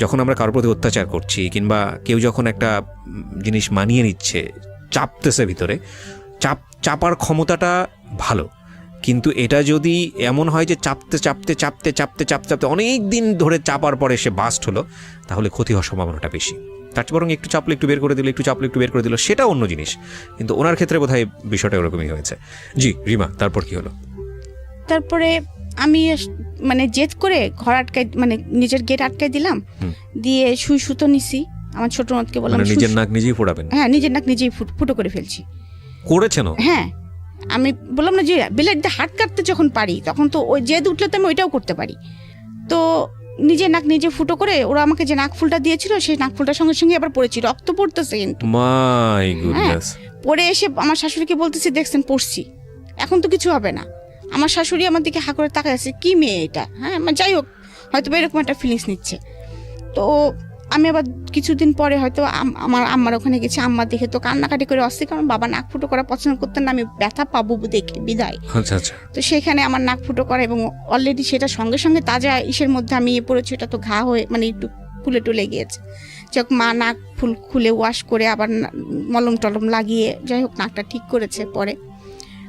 যখন আমরা কারোর প্রতি অত্যাচার করছি কিংবা কেউ যখন একটা জিনিস মানিয়ে নিচ্ছে, চাপতেছে ভিতরে, চাপার ক্ষমতাটা ভালো, কিন্তু এটা যদি এমন হয় যে চাপতে চাপতে চাপতে চাপতে চাপতে চাপতে অনেক দিন ধরে চাপার পরে সে বাস্ট হলো, তাহলে ক্ষতি হওয়ার সম্ভাবনাটা বেশি। তার বরং একটু চাপলে একটু বের করে দিল, একটু চাপলে একটু বের করে দিল, সেটা অন্য জিনিস। কিন্তু ওনার ক্ষেত্রে বোধহয় বিষয়টা ওরকমই হয়েছে। জি রিমা, তারপর কি হলো? তারপরে আমি মানে জেদ করে ঘর আটকাই, মানে নিজের গেট আটকাই দিলাম, দিয়ে সুতো নিছি। আমার ছোট নদকে বললাম নিজের নাক নিজেই ফোড়াবেন। হ্যাঁ, নিজের নাক নিজেই ফুটো করে ফেলছি। করেছেন? হ্যাঁ, আমি বললাম না যে ব্লেড দিয়ে হাত কাটতে যখন পারি তখন তো ওই জেদ উঠলে তো আমি ওইটাও করতে পারি। তো নিজের নাক নিজে ফুটো করে, ওরা আমাকে যে নাক ফুলটা দিয়েছিল সেই নাক ফুলটার সঙ্গে সঙ্গে আবার পড়েছি, রক্ত পড়তেছে কিন্তু। My goodness. পরে এসে আমার শাশুড়িকে বলতেছি, দেখছেন পড়ছি, এখন তো কিছু হবে না। আমার শাশুড়ি আমার দিকে হা করে তাকায় আছে, কি মেয়ে এটা। হ্যাঁ, যাই হোক, হয়তো এরকম একটা ফিলিংস নিচ্ছে। তো আমি আবার কিছুদিন পরে হয়তো আমার আম্মার ওখানে গেছি, আম্মা দেখে তো কান্নাকাটি করে আসছে, কারণ বাবা নাক ফুটো করা পছন্দ করতেন না, আমি ব্যথা পাবো দেখে বিদায়। তো সেখানে আমার নাক ফুটো করা, এবং অলরেডি সেটা সঙ্গে সঙ্গে তাজা ইসের মধ্যে আমি পড়েছি, এটা তো ঘা হয়ে মানে একটু ফুলে টুলে গিয়েছে। যাক, মা নাক খুলে ওয়াশ করে আবার মলম টলম লাগিয়ে যাই হোক নাকটা ঠিক করেছে পরে।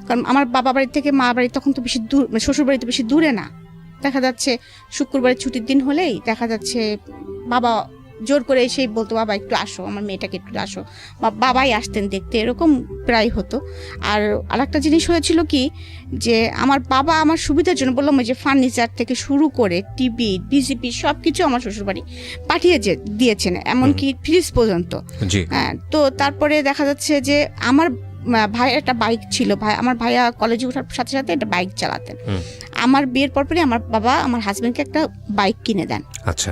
কারণ আমার বাবা বাড়ি থেকে মা বাড়ি তখন তো বেশি দূর, মানে শ্বশুর বাড়ি তো বেশি দূরে না। দেখা যাচ্ছে শুক্রবারের ছুটির দিন হলেই দেখা যাচ্ছে বাবা জোর করে এসেই বলতো, বাবা একটু আসো, আমার মেয়েটাকে একটু আসো, বাবাই আসতেন দেখতে, এরকম প্রায় হতো। আর আরেকটা জিনিস হয়েছিল কি, যে আমার বাবা আমার সুবিধার জন্য, বললাম যে ফার্নিচার থেকে শুরু করে টিভি বিজিপি সব কিছু আমার শ্বশুরবাড়ি পাঠিয়ে দিয়েছেন, এমনকি ফ্রিজ পর্যন্ত। হ্যাঁ, তো তারপরে দেখা যাচ্ছে যে আমার ভাইয়ের একটা বাইক ছিল, আমার ভাইয়া কলেজে ওঠার সাথে সাথে একটা বাইক চালাতেন। আমার বিয়ের পরপরই আমার বাবা আমার হাজবেন্ডকে একটা বাইক কিনে দেন। আচ্ছা।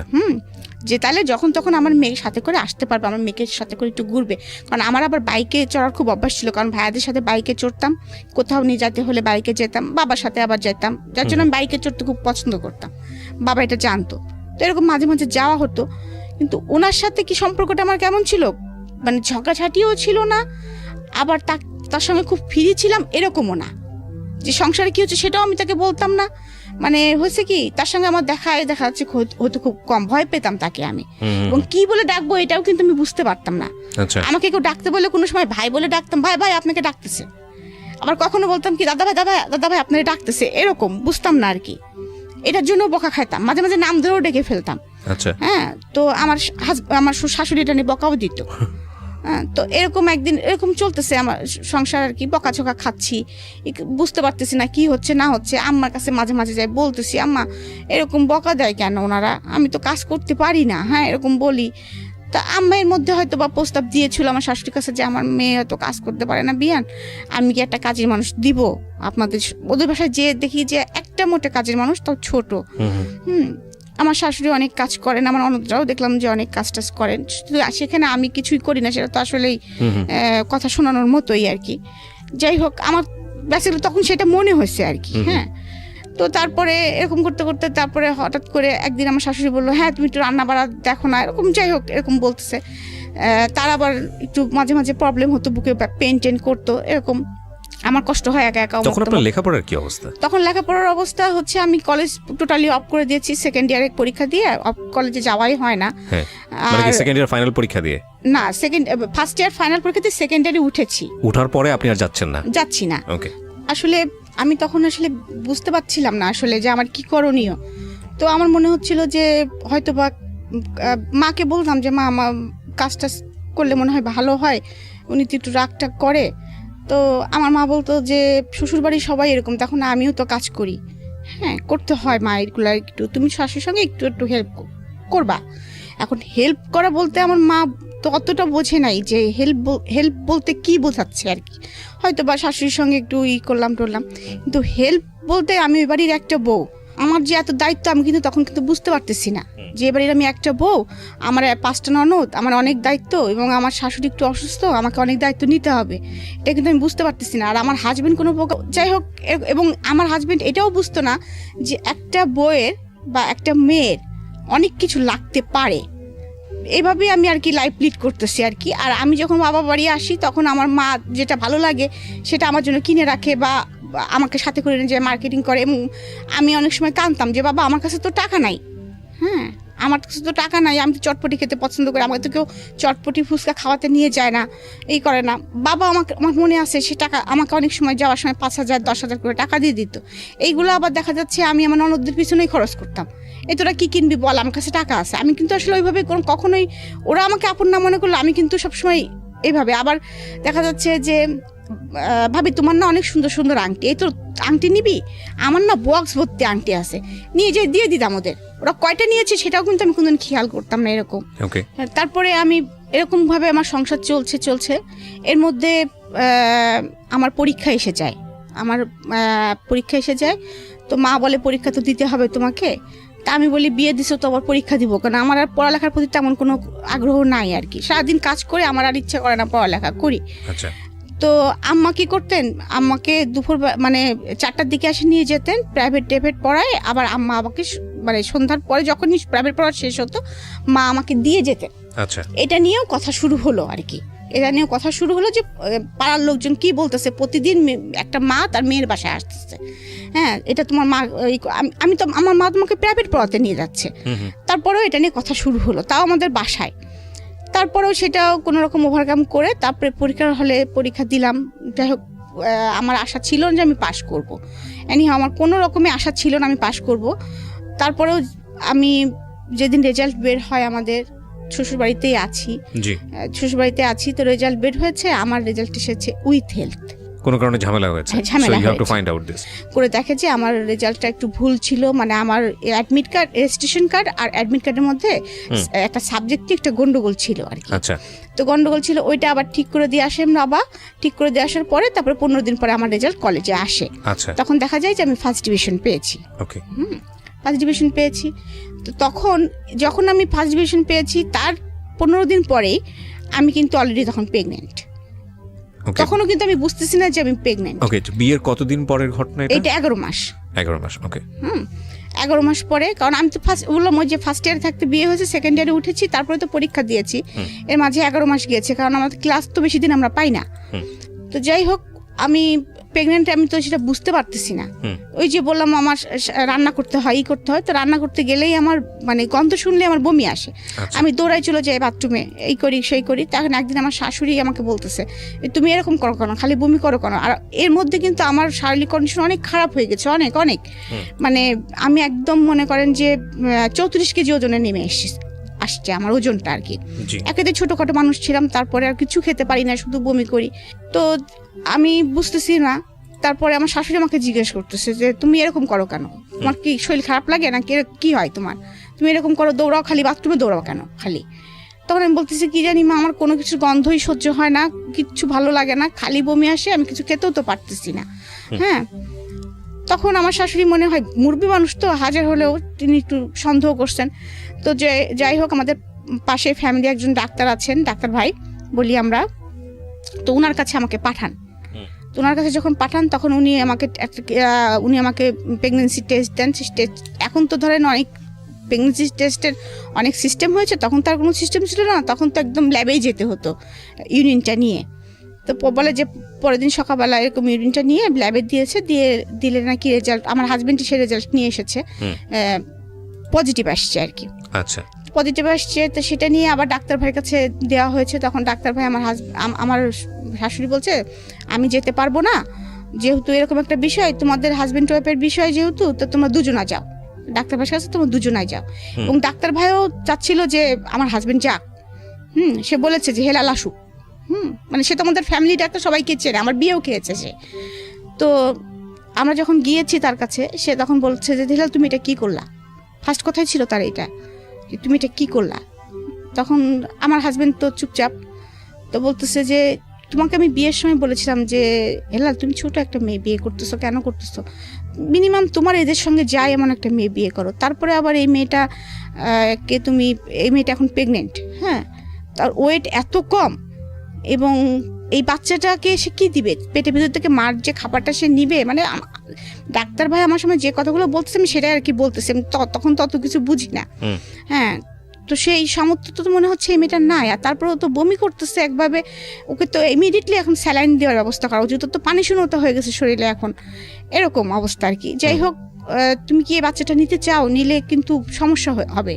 যে তাহলে যখন তখন আমার মেয়ের সাথে করে আসতে পারবে, আমার মেয়েকে সাথে করে একটু ঘুরবে। কারণ আমার আবার বাইকে চড়ার খুব অভ্যাস ছিল, কারণ ভাইয়াদের সাথে বাইকে চড়তাম, কোথাও নিয়ে যেতে হলে বাইকে যেতাম, বাবার সাথে আবার যেতাম, যার জন্য আমি বাইকে চড়তে খুব পছন্দ করতাম। বাবা এটা জানতো, তো এরকম মাঝে মাঝে যাওয়া হতো। কিন্তু ওনার সাথে কি সম্পর্কটা আমার কেমন ছিল, মানে ঝগড়াঝাটিও ছিল না, আবার তার সঙ্গে খুব ফ্রি ছিলাম এরকমও না। যে সংসারে কি হচ্ছে সেটাও আমি তাকে বলতাম না। মানে হয়েছে কি, তার সঙ্গে আমার দেখা যাচ্ছে হয়তো খুব কম, ভয় পেতাম তাকে আমি, এবং কি বলে ডাকবো এটাও কিন্তু আমি বুঝতে পারতাম না। আমাকে কেউ ডাকতে বলে কোনো সময় ভাই বলে ডাকতাম, ভাই ভাই আপনাকে ডাকতেছে। আবার কখনো বলতাম কি, দাদা ভাই আপনাকে ডাকতেছে, এরকম বুঝতাম না আর কি। এটার জন্য বকা খাইতাম, মাঝে মাঝে নাম ধরেও ডেকে ফেলতাম। হ্যাঁ, তো আমার শাশুড়ি এটা নিয়ে বকাও দিত। তো এরকম একদিন এরকম চলতেছে আমার সংসার আর কি, বকাঝকা খাচ্ছি, বুঝতে পারতেছি না কি হচ্ছে না হচ্ছে। আম্মার কাছে মাঝে মাঝে যাই, বলতেছি আম্মা এরকম বকা দেয় কেন ওনারা, আমি তো কাজ করতে পারি না, হ্যাঁ এরকম বলি। তা আম্মাইয়ের মধ্যে হয়তো বা প্রস্তাব দিয়েছিল আমার শাশুড়ির কাছে যে আমার মেয়ে হয়তো কাজ করতে পারে না বিয়ান, আমি কি একটা কাজের মানুষ দিব আপনাদের ওদের বাসায়, যে দেখি যে একটা মোটে কাজের মানুষ, তাও ছোট। আমার শাশুড়ি অনেক কাজ করেন, আমার অন্যরাও দেখলাম যে অনেক কাজ টাজ করেন, সেখানে আমি কিছুই করি না, সেটা তো আসলেই কথা শোনানোর মতোই আর কি। যাই হোক, আমার বেসিক্যালি তখন সেটা মনে হয়েছে আর কি। হ্যাঁ, তো তারপরে এরকম করতে করতে তারপরে হঠাৎ করে একদিন আমার শাশুড়ি বললো, হ্যাঁ তুমি একটু রান্না বাড়া দেখো না, এরকম যাই হোক এরকম বলতেছে। তার আবার একটু মাঝে মাঝে প্রবলেম হতো, বুকে পেন টেন করতো, এরকম আমার কষ্ট হয় একা একা। তখন আপনার লেখাপড়ার কি অবস্থা? তখন লেখাপড়ার অবস্থা হচ্ছে আমি কলেজ টোটালি অফ করে দিয়েছি, সেকেন্ড ইয়ারে পরীক্ষা দিয়ে কলেজে যাওয়াই হয় না। মানে কি সেকেন্ড ইয়ার ফাইনাল পরীক্ষা দিয়ে? না, ফার্স্ট ইয়ার ফাইনাল পরীক্ষা দিয়ে সেকেন্ড ইয়ারে উঠেছি। ওঠার পরে আপনি আর যাচ্ছেন না? যাচ্ছি না। ওকে। আসলে আমি তখন আসলে বুঝতে পারছিলাম না আসলে যে আমার কি করণীয়। তো আমার মনে হচ্ছিল যে হয়তো বা মাকে বলতাম যে মা আমার কাজটা করলে মনে হয় ভালো হয়, উনি তো একটু রাগটা করে। তো আমার মা বলতো যে শ্বশুরবাড়ির সবাই এরকম, তখন আমিও তো কাজ করি, হ্যাঁ করতে হয় মা এগুলো, একটু তুমি শাশুড়ির সঙ্গে একটু একটু হেল্প করবা। এখন হেল্প করা বলতে আমার মা তো অতটা বোঝে নাই যে হেল্প বলতে কি বোঝাচ্ছে আর কি, হয়তো বা শাশুড়ির সঙ্গে একটু করলাম টরলাম, কিন্তু হেল্প বলতে আমি ওই বাড়ির একটা বউ, আমার যে এত দায়িত্ব আমি কিন্তু তখন কিন্তু বুঝতে পারতেছি না যে এবারে আমি একটা বউ, আমার 5টা ননদ, আমার অনেক দায়িত্ব, এবং আমার শাশুড়ি একটু অসুস্থ, আমাকে অনেক দায়িত্ব নিতে হবে, এটা কিন্তু আমি বুঝতে পারতেছি না। আর আমার হাজবেন্ড কোনো যাই হোক, এবং আমার হাজবেন্ড এটাও বুঝতো না যে একটা বউয়ের বা একটা মেয়ের অনেক কিছু লাগতে পারে। এইভাবেই আমি আর কি লাইফ লিড করতেছি আর কি। আর আমি যখন বাবা বাড়ি আসি তখন আমার মা যেটা ভালো লাগে সেটা আমার জন্য কিনে রাখে বা আমাকে সাথে করে নিয়ে যায় মার্কেটিং করে, এবং আমি অনেক সময় কাঁদতাম যে বাবা আমার কাছে তো টাকা নাই, হ্যাঁ আমার কাছে তো টাকা নাই, আমি তো চটপটি খেতে পছন্দ করি, আমাকে তো কেউ চটপটি ফুচকা খাওয়াতে নিয়ে যায় না, এই করে না। বাবা আমার মনে আছে সে টাকা আমাকে অনেক সময় যাওয়ার সময় 5,000 10,000 করে টাকা দিয়ে দিত। এইগুলো আবার দেখা যাচ্ছে আমি আমার ননদদের পিছনেই খরচ করতাম, এই তোরা কী কিনবি বল, আমার কাছে টাকা আছে। আমি কিন্তু আসলে ওইভাবে কখনোই, ওরা আমাকে আপন না মনে করলো, আমি কিন্তু সবসময় এইভাবে। আবার দেখা যাচ্ছে যে ভাবি তোমার না অনেক সুন্দর সুন্দর আংটি, এই তো আংটি নিবি, আমার না বক্স ভর্তি আংটি আছে, নিয়ে যেয়ে দিয়ে দিতাম ওদের, ওরা কয়টা নিয়েছে সেটাও কিন্তু আমি কোনোদিন খেয়াল করতাম না এরকম। তারপরে আমি এরকমভাবে আমার সংসার চলছে। এর মধ্যে আমার পরীক্ষা এসে যায়, তো মা বলে পরীক্ষা তো দিতে হবে তোমাকে। তা আমি বলি বিয়ে দিছো তো আবার পরীক্ষা দিব কেন, আমার আর পড়ালেখার প্রতি তেমন কোনো আগ্রহ নাই আর কি, সারাদিন কাজ করে আমার আর ইচ্ছা করে না পড়ালেখা করি। আচ্ছা। তো আম্মা কি করতেন, আম্মাকে দুপুর মানে 4টার দিকে এসে নিয়ে যেতেন, প্রাইভেট পড়ায়, আবার আম্মা আমাকে মানে সন্ধ্যার পরে যখনই প্রাইভেট পড়া শেষ হতো মা আমাকে দিয়ে যেতেন। আচ্ছা। এটা নিয়েও কথা শুরু হলো আর কি, যে পাড়ার লোকজন কি বলতেছে, প্রতিদিন একটা মা তার মেয়ের বাসায় আসতেছে, হ্যাঁ এটা তোমার মা, আমি তো আমার মা তোমাকে প্রাইভেট পড়াতে নিয়ে যাচ্ছে। তারপরেও এটা নিয়ে কথা শুরু হলো, তাও আমাদের বাসায়। তারপরেও সেটাও কোনো রকম ওভারকাম করে তারপরে পরীক্ষার হলে পরীক্ষা দিলাম। যাই হোক, আমার আশা ছিল না যে আমি পাশ করব, আমার কোনো রকমে আশা ছিল না আমি পাশ করব। তারপরেও আমি যেদিন রেজাল্ট বের হয়, আমাদের শ্বশুরবাড়িতেই আছি, তো রেজাল্ট বের হয়েছে, আমার রেজাল্ট এসেছে উইথ হেলথ। কোনো কারণে ঝামেলা হয়েছে, করে দেখে যে আমার রেজাল্টটা একটু ভুল ছিল, মানে আমার অ্যাডমিট কার্ড, রেজিস্ট্রেশন কার্ড আর অ্যাডমিট কার্ডের মধ্যে একটা সাবজেক্টে একটা গন্ডগোল ছিল আর কি। আচ্ছা। তো গন্ডগোল ছিল, ওইটা আবার ঠিক করে দিয়ে আসে বাবা, ঠিক করে দিয়ে আসার পরে তারপরে 15 দিন পরে আমার রেজাল্ট কলেজে আসে। আচ্ছা। তখন দেখা যায় যে আমি ফার্স্ট ডিভিশন পেয়েছি। ওকে। ফার্স্ট ডিভিশন পেয়েছি। তো তখন যখন আমি ফার্স্ট ডিভিশন পেয়েছি তার 15 দিন পরেই আমি কিন্তু অলরেডি তখন প্রেগনেন্ট। তখনও কিন্তু আমি বুঝতেছি না যে আমি প্রেগনেন্ট। ওকে, বিয়ের কতদিন পরের ঘটনা এটা? এটা 11 মাস। 11 মাস, ওকে। 11 মাস পরে, কারণ আমি তো বললাম ওই যে ফার্স্ট ইয়ারে থাকতে বিয়ে হয়েছে, সেকেন্ড ইয়ারে উঠেছি, তারপরে তো পরীক্ষা দিয়েছি, এর মাঝে 11 মাস গিয়েছে, কারণ আমাদের ক্লাস তো বেশি দিন আমরা পাই না। তো যাই হোক, আমি প্রেগনেন্ট, আমি তো সেটা বুঝতে পারতেছি না। ওই যে বললাম আমার রান্না করতে হয়, তো রান্না করতে গেলেই আমার মানে গন্ধ শুনলে আমার বমি আসে। আমি দৌড়াই চলে যাই বাথরুমে, এই করি সেই করি। তখন একদিন আমার শাশুড়ি আমাকে বলতেছে, তুমি এরকম করো কেন, খালি বমি করো কেন? আর এর মধ্যে কিন্তু আমার শারীরিক কন্ডিশন অনেক খারাপ হয়ে গেছে, অনেক মানে আমি একদম মনে করেন যে 34 কেজি ওজনে নেমে আসছে আমার ওজনটা আর কি। একেতে ছোটখাটো মানুষ ছিলাম, তারপরে আর কিছু খেতে পারি না, শুধু বমি করি। তো আমি বুঝতেছি না। তারপরে আমার শাশুড়ি আমাকে জিজ্ঞেস করতেছে যে তুমি এরকম করো কেন, তোমার কি শরীর খারাপ লাগে না, কি হয় তোমার, তুমি এরকম করো, দৌড়াও, খালি বাথরুমে দৌড়াও কেন খালি? তখন আমি বলতেছি কি জানি মা, আমার কোনো কিছুর গন্ধই সহ্য হয় না, কিচ্ছু ভালো লাগে না, খালি বমি আসে, আমি কিছু খেতেও তো পারতেছি না। হ্যাঁ, তখন আমার শাশুড়ি মনে হয় মুরব্বী মানুষ তো, হাজার হলেও তিনি একটু সন্দেহ করছেন। তো যাই হোক, আমাদের পাশে ফ্যামিলি একজন ডাক্তার আছেন, ডাক্তার ভাই বলি আমরা, তো ওনার কাছে আমাকে পাঠান। তো ওনার কাছে যখন পাঠান তখন উনি আমাকে প্রেগনেন্সি টেস্ট দেন। এখন তো ধরেন অনেক প্রেগনেন্সি টেস্টের অনেক সিস্টেম হয়েছে, তখন তার কোনো সিস্টেম ছিল না, তখন তো একদম ল্যাবেই যেতে হতো ইউরিনটা নিয়ে। তো বলে যে পরের দিন সকালবেলা এরকম ইউরিনটা নিয়ে ল্যাবে দিলে নাকি রেজাল্ট, আমার হাজবেন্ড সে রেজাল্ট নিয়ে এসেছে, পজিটিভ আসছে আর কি। আচ্ছা, পজিটিভ আসছে, তো সেটা নিয়ে আবার ডাক্তার ভাইয়ের কাছে দেওয়া হয়েছে। তখন ডাক্তার ভাই আমার শাশুড়ি বলছে আমি যেতে পারবো না, যেহেতু এরকম একটা বিষয়, তোমাদের হাজবেন্ড ওয়াইফের বিষয় যেহেতু, তো তোমরা দুজনা যাও, ডাক্তার ভাইয়ের কাছে তোমরা দুজনাই যাও। এবং ডাক্তার ভাইও চাচ্ছিল যে আমার হাজবেন্ড যাক। সে বলেছে যে হেলাল আসুক। মানে সে তো আমাদের ফ্যামিলি ডাক্তার, সবাইকে চেনে, আমার বিয়েও খেয়েছে সে। তো আমরা যখন গিয়েছি তার কাছে, সে তখন বলছে যে হেলাল তুমি এটা কি করলা, ফার্স্ট কথাই ছিল তার এইটা, যে তুমি এটা কি করলা। তখন আমার হাজবেন্ড তো চুপচাপ, তো বলতেছে যে তোমাকে আমি বিয়ের সময় বলেছিলাম যে হেলাল তুমি ছোট একটা মেয়ে বিয়ে করতেছো, কেন করতেছো, মিনিমাম তোমার এদের সঙ্গে যায় এমন একটা মেয়ে বিয়ে করো। তারপরে আবার এই মেয়েটা এখন প্রেগনেন্ট, হ্যাঁ, তার ওয়েট এত কম, এবং এই বাচ্চাটাকে সে কি দিবে, পেটের ভিতর থেকে মার যে খাবারটা সে নিবে। মানে ডাক্তার ভাই আমার সময় যে কথাগুলো বলতেছে আমি সেটাই আর কি বলতেছি, আমি তখন তত কিছু বুঝি না। হ্যাঁ, তো সেই সামর্থ্য তো মনে হচ্ছে এই মেয়েটার নাই। আর তারপরেও তো বমি করতেছে একভাবে, ওকে তো ইমিডিয়েটলি এখন স্যালাইন দেওয়ার ব্যবস্থা করা উচিত, তো পানি শূন্যতা হয়ে গেছে শরীরে এখন, এরকম অবস্থা আর কি। যাই হোক, তুমি কি এই বাচ্চাটা নিতে চাও, নিলে কিন্তু সমস্যা হবে,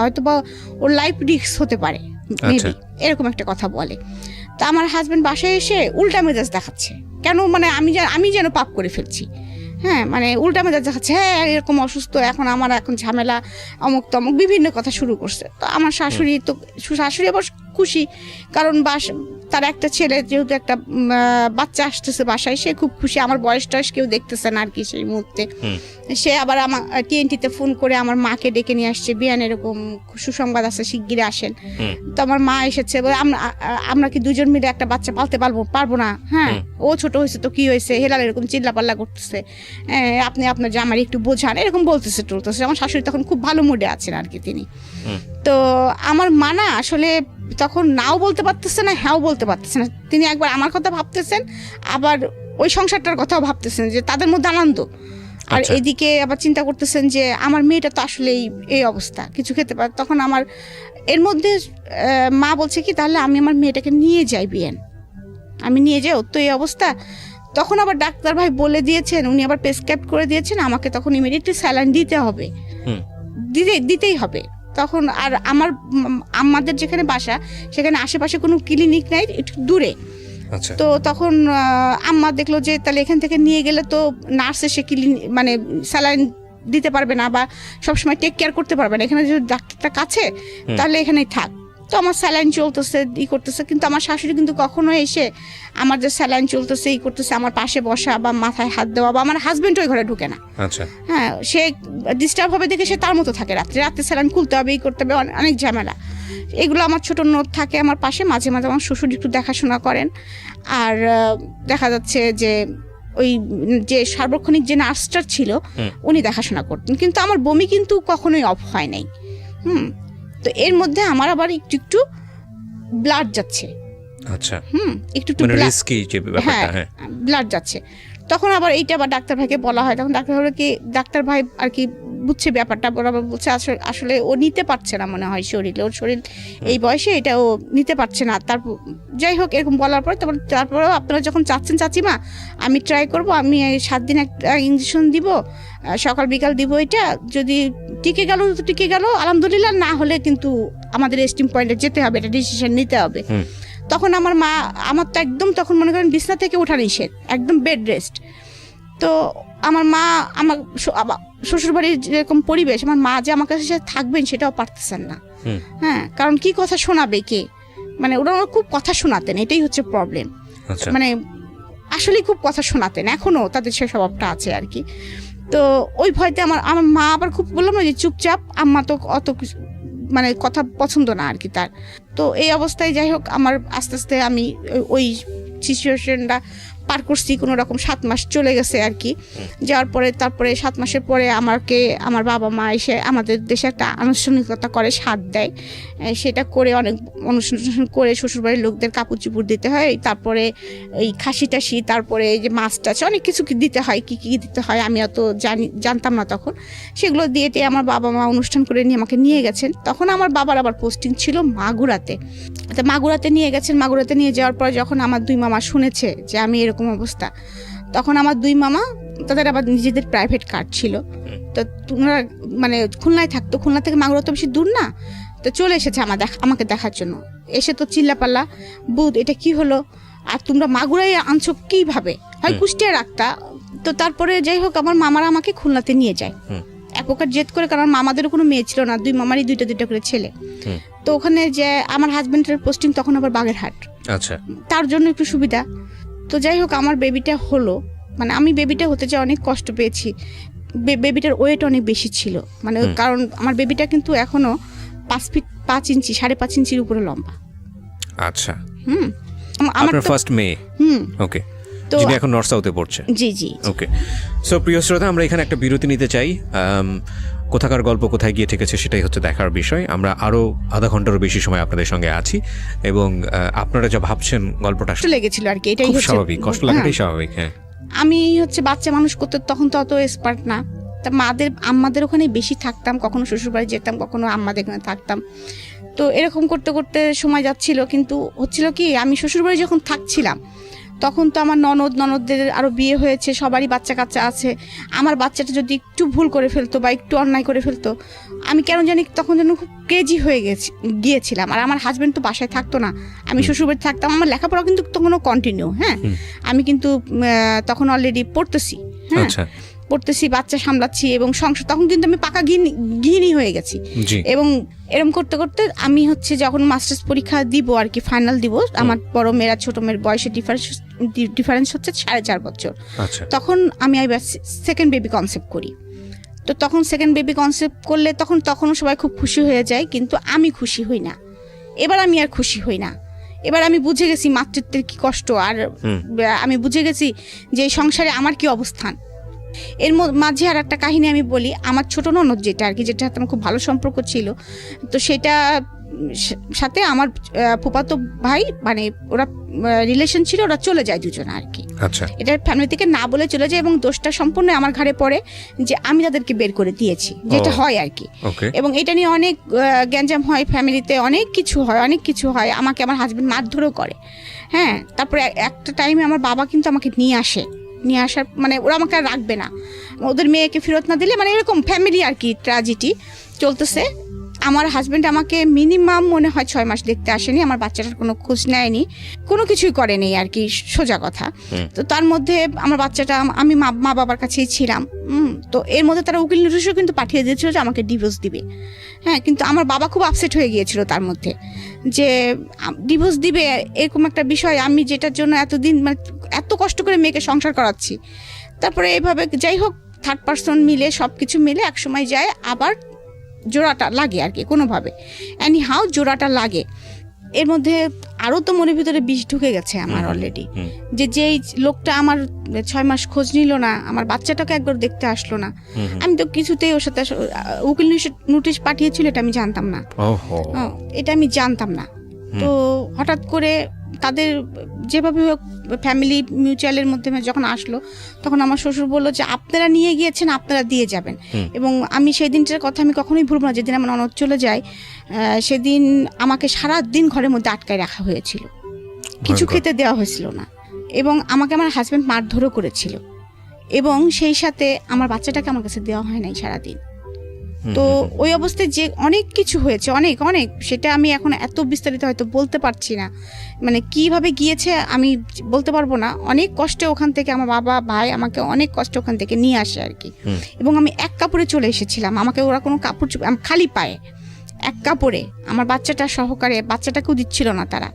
হয়তো বা ওর লাইফ রিস্ক হতে পারে, মেবি এরকম একটা কথা বলে। তা আমার হাজবেন্ড বাসায় এসে উল্টা মেজাজ দেখাচ্ছে, কেন মানে আমি যেন পাপ করে ফেলছি। হ্যাঁ, মানে উল্টা মেজাজ দেখাচ্ছে, হ্যাঁ এরকম অসুস্থ, এখন ঝামেলা, অমুক তমুক বিভিন্ন কথা শুরু করছে। তো আমার শাশুড়ি আবার খুশি, কারণ তার একটা ছেলে, যেহেতু একটা বাচ্চা আসতেছে বাসায়, সে খুব খুশি। আমার বয়স টয়স কেউ দেখতেছে না আর কি সেই মুহূর্তে। সে আবার আমার TNT-তে ফোন করে আমার মাকে ডেকে নিয়ে আসছে, বিয়ান এরকম সুসংবাদ আছে, শিগগিরই আসেন। তো আমার মা এসেছে, বলে আমরা কি দুজন মিলে একটা বাচ্চা পালতে পারবো না? হ্যাঁ, ও ছোট হয়েছে তো কি হয়েছে, হেলাল এরকম চিল্লাপাল্লা করতেছে, আপনি আপনার জামাই একটু বোঝান, এরকম বলতেছে। আমার শাশুড়ি তখন খুব ভালো মুডে আছেন আর কি তিনি। তো আমার মা না আসলে তখন নাও বলতে পারতেছে না, হ্যাঁও বলতে পারতেছে না। তিনি একবার আমার কথা ভাবতেছেন, আবার ওই সংসারটার কথাও ভাবতেছেন, যে তাদের মধ্যে আনন্দ, আর এদিকে আবার চিন্তা করতেছেন যে আমার মেয়েটা তো আসলে এই অবস্থা, কিছু খেতে পারে। তখন আমার এর মধ্যে মা বলছে কি, তাহলে আমি আমার মেয়েটাকে নিয়ে যাই বিয়ান, আমি নিয়ে যাই, ওর তো এই অবস্থা। তখন আবার ডাক্তার ভাই বলে দিয়েছেন, উনি আবার প্রেসক্রাইব করে দিয়েছেন আমাকে তখন ইমিডিয়েটলি স্যালাইন দিতে হবে, দিতেই হবে। তখন আর আমাদের যেখানে বাসা সেখানে আশেপাশে কোনো ক্লিনিক নাই, একটু দূরে। তো তখন আম্মা দেখলো যে তাহলে এখান থেকে নিয়ে গেলে তো নার্স এসে মানে স্যালাইন দিতে পারবে না, বা সবসময় টেক কেয়ার করতে পারবে না, এখানে যদি ডাক্তারটা কাছে, তাহলে এখানেই থাক। তো আমার স্যালাইন চলতেছে, করতেছে, কিন্তু আমার শাশুড়ি কিন্তু কখনো এসে আমার যে স্যালাইন চলতেছে করতেছে আমার পাশে বসা বা মাথায় হাত দেওয়া, বা আমার হাজবেন্ড ওই ঘরে ঢুকে না। হ্যাঁ, সে ডিস্টার্ব হবে দেখে সে তার মতো থাকে, রাত্রে স্যালাইন খুলতে হবে, করতে হবে, অনেক ঝামেলা। এগুলো আমার ছোট নোট থাকে আমার পাশে, মাঝে মাঝে আমার শ্বশুর একটু দেখাশোনা করেন। আর দেখা যাচ্ছে যে ওই যে সার্বক্ষণিক যে নার্সটা ছিল উনি দেখাশোনা করতেন, কিন্তু আমার বমি কিন্তু কখনোই অফ হয় নাই। তো এর মধ্যে আমার আবার একটু ব্লাড যাচ্ছে, একটু ব্লাড যাচ্ছে। তখন আবার এইটা আবার ডাক্তার ভাইকে বলা হয়, তখন ডাক্তার ভাই আর কি বুঝছে ব্যাপারটা, বরাবর বলছে আসলে ও নিতে পারছে না মনে হয় শরীরে, ওর শরীর এই বয়সে এটা ও নিতে পারছে না। তারপর যাই হোক এরকম বলার পরে তারপরেও আপনারা যখন চাচ্ছেন চাচিমা, আমি ট্রাই করব, আমি 7 দিন একটা ইঞ্জেকশন দিব, সকাল বিকাল দিব, এটা যদি টিকে গেল তো টিকে গেল আলহামদুলিল্লাহ, না হলে কিন্তু আমাদের এস্টিম পয়েন্টে যেতে হবে, এটা ডিসিশন নিতে হবে। তখন আমার তো একদম তখন মনে করেন বিছনা থেকে ওঠা নিষেধ, একদম বেড রেস্ট। তো আমার মা, আমার শ্বশুরবাড়ির যেরকম পরিবেশ, আমার মা যে আমার কাছে থাকবেন সেটাও পারতেছেন না। হ্যাঁ, কারণ কি কথা শোনাবে কে, মানে ওরা খুব কথা শোনাতেন, এটাই হচ্ছে প্রবলেম। মানে আসলে খুব কথা শোনাতেন, এখনো তাদের সে স্বভাবটা আছে আর কি। তো ওই ভয়তে আমার মা আবার খুব বললাম না যে চুপচাপ, আম্মা তো অত মানে কথা পছন্দ না আর কি তার। তো এই অবস্থায় যাই হোক আমার আস্তে আস্তে আমি ওই সিচুয়েশনটা পার করছি, কোনো রকম 7 মাস চলে গেছে আর কি। যাওয়ার পরে তারপরে 7 মাসের পরে আমাকে আমার বাবা মা এসে আমাদের দেশে একটা আনুষ্ঠানিকতা করে, সাথ দেয়। সেটা করে অনেক অনুষ্ঠান করে শ্বশুরবাড়ির লোকদের কাপড় চুপড় দিতে হয়, তারপরে এই খাসি টাসি, তারপরে এই যে মাছ টাছ অনেক কিছু দিতে হয়, কী কী দিতে হয় আমি অত জানতাম না তখন। সেগুলো দিয়ে আমার বাবা মা অনুষ্ঠান করে নিয়ে আমাকে নিয়ে গেছেন। তখন আমার বাবার আবার পোস্টিং ছিল মাগুরাতে। তো মাগুরাতে নিয়ে গেছেন। মাগুরাতে নিয়ে যাওয়ার পর যখন আমার 2 মামা শুনেছে যে আমি এরকম অবস্থা, তখন আমার 2 মামা তাদের আবার নিজেদের প্রাইভেট কার ছিল, তো তোমরা মানে খুলনায় থাকতো, খুলনা থেকে মাগুরা তো বেশি দূর না, তো চলে এসেছে আমাকে দেখার জন্য। এসে তো চিল্লাপাল্লা, বুধ এটা কি হলো, আর তোমরা মাগুরায় আনছো কিভাবে, হয় কুষ্টিয়া রাখতা। তো তারপরে যাই হোক আমার মামারা আমাকে খুলনাতে নিয়ে যায় এক প্রকার জেদ করে, কারণ মামাদেরও কোনো মেয়ে ছিল না, 2 মামারই 2টা করে ছেলে। তো ওখানে যে আমার হাজবেন্ডের পোস্টিং তখন আবার বাগেরহাট, আচ্ছা, তার জন্য একটু সুবিধা। তো যাই হোক আমার বেবিটা হলো, মানে আমি বেবিটা হতে যে অনেক কষ্ট পেয়েছি। বেবিটার ওয়েট অনেক বেশি ছিল, মানে কারণ আমার বেবিটা কিন্তু এখনো 5 ফিট 5 ইঞ্চি 5.5 ইঞ্চির উপরে লম্বা। আচ্ছা, আমার ফার্স্ট মে, ওকে, যিনি এখন নর্থ সাউথে পড়ছে। জি জি, ওকে। সো প্রিয় শ্রোতা, আমরা এখানে একটা বিরতি নিতে চাই। কোথাকার গল্প কোথায় গিয়ে ঠেকেছে সেটাই হচ্ছে দেখার বিষয়। আমরা আরো আধা ঘন্টারও বেশি সময় আপনাদের সঙ্গে আছি, এবং আপনারা যা ভাবছেন গল্পটা লেগেছিল আর কি, এটাই হচ্ছে স্বাভাবিক, কষ্ট লাগাটাই স্বাভাবিক। হ্যাঁ, আমি হচ্ছে বাচ্চা মানুষ করতে তখন তো অত এক্সপার্ট না, তা আম্মাদের ওখানে বেশি থাকতাম, কখনো শ্বশুরবাড়ি যেতাম, কখনো আম্মাদের ওখানে থাকতাম। তো এরকম করতে করতে সময় যাচ্ছিল, কিন্তু হচ্ছিল কি আমি শ্বশুরবাড়ি যখন থাকছিলাম তখন তো আমার ননদদের আরও বিয়ে হয়েছে, সবারই বাচ্চা কাচ্চা আছে। আমার বাচ্চাটা যদি একটু ভুল করে ফেলতো বা একটু অন্যায় করে ফেলতো, আমি কেন জানি তখন যেন খুব ক্রেজি হয়ে গিয়েছিলাম। আর আমার হাজব্যান্ড তো বাসায় থাকতো না, আমি শ্বশুরবাড়ি থাকতাম। আমার লেখাপড়া কিন্তু তখনও কন্টিনিউ, হ্যাঁ, আমি কিন্তু তখন অলরেডি পড়তেছি, হ্যাঁ পড়তেছি, বাচ্চা সামলাচ্ছি এবং সংসার, তখন কিন্তু আমি পাকা গৃহিণী হয়ে গেছি। এবং এরকম করতে করতে আমি হচ্ছে যখন মাস্টার্স পরীক্ষা দিব আর কি, ফাইনাল দিব, আমার বড় মেয়েরা ছোট মেয়ের বয়সে ডিফারেন্স হচ্ছে 4.5 বছর। তখন আমি সেকেন্ড বেবি কনসেপ্ট করি। তো তখন সেকেন্ড বেবি কনসেপ্ট করলে তখনও সবাই খুব খুশি হয়ে যায়, কিন্তু আমি খুশি হই না। এবার আমি আর খুশি হই না। এবার আমি বুঝে গেছি মাতৃত্বের কি কষ্ট, আর আমি বুঝে গেছি যে সংসারে আমার কি অবস্থান। এর মাঝে আর একটা কাহিনী আমি বলি। আমার ছোট ননদ যেটা আর কি, যেটা আমার খুব ভালো সম্পর্ক ছিল, তো সেটা সাথে আমার ফুফাতো ভাই, মানে ওরা রিলেশন ছিল, ওরা চলে যায় দুজনে আর কি। আচ্ছা, এটা ফ্যামিলি থেকে না বলে চলে যায়, এবং দোষটা সম্পূর্ণ আমার ঘাড়ে পড়ে যে আমি তাদেরকে বের করে দিয়েছি, যেটা হয় আর কি। এবং এটা নিয়ে অনেক গ্যাঞ্জাম হয় ফ্যামিলিতে, অনেক কিছু হয়। আমাকে আমার হাজবেন্ড মারধরও করে, হ্যাঁ। তারপরে একটা টাইমে আমার বাবা কিন্তু আমাকে নিয়ে আসার মানে ওরা আমাকে আর রাখবে না, ওদের মেয়েকে ফেরত না দিলে, মানে এরকম ফ্যামিলি আর কি ট্র্যাজেডি চলতেছে। আমার হাজব্যান্ড আমাকে মিনিমাম মনে হয় 6 মাস দেখতে আসেনি, আমার বাচ্চাটার কোনো খোঁজ নেয়নি, কোনো কিছুই করেনি আর কি, সোজা কথা। তো তার মধ্যে আমার বাচ্চাটা, আমি মা বাবার কাছেই ছিলাম। তো এর মধ্যে তারা উকিল নোটিশও কিন্তু পাঠিয়ে দিয়েছিল যে আমাকে ডিভোর্স দিবে, হ্যাঁ। কিন্তু আমার বাবা খুব আপসেট হয়ে গিয়েছিল তার মধ্যে, যে ডিভোর্স দিবে এরকম একটা বিষয়, আমি যেটার জন্য এতদিন মানে এত কষ্ট করে মেয়েকে সংসার করাচ্ছি। তারপরে এইভাবে যাই হোক থার্ড পার্সন মিলে সব কিছু মিলে একসময় যায়, আবার জোড়াটা লাগে আর কি, কোনোভাবে এনি হাউ জোড়াটা লাগে। এর মধ্যে আরও তো মনের ভিতরে বিষ ঢুকে গেছে আমার অলরেডি, যে যেই লোকটা আমার 6 মাস খোঁজ নিল না, আমার বাচ্চাটাকে একবার দেখতে আসলো না, আমি তো কিছুতেই ওর সাথে উকিল নোটিশ পাঠিয়েছিল, এটা আমি জানতাম না, তো হঠাৎ করে তাদের যেভাবে হোক ফ্যামিলি মিউচুয়ালের মধ্যে যখন আসলো, তখন আমার শ্বশুর বললো যে আপনারা নিয়ে গিয়েছেন, আপনারা দিয়ে যাবেন। এবং আমি সেই দিনটার কথা আমি কখনোই ভুলব না, যেদিন আমার ননদ চলে যায়, সেদিন আমাকে সারাদিন ঘরের মধ্যে আটকায় রাখা হয়েছিল, কিছু খেতে দেওয়া হয়েছিল না, এবং আমাকে আমার হাজব্যান্ড মারধরও করেছিল, এবং সেই সাথে আমার বাচ্চাটাকে আমার কাছে দেওয়া হয় নাই সারাদিন। তো ওই অবস্থায় যে অনেক কিছু হয়েছে, অনেক সেটা আমি এখন এত বিস্তারিত হয়তো বলতে পারছি না, মানে কিভাবে গিয়েছে আমি বলতে পারবো না। অনেক কষ্টে ওখান থেকে আমার বাবা ভাই আমাকে অনেক কষ্টে ওখান থেকে নিয়ে আসে আর কি। এবং আমি এক কাপড়ে চলে এসেছিলাম, আমাকে ওরা কোনো কাপড়, খালি পায়ে এক কাপড়ে আমার বাচ্চাটা সহকারে, বাচ্চাটাকেও দিচ্ছিল না তারা।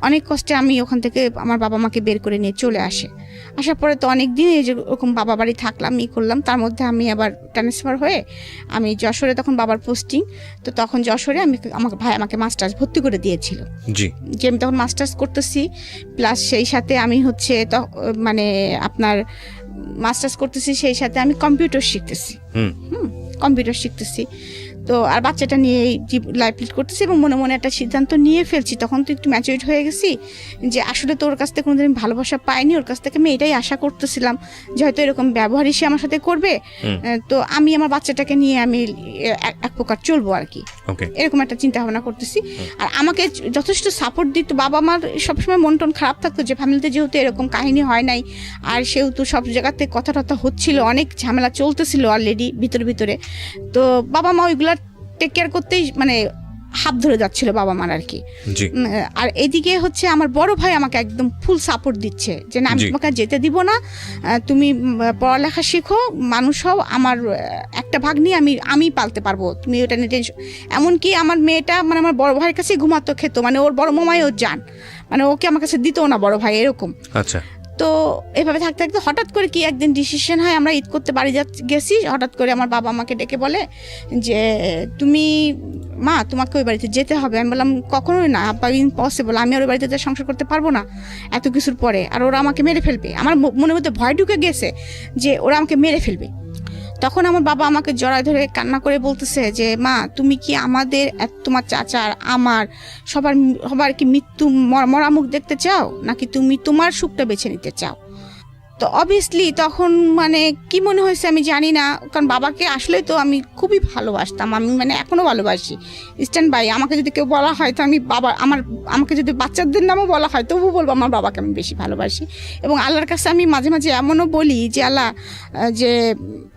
অনেক কষ্টে আমি ওখান থেকে আমার বাবা মাকে বের করে নিয়ে চলে আসার পরে তো অনেক দিন এই যে ওরকম বাবা বাড়ি থাকলাম, করলাম। তার মধ্যে আমি আবার ট্রান্সফার হয়ে আমি যশোরে, তখন বাবার পোস্টিং, তো তখন যশোরে আমাকে ভাই আমাকে মাস্টার্স ভর্তি করে দিয়েছিল, যে আমি তখন মাস্টার্স করতেছি, প্লাস সেই সাথে আমি হচ্ছে মানে আপনার মাস্টার্স করতেছি, সেই সাথে আমি কম্পিউটার শিখতেছি, কম্পিউটার শিখতেছি। তো আর বাচ্চাটা নিয়ে লাইফ লিড করতেছি এবং মনে মনে একটা সিদ্ধান্ত নিয়ে ফেলছি। তখন তো একটু ম্যাচুরিট হয়ে গেছি, যে আসলে তো ওর কাছ থেকে কোনোদিন ভালোবাসা পাইনি, ওর কাছ থেকে আমি এটাই আশা করতেছিলাম যে হয়তো এরকম ব্যবহারই সে আমার সাথে করবে, তো আমি আমার বাচ্চাটাকে নিয়ে আমি এক প্রকার চলবো আর কি, এরকম একটা চিন্তা ভাবনা করতেছি। আর আমাকে যথেষ্ট সাপোর্ট দিত বাবা মার, সবসময় মন টন খারাপ থাকতো যে ফ্যামিলিতে যেহেতু এরকম কাহিনী হয় নাই, আর সেহেতু সব জায়গাতে কথা টথা হচ্ছিল, অনেক ঝামেলা চলতেছিল অলরেডি ভিতরে, তো বাবা মা ওইগুলা টেক কেয়ার করতেই মানে হাত ধরে যাচ্ছিল বাবা মার আর কি। আর এদিকে হচ্ছে আমার বড় ভাই আমাকে একদম ফুল সাপোর্ট দিচ্ছে যে না, আমি তোমাকে যেতে দিব না, তুমি পড়ালেখা শিখো, মানুষ হও, আমার একটা ভাগ নিয়ে আমি পালতে পারবো, তুমি ওটা নিয়ে টেনশন। এমনকি আমার মেয়েটা মানে আমার বড় ভাইয়ের কাছে ঘুমাতো, খেত, মানে ওর বড় মামাইও যান, মানে ওকে আমার কাছে দিত না বড় ভাই, এরকম। আচ্ছা। তো এভাবে থাকতে থাকতে হঠাৎ করে কি একদিন ডিসিশন হয়, আমরা ঈদ করতে বাড়ি গেছি, হঠাৎ করে আমার বাবা আমাকে ডেকে বলে যে তুমি মা, তোমাকে ওই বাড়িতে যেতে হবে। আমি বললাম কখনোই না আব্বা, ইম্পসিবল, আমি আর ওই বাড়িতে সংসার করতে পারবো না এত কিছুর পরে, আর ওরা আমাকে মেরে ফেলবে। আমার মনের মধ্যে ভয় ঢুকে গেছে যে ওরা আমাকে মেরে ফেলবে। তখন আমার বাবা আমাকে জড়ায় ধরে কান্না করে বলতেছে যে মা, তুমি কি আমাদের, তোমার চাচার, আমার সবার কি মৃত্যু মরা মুখ দেখতে চাও, নাকি তুমি তোমার সুখটা বেছে নিতে চাও? তো অবভিয়াসলি তখন মানে কি মনে হয়েছে আমি জানি না, কারণ বাবাকে আসলে তো আমি খুবই ভালোবাসতাম, আমি মানে এখনো ভালোবাসি। স্ট্যান্ড বাই, আমাকে যদি কেউ বলা হয় তো আমি আমাকে যদি বাচ্চাদের নামও বলা হয় তবু বলবো আমার বাবাকে আমি বেশি ভালোবাসি। এবং আল্লাহর কাছে আমি মাঝে মাঝে এমনও বলি যে আল্লাহ, যে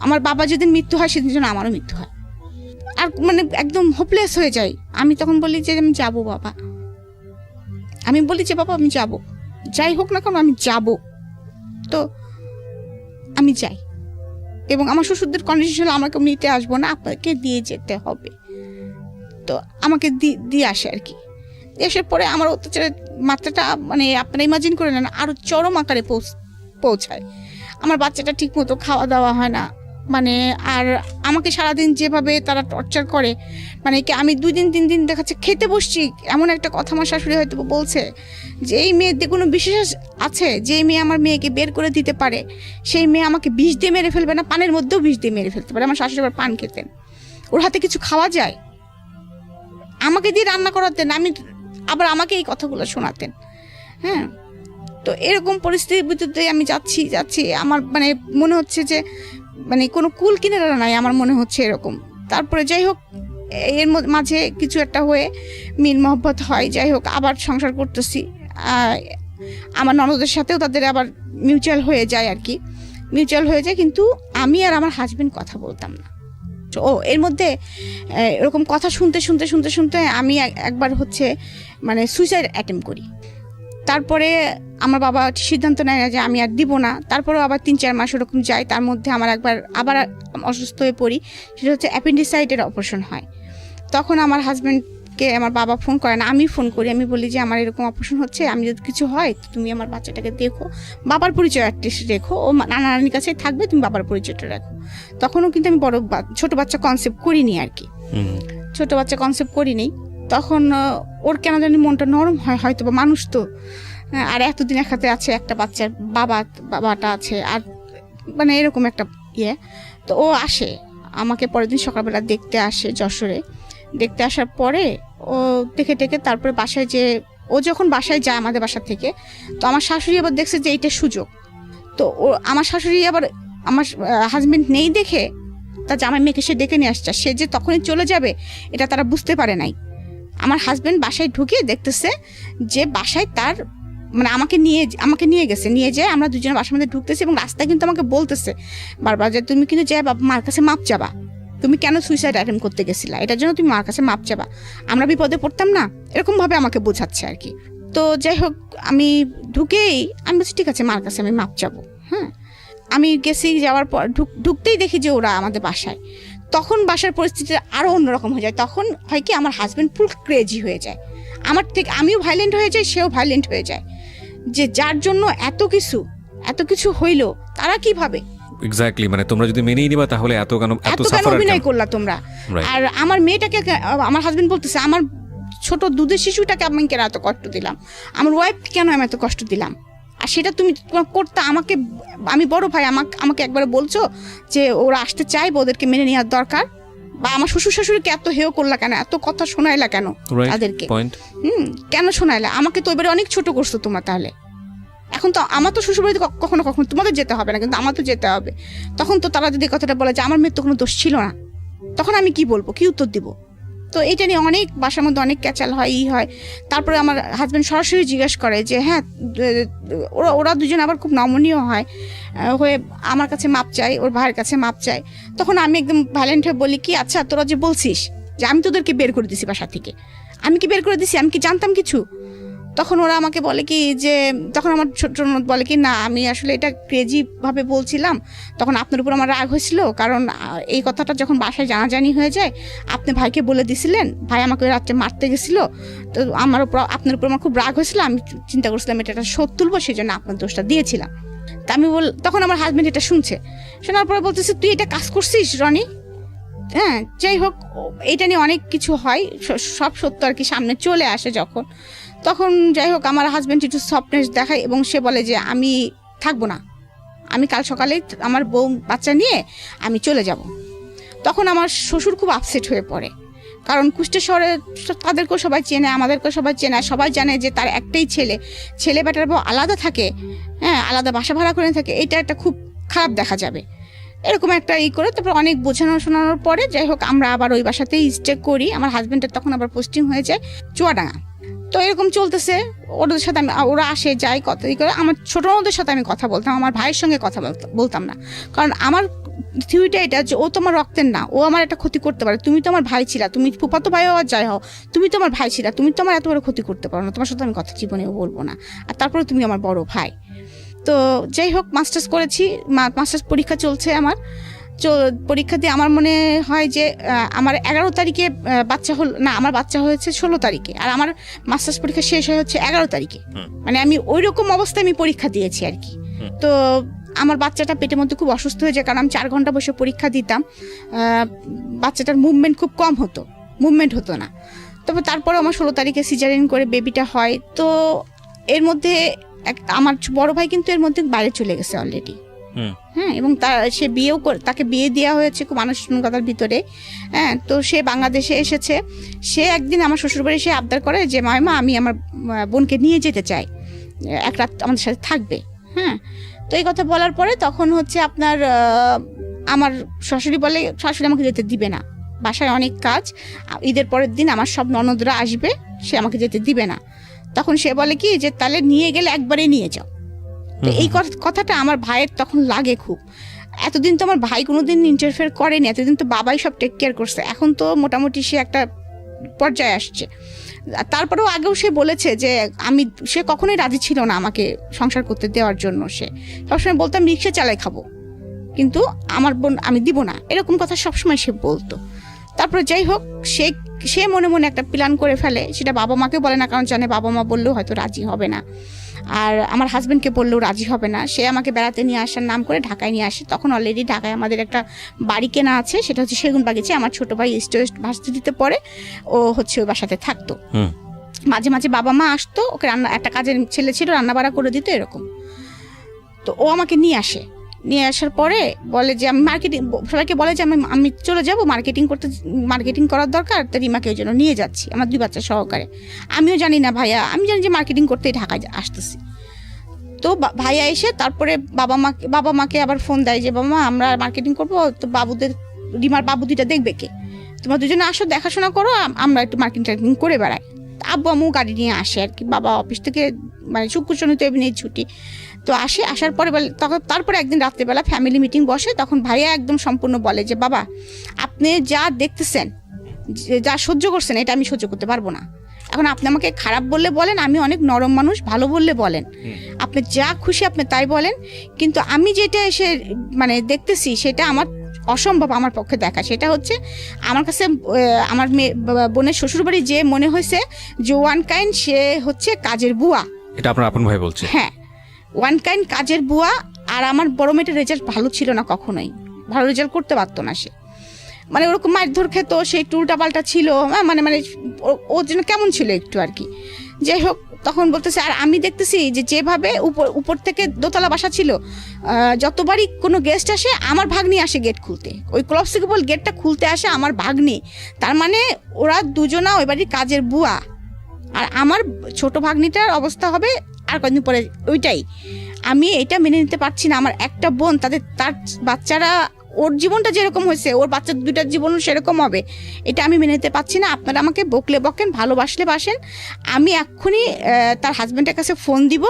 আমার বাবা যেদিন মৃত্যু হয় সেদিন যেন আমারও মৃত্যু হয়। আর মানে একদম হোপলেস হয়ে যাই। আমি তখন বলি যে আমি যাবো বাবা, আমি বলি যে বাবা আমি যাবো, যাই হোক না কেন আমি যাবো। তো আমি যাই, এবং আমার শ্বশুরদের কন্ডিশন আমাকে নিতে আসবো না, আপনাকে দিয়ে যেতে হবে। তো আমাকে দিয়ে আসে আর কি। এসে পরে আমার অত্যাচারের মাত্রাটা মানে আপনারা ইমাজিন করে নেন, আরো চরম আকারে পৌঁছায়। আমার বাচ্চাটা ঠিক মতো খাওয়া দাওয়া হয় না, মানে আর আমাকে সারাদিন যেভাবে তারা টর্চার করে, মানে কি আমি 2 দিন 3 দিন দেখাচ্ছে খেতে বসছি, এমন একটা কথা আমার শাশুড়ি হয়তো বলছে যে এই মেয়েদের কোনো বিশেষ আছে, যে মেয়ে আমার মেয়েকে বের করে দিতে পারে সেই মেয়ে আমাকে বিষ দিয়ে মেরে ফেলবে না, পানের মধ্যেও বিষ দিয়ে মেরে ফেলতে পারে। আমার শাশুড়ি আবার পান খেতেন, ওর হাতে কিছু খাওয়া যায়, আমাকে দিয়ে রান্না করাতেন, আবার আমাকে এই কথাগুলো শোনাতেন। হ্যাঁ, তো এরকম পরিস্থিতির ভিতরে আমি যাচ্ছি, আমার মানে মনে হচ্ছে যে মানে কোনো কুল কিনারা নাই, আমার মনে হচ্ছে এরকম। তারপরে যাই হোক, এর মাঝে কিছু একটা হয়ে মিল মহব্বত হয়, যাই হোক আবার সংসার করতেছি। আমার ননদের সাথেও তাদের আবার মিউচুয়াল হয়ে যায় আর কি, মিউচুয়াল হয়ে যায়, কিন্তু আমি আর আমার হাজবেন্ড কথা বলতাম না। এর মধ্যে এরকম কথা শুনতে আমি একবার হচ্ছে মানে সুইসাইড অ্যাটেম্প করি। তারপরে আমার বাবা সিদ্ধান্ত নেয় যে আমি আর দিব না। তারপরেও আবার 3-4 মাস ওরকম যায়, তার মধ্যে আমার আবার অসুস্থ হয়ে পড়ি, সেটা হচ্ছে অ্যাপেন্ডিসাইটের অপারেশন হয়। তখন আমার হাজব্যান্ডকে আমার বাবা ফোন করে না, আমি ফোন করি, আমি বলি যে আমার এরকম অপারেশন হচ্ছে, আমি যদি কিছু হয় তুমি আমার বাচ্চাটাকে দেখো, বাবার পরিচয় অ্যাটলিস্ট রেখো, ও নানির কাছে থাকবে, তুমি বাবার পরিচয়টা রাখো। তখনও কিন্তু আমি ছোট বাচ্চা কনসেপ্ট করিনি আর কি, ছোট বাচ্চা কনসেপ্ট করিনি। তখন ওর কেন জানি মনটা নরম হয় হয়তো, বা মানুষ তো, আর এতদিন একসাথে আছে, একটা বাচ্চার বাবাটা আছে, আর মানে এরকম একটা তো ও আসে আমাকে পরের দিন সকালবেলা দেখতে আসে যশোরে। দেখতে আসার পরে ও দেখে তারপরে বাসায়, যে ও যখন বাসায় যায় আমাদের বাসা থেকে, তো আমার শাশুড়ি আবার দেখছে যে এইটা সুযোগ। তো আমার শাশুড়ি আবার আমার হাজবেন্ড নেই দেখে তার জামাই মেয়েকে সে ডেকে নিয়ে আসছে, সে যে তখনই চলে যাবে এটা তারা বুঝতে পারে নাই। আমার হাজবেন্ড বাসায় ঢুকে দেখতেছে যে বাসায় তার মানে আমাকে নিয়ে গেছে, নিয়ে যায়, আমরা দুজনে বাসার মধ্যে ঢুকতেছি, এবং রাস্তায় কিন্তু আমাকে বলতেছে বারবার যে তুমি কিন্তু যাই মার কাছে মাপ চাবা, তুমি কেন সুইসাইড অ্যাটেম্প করতে গেছিলা, এটার জন্য তুমি মার কাছে মাপ চাবা, আমরা বিপদে পড়তাম না, এরকম ভাবে আমাকে বোঝাচ্ছে আর কি। তো যাই হোক আমি ঢুকেই আমি বলছি ঠিক আছে মার কাছে আমি মাপ চাবো। হ্যাঁ, আমি গেছি, যাওয়ার পর ঢুকতেই দেখি যে ওরা আমাদের বাসায়। তখন বাসার পরিস্থিতি আরও অন্যরকম হয়ে যায়। তখন হয় কি আমার হাজব্যান্ড ফুল ক্রেজি হয়ে যায়, আমার থেকে আমিও ভাইলেন্ট হয়ে যাই, সেও ভাইলেন্ট হয়ে যায়, যে যার জন্য এত কিছু হইলো তারা কিভাবে এক্স্যাক্টলি, মানে তোমরা যদি মেনেই নিবা তাহলে এত কেন অভিনয় করলা তোমরা। আর আমার মেয়েটাকে আমার হাজবেন্ড বলতেছে আমার ছোট দুধের শিশুটাকে আমি কেন এত কষ্ট দিলাম, আমার ওয়াইফ কেন আমি এত কষ্ট দিলাম, আর সেটা তুমি করতে আমাকে, আমি বড় ভাই, আমাকে একবার বলছো যে ওরা আসতে চাইবে, ওদেরকে মেনে নেওয়ার দরকার, বা আমার শ্বশুর শাশুড়িকে এত হেয় করলা কেন, এত কথা শোনাইলা কেন তাদেরকে, কেন শোনাইলা আমাকে? তো এবারে অনেক ছোট করছো তোমরা। তাহলে এখন তো আমার তো শ্বশুরবাড়িতে কখনো তোমাদের যেতে হবে না, কিন্তু আমার তো যেতে হবে। তখন তো তারা যদি কথাটা বলে যে আমার মেয়ের তো কোনো দোষ ছিল না, তখন আমি কি বলবো, কি উত্তর দিব? তো এটা নিয়ে অনেক বাসার মধ্যে অনেক ক্যাচাল হয়, হয়। তারপরে আমার হাজব্যান্ড সরাসরি জিজ্ঞেস করে যে হ্যাঁ, ওরা দুজন আবার খুব নমনীয় হয়, হয়ে আমার কাছে মাপ চাই, ওর ভাইয়ের কাছে মাপ চাই। তখন আমি একদম ভাইলেন্ট হয়ে বলি কি, আচ্ছা তোরা যে বলছিস যে আমি তোদেরকে বের করে দিছি বাসা থেকে, আমি কি বের করে দিছি? আমি কি জানতাম কিছু? তখন ওরা আমাকে বলে কি যে, তখন আমার ছোট ননদ বলে কি না, আমি আসলে এটা ক্রেজি ভাবে বলছিলাম, তখন আপনার উপর আমার রাগ হয়েছিল, কারণ এই কথাটা যখন বাসায় জানাজানি হয়ে যায় আপনি ভাইকে বলে দিছিলেন, ভাই আমাকে রাত্রে মারতে গেছিল, তো আপনার উপর আমার খুব রাগ হয়েছিল, আমি চিন্তা করছিলাম এটা শোধ তুলবো, সেই জন্য আপনার দোষটা দিয়েছিলাম। তা আমি তখন আমার হাজবেন্ড এটা শুনছে, শোনার পরে বলতেছে তুই এটা কাজ করছিস রনি। হ্যাঁ, যাই হোক, এটা নিয়ে অনেক কিছু হয়, সব সত্য আর কি সামনে চলে আসে যখন, তখন যাই হোক আমার হাজব্যান্ড একটু সফটনেস দেখায় এবং সে বলে যে আমি থাকবো না, আমি কাল সকালে আমার বউ বাচ্চা নিয়ে আমি চলে যাব। তখন আমার শ্বশুর খুব আপসেট হয়ে পড়ে, কারণ কুষ্টিয়া শহরে তাদেরকেও সবাই চেনে, আমাদেরকেও সবাই চেনে, সবাই জানে যে তার একটাই ছেলে বেটার বউ আলাদা থাকে, হ্যাঁ, আলাদা বাসা ভাড়া করে থাকে, এটা একটা খুব খারাপ দেখা যাবে, এরকম একটা করে। তারপর অনেক বোঝানো শোনানোর পরে যাই হোক আমরা আবার ওই বাসাতেই স্টে করি। আমার হাজব্যান্ডের তখন আবার পোস্টিং হয়ে যায় চুয়াডাঙ্গা। তো এরকম চলতেছে, ওদের সাথে ওরা আসে যায়, কথা করে। আমার ছোট ননদের সাথে আমি কথা বলতাম, আমার ভাইয়ের সঙ্গে কথা বলতাম না, কারণ আমার থিওরিটা এটা যে ও তোমার রক্তের না, ও আমার একটা ক্ষতি করতে পারে, তুমি তো আমার ভাই ছিলা, তুমি ফুফাতো ভাই হওয়ার যাই হও, তুমি তো আমার ভাই ছিলা, তুমি তো আমার এত বড় ক্ষতি করতে পারো না, তোমার সাথে আমি কথা জীবনেও বলবো না, আর তারপরে তুমি আমার বড় ভাই। তো যাই হোক মাস্টার্স করেছি, মাস্টার্স পরীক্ষা চলছে আমার, পরীক্ষা দিয়ে আমার মনে হয় যে আমার 11 তারিখে বাচ্চা হল না, আমার বাচ্চা হয়েছে 16 তারিখে, আর আমার মাস্টার্স পরীক্ষা শেষ হচ্ছে 11 তারিখে, মানে আমি ওই রকম অবস্থায় আমি পরীক্ষা দিয়েছি আর কি। তো আমার বাচ্চাটা পেটের মধ্যে খুব অসুস্থ হয়ে যায়, কারণ আমি 4 ঘন্টা বসে পরীক্ষা দিতাম, বাচ্চাটার মুভমেন্ট খুব কম হতো, মুভমেন্ট হতো না। তবে তারপরে আমার 16 তারিখে সিজারিন করে বেবিটা হয়। তো এর মধ্যে আমার বড় ভাই কিন্তু এর মধ্যে বাইরে চলে গেছে অলরেডি, হ্যাঁ, এবং সে তাকে বিয়ে দেওয়া হয়েছে খুব আনুষ্ঠানিকতার ভিতরে, হ্যাঁ। তো সে বাংলাদেশে এসেছে, সে একদিন আমার শ্বশুরবাড়ি এসে আবদার করে যে মামা আমি আমার বোনকে নিয়ে যেতে চাই, এক রাত আমাদের সাথে থাকবে, হ্যাঁ। তো এই কথা বলার পরে তখন হচ্ছে আপনার আমার শাশুড়ি আমাকে যেতে দিবে না, বাসায় অনেক কাজ, ঈদের পরের দিন আমার সব ননদরা আসবে, সে আমাকে যেতে দিবে না। তখন সে বলে কি যে তাহলে নিয়ে গেলে একবারে নিয়ে যাও। তো এই কথাটা আমার ভাইয়ের তখন লাগে খুব, এতদিন তো আমার ভাই কোনোদিন ইন্টারফেয়ার করেনি, এতদিন তো বাবাই সব টেক কেয়ার করছে, এখন তো মোটামুটি সে একটা পর্যায়ে আসছে। তারপরেও আগেও সে বলেছে যে সে কখনোই রাজি ছিল না আমাকে সংসার করতে দেওয়ার জন্য, সে সবসময় বলতাম রিক্সা চালাই খাবো, কিন্তু আমার বোন আমি দিব না, এরকম কথা সবসময় সে বলতো। তারপরে যাই হোক সে মনে মনে একটা প্ল্যান করে ফেলে, সেটা বাবা মাকে বলে না, কারণ জানে বাবা মা বললেও হয়তো রাজি হবে না, আর আমার হাজব্যান্ডকে বললেও রাজি হবে না। সে আমাকে বেড়াতে নিয়ে আসার নাম করে ঢাকায় নিয়ে আসে। তখন অলরেডি ঢাকায় আমাদের একটা বাড়ি কেনা আছে, সেটা হচ্ছে সেগুনবাগিচে। আমার ছোট ভাই ইস্ট ওয়েস্ট ভার্সিটিতে পড়ে, ও হচ্ছে ওই বাসাতে থাকতো, মাঝে মাঝে বাবা মা আসতো, ওকে একটা কাজের ছেলে ছিল, রান্না বাড়া করে দিত এরকম। তো ও আমাকে নিয়ে আসার পরে বলে যে আমি সবাইকে বলে যে আমি চলে যাব মার্কেটিং করার দরকার, তো রিমাকে ওই জন্য নিয়ে যাচ্ছি আমার 2 বাচ্চা সহকারে। আমিও জানি না ভাইয়া, আমি জানি যে মার্কেটিং করতেই ঢাকায় আসতেছি। তো ভাইয়া এসে তারপরে বাবা মাকে আবার ফোন দেয় যে বাবা মা আমরা মার্কেটিং করবো, তো রিমার বাবু 2টা দেখবে কে, তোমরা দুজনে আসো, দেখাশোনা করো, আমরা একটু মার্কেটিং করে বেড়াই। আব্বু আম্মু গাড়ি নিয়ে আসে আর কি, বাবা অফিস থেকে মানে শুক্র শনি তো এমনি ছুটি, তো আসার পরে তারপরে একদিন রাত্রেবেলা ফ্যামিলি মিটিং বসে, তখন ভাইয়া একদম সম্পূর্ণ বলে যে বাবা আপনি যা দেখতেছেন, যা সহ্য করছেন, এটা আমি সহ্য করতে পারবো না। এখন আপনি আমাকে খারাপ বললে বলেন, আমি অনেক নরম মানুষ, ভালো বললে বলেন, আপনি যা খুশি আপনি তাই বলেন, কিন্তু আমি যেটা এসে মানে দেখতেছি সেটা আমার অসম্ভব আমার পক্ষে দেখা। সেটা হচ্ছে আমার কাছে আমার বোনের শ্বশুরবাড়ি যে মনে হয়েছে যে ওয়ান কাইন্ড সে হচ্ছে কাজের বুয়া। এটা আপনার আপন ভাই বলছে? হ্যাঁ, ওয়ান কাইন্ড কাজের বুয়া। আর আমার বড় মেয়েটার রেজাল্ট ভালো ছিল না, কখনোই ভালো রেজাল্ট করতে পারতো না সে, মানে ওরকম মারধর খেত, সে একটু উল্টাপাল্টা ছিল, মানে মানে ওর জন্য কেমন ছিল একটু আর কি। যাই হোক, তখন বলতেছে আর আমি দেখতেছি যে যেভাবে উপর থেকে দোতলা বাসা ছিল, যতবারই কোনো গেস্ট আসে আমার ভাগ্নি আসে গেট খুলতে, ওই ক্লপসিকেবল গেটটা খুলতে আসে আমার ভাগ্নি। তার মানে ওরা দুজনা ওই বাড়ির কাজের বুয়া। আর আমার ছোট ভাগ্নিটার অবস্থা হবে আর কদিন পরে ওইটাই। আমি এটা মেনে নিতে পারছি না। আমার একটা বোন, তার বাচ্চারা, ওর জীবনটা যেরকম হয়েছে ওর বাচ্চা দুটার জীবনও সেরকম হবে, এটা আমি মেনে নিতে পারছি না। আপনারা আমাকে বকলে বকেন, ভালোবাসলে বাসেন। আমি এক্ষুনি তার হাজব্যান্ডের কাছে ফোন দিব,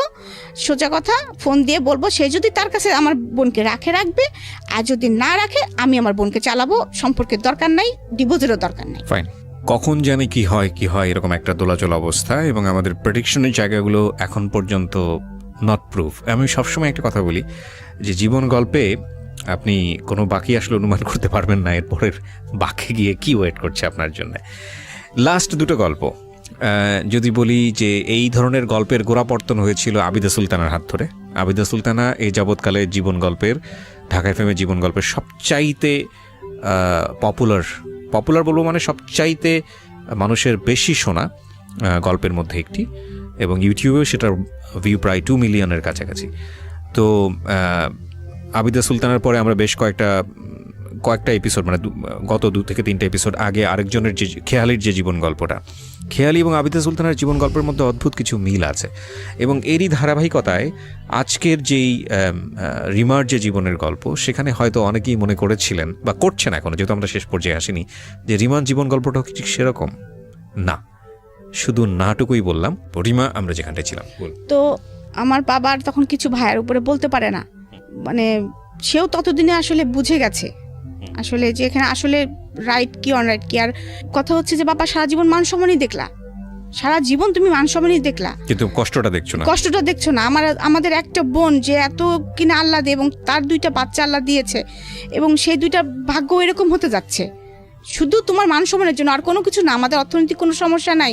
সোজা কথা ফোন দিয়ে বলবো সে যদি তার কাছে আমার বোনকে রাখবে, আর যদি না রাখে আমি আমার বোনকে চালাবো। সম্পর্কের দরকার নাই, ডিভোর্সেরও দরকার নাই। ফাইন। কখন জানি কি হয় এরকম একটা দোলাচল অবস্থা, এবং আমাদের প্রেডিকশনের জায়গাগুলো এখন পর্যন্ত নট প্রুফ। আমি সবসময় একটা কথা বলি যে জীবন গল্পে আপনি কোনো বাকি আসলে অনুমান করতে পারবেন না এরপরের বাকি গিয়ে কি ওয়েট করছে আপনার জন্য। লাস্ট দুটো গল্প যদি বলি যে এই ধরনের গল্পের গোড়াপর্তন হয়েছিল আবিদা সুলতানার হাত ধরে। আবিদা সুলতানা এই যাবৎকালে জীবন গল্পের, ঢাকা এফএমের জীবন গল্পের সবচাইতে পপুলার বলবো, মানে সবচাইতে মানুষের বেশি শোনা গল্পের মধ্যে একটি, এবং ইউটিউবেও সেটার ভিউ প্রায় 2 মিলিয়নের কাছাকাছি। তো আবিদা সুলতানার পরে আমরা বেশ কয়েকটা এপিসোড, মানে গত 2 থেকে 3টা এপিসোড আগে আরেকজনের যে খেয়ালির যে জীবন গল্পটা, খেয়ালি এবং আবিদা সুলতানার জীবন গল্পের মধ্যে অদ্ভুত কিছু মিল আছে। এবং এরই ধারাবাহিকতায় আজকের যেই রিমার যে জীবনের গল্প, সেখানে হয়তো অনেকেই মনে করেছিলেন বা করছেন এখনো, যেহেতু আমরা শেষ পর্যায়ে আসিনি, যে রিমার জীবন গল্পটাও ঠিক সেরকম না। শুধু নাটুকুই বললাম। রিমা, আমরা যেখানটায় ছিলাম, তো আমার বাবার তখন কিছু ভাইয়ের উপরে বলতে পারে না, মানে সেও ততদিনে আসলে বুঝে গেছে আসলে যে এখানে আসলে রাইট কি অনরাইট কি। আর কথা হচ্ছে যে বাবা সারা জীবন মান সম্মানই দেখলা, সারা জীবন তুমি মান সম্মানই দেখলা, কিন্তু কষ্টটা দেখছো না। আমাদের একটা বোন যে এত কিনা আল্লাহ দিয়ে, এবং তার 2টা বাচ্চা আল্লাহ দিয়েছে, এবং সেই 2টা ভাগ্য এরকম হতে যাচ্ছে শুধু তোমার মান সম্মানের জন্য, আর কোনো কিছু না। আমাদের অর্থনৈতিক কোনো সমস্যা নাই,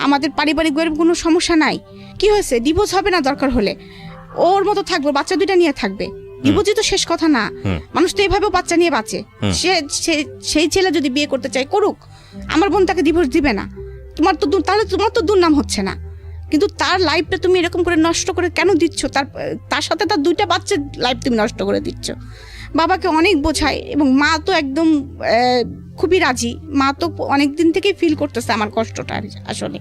আমাদের পারিবারিক কোনো সমস্যা নাই। কি হয়েছে, ডিভোর্স হবে না, দরকার হলে ওর মতো থাকবে, বাচ্চা 2টা নিয়ে থাকবে। ডিভোর্সই তো শেষ কথা না, মানুষ তো এইভাবেও বাচ্চা নিয়ে বাঁচে। সেই ছেলে যদি বিয়ে করতে চায় করুক, আমার বোন তাকে ডিভোর্স দিবে না। তাহলে তোমার তো দুর্নাম হচ্ছে না, কিন্তু তার লাইফটা তুমি এরকম করে নষ্ট করে কেন দিচ্ছ? তার সাথে তার 2টা বাচ্চার লাইফ তুমি নষ্ট করে দিচ্ছ। বাবাকে অনেক বোঝায়, এবং মা তো একদম খুবই রাজি। মা তো অনেক দিন থেকেই ফিল করতেছে আমার কষ্টটা আসলে।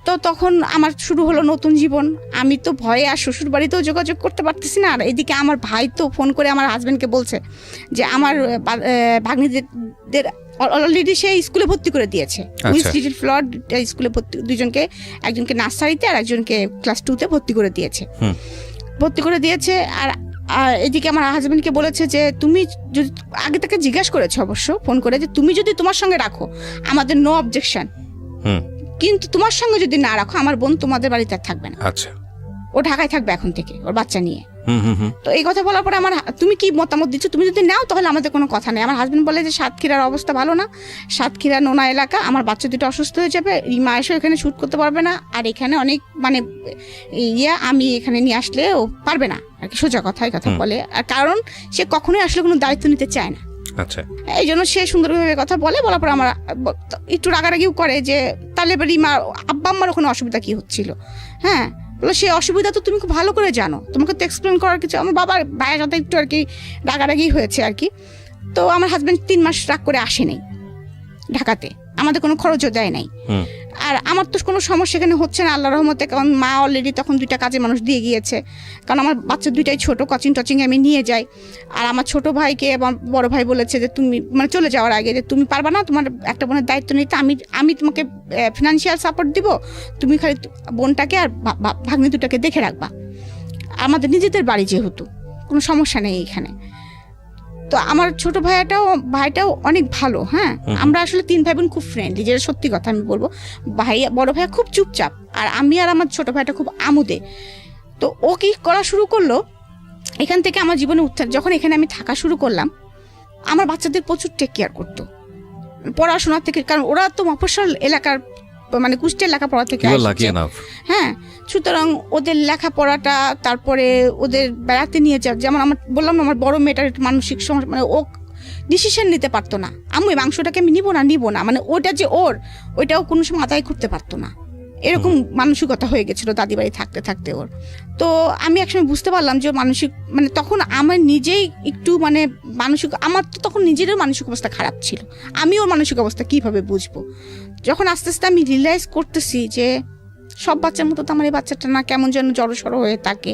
তো তখন আমার শুরু হলো নতুন জীবন। আমি তো ভয়ে আর শ্বশুর বাড়িতেও যোগাযোগ করতে পারতেছি না। আর এদিকে আমার ভাই তো ফোন করে আমার হাজব্যান্ডকে বলছে যে আমার ভাগ্নিদের অলরেডি সে স্কুলে ভর্তি করে দিয়েছে, ফ্লোর স্কুলে দুজনকে, একজনকে নার্সারিতে আর একজনকে ক্লাস 2তে ভর্তি করে দিয়েছে। আর এদিকে আমার হাজব্যান্ডকে বলেছে যে তুমি যদি, আগে তাকে জিজ্ঞাসা করেছে অবশ্য ফোন করে, যে তুমি যদি তোমার সঙ্গে রাখো আমাদের নো অবজেকশন, কিন্তু তোমার সঙ্গে যদি না রাখো আমার বোন তোমাদের বাড়িতে আর থাকবে না। আচ্ছা, ও ঢাকায় থাকবে এখন থেকে ওর বাচ্চা নিয়ে। তো এই কথা বলার পরে তুমি কি মতামত দিচ্ছ? তুমি যদি নাও তাহলে আমাদের কোনো কথা নেই। আমার হাজবেন্ড বলে যে সাতক্ষীরার অবস্থা ভালো না, সাতক্ষীরা নোনা এলাকা, আমার বাচ্চা 2টা অসুস্থ হয়ে যাবে, রিমা এসে এখানে শুট করতে পারবে না, আর এখানে অনেক মানে আমি এখানে নিয়ে আসলে ও পারবে না আর কি, সোজা কথা বলে। আর কারণ সে কখনোই আসলে কোনো দায়িত্ব নিতে চায় না। আচ্ছা, এই জন্য সে সুন্দরভাবে কথা বলার পর আমার একটু রাগারাগিও করে যে তাহলে রিমা আব্বা আম্মার ওখানে অসুবিধা কি হচ্ছিল। হ্যাঁ, সে অসুবিধা তো তুমি খুব ভালো করে জানো, তোমাকে তো এক্সপ্লেন করার কিছু। আমার বাবার ভাইয়ের সাথে একটু আর কি রাগারাগি হয়েছে আর কি। তো আমার হাজব্যান্ড 3 মাস রাগ করে আসেনি ঢাকাতে, আমাদের কোনো খরচও দেয় নাই। আর আমার তো কোনো সমস্যা এখানে হচ্ছে না আল্লাহর রহমতে, কারণ মা অলরেডি তখন 2টা কাজে মানুষ দিয়ে গিয়েছে। কারণ আমার বাচ্চা 2টাই ছোট, কোচিং টচিং আমি নিয়ে যাই। আর আমার ছোট ভাইকে আমার বড় ভাই বলেছে যে তুমি মানে চলে যাওয়ার আগে যে তুমি পারবা না তোমার একটা বোনের দায়িত্ব নিতে, আমি তোমাকে ফিনান্সিয়াল সাপোর্ট দিব, তুমি খালি বোনটাকে আর ভাগ্নি 2টাকে দেখে রাখবা। আমাদের নিজেদের বাড়ি যেহেতু কোনো সমস্যা নেই এখানে। তো আমার ছোট ভাইটাও অনেক ভালো। হ্যাঁ, আমরা আসলে 3 ভাই বোন খুব ফ্রেন্ডলি, যেটা সত্যি কথা আমি বলবো। বড় ভাই খুব চুপচাপ, আর আমি আর আমার ছোট ভাইটা খুব আমোদে। তো ও কি করা শুরু করলো, এখান থেকে আমার জীবনে উত্থান, যখন এখানে আমি থাকা শুরু করলাম আমার বাচ্চাদের প্রচুর টেক কেয়ার করতো পড়াশোনা থেকে, কারণ ওরা তো মফস্বল এলাকার মানে কুষ্টিয়ার লেখাপড়া থেকে হ্যাঁ, সুতরাং ওদের লেখাপড়াটা, তারপরে ওদের বেড়াতে নিয়ে যাওয়া, যেমন আমার বললাম না আমার বড় মেয়েটার একটু মানসিক সমস্যা, মানে ও ডিসিশন নিতে পারতো না, আমি মাংসটাকে আমি নিব না, মানে ওটা যে ওইটাও কোনো সময় আদায় করতে পারতো না, এরকম মানসিকতা হয়ে গেছিল দাদি বাড়ি থাকতে থাকতে ওর। তো আমি একসময় বুঝতে পারলাম যে মানসিক, মানে তখন আমার নিজেই একটু মানে মানসিক, আমার তো তখন নিজেরও মানসিক অবস্থা খারাপ ছিল, আমি ওর মানসিক অবস্থা কিভাবে বুঝবো। যখন আস্তে আস্তে আমি রিয়েলাইজ করতেছি যে সব বাচ্চার মতো তো আমার এই বাচ্চাটা না, কেমন যেন জড়সড় হয়ে থাকে,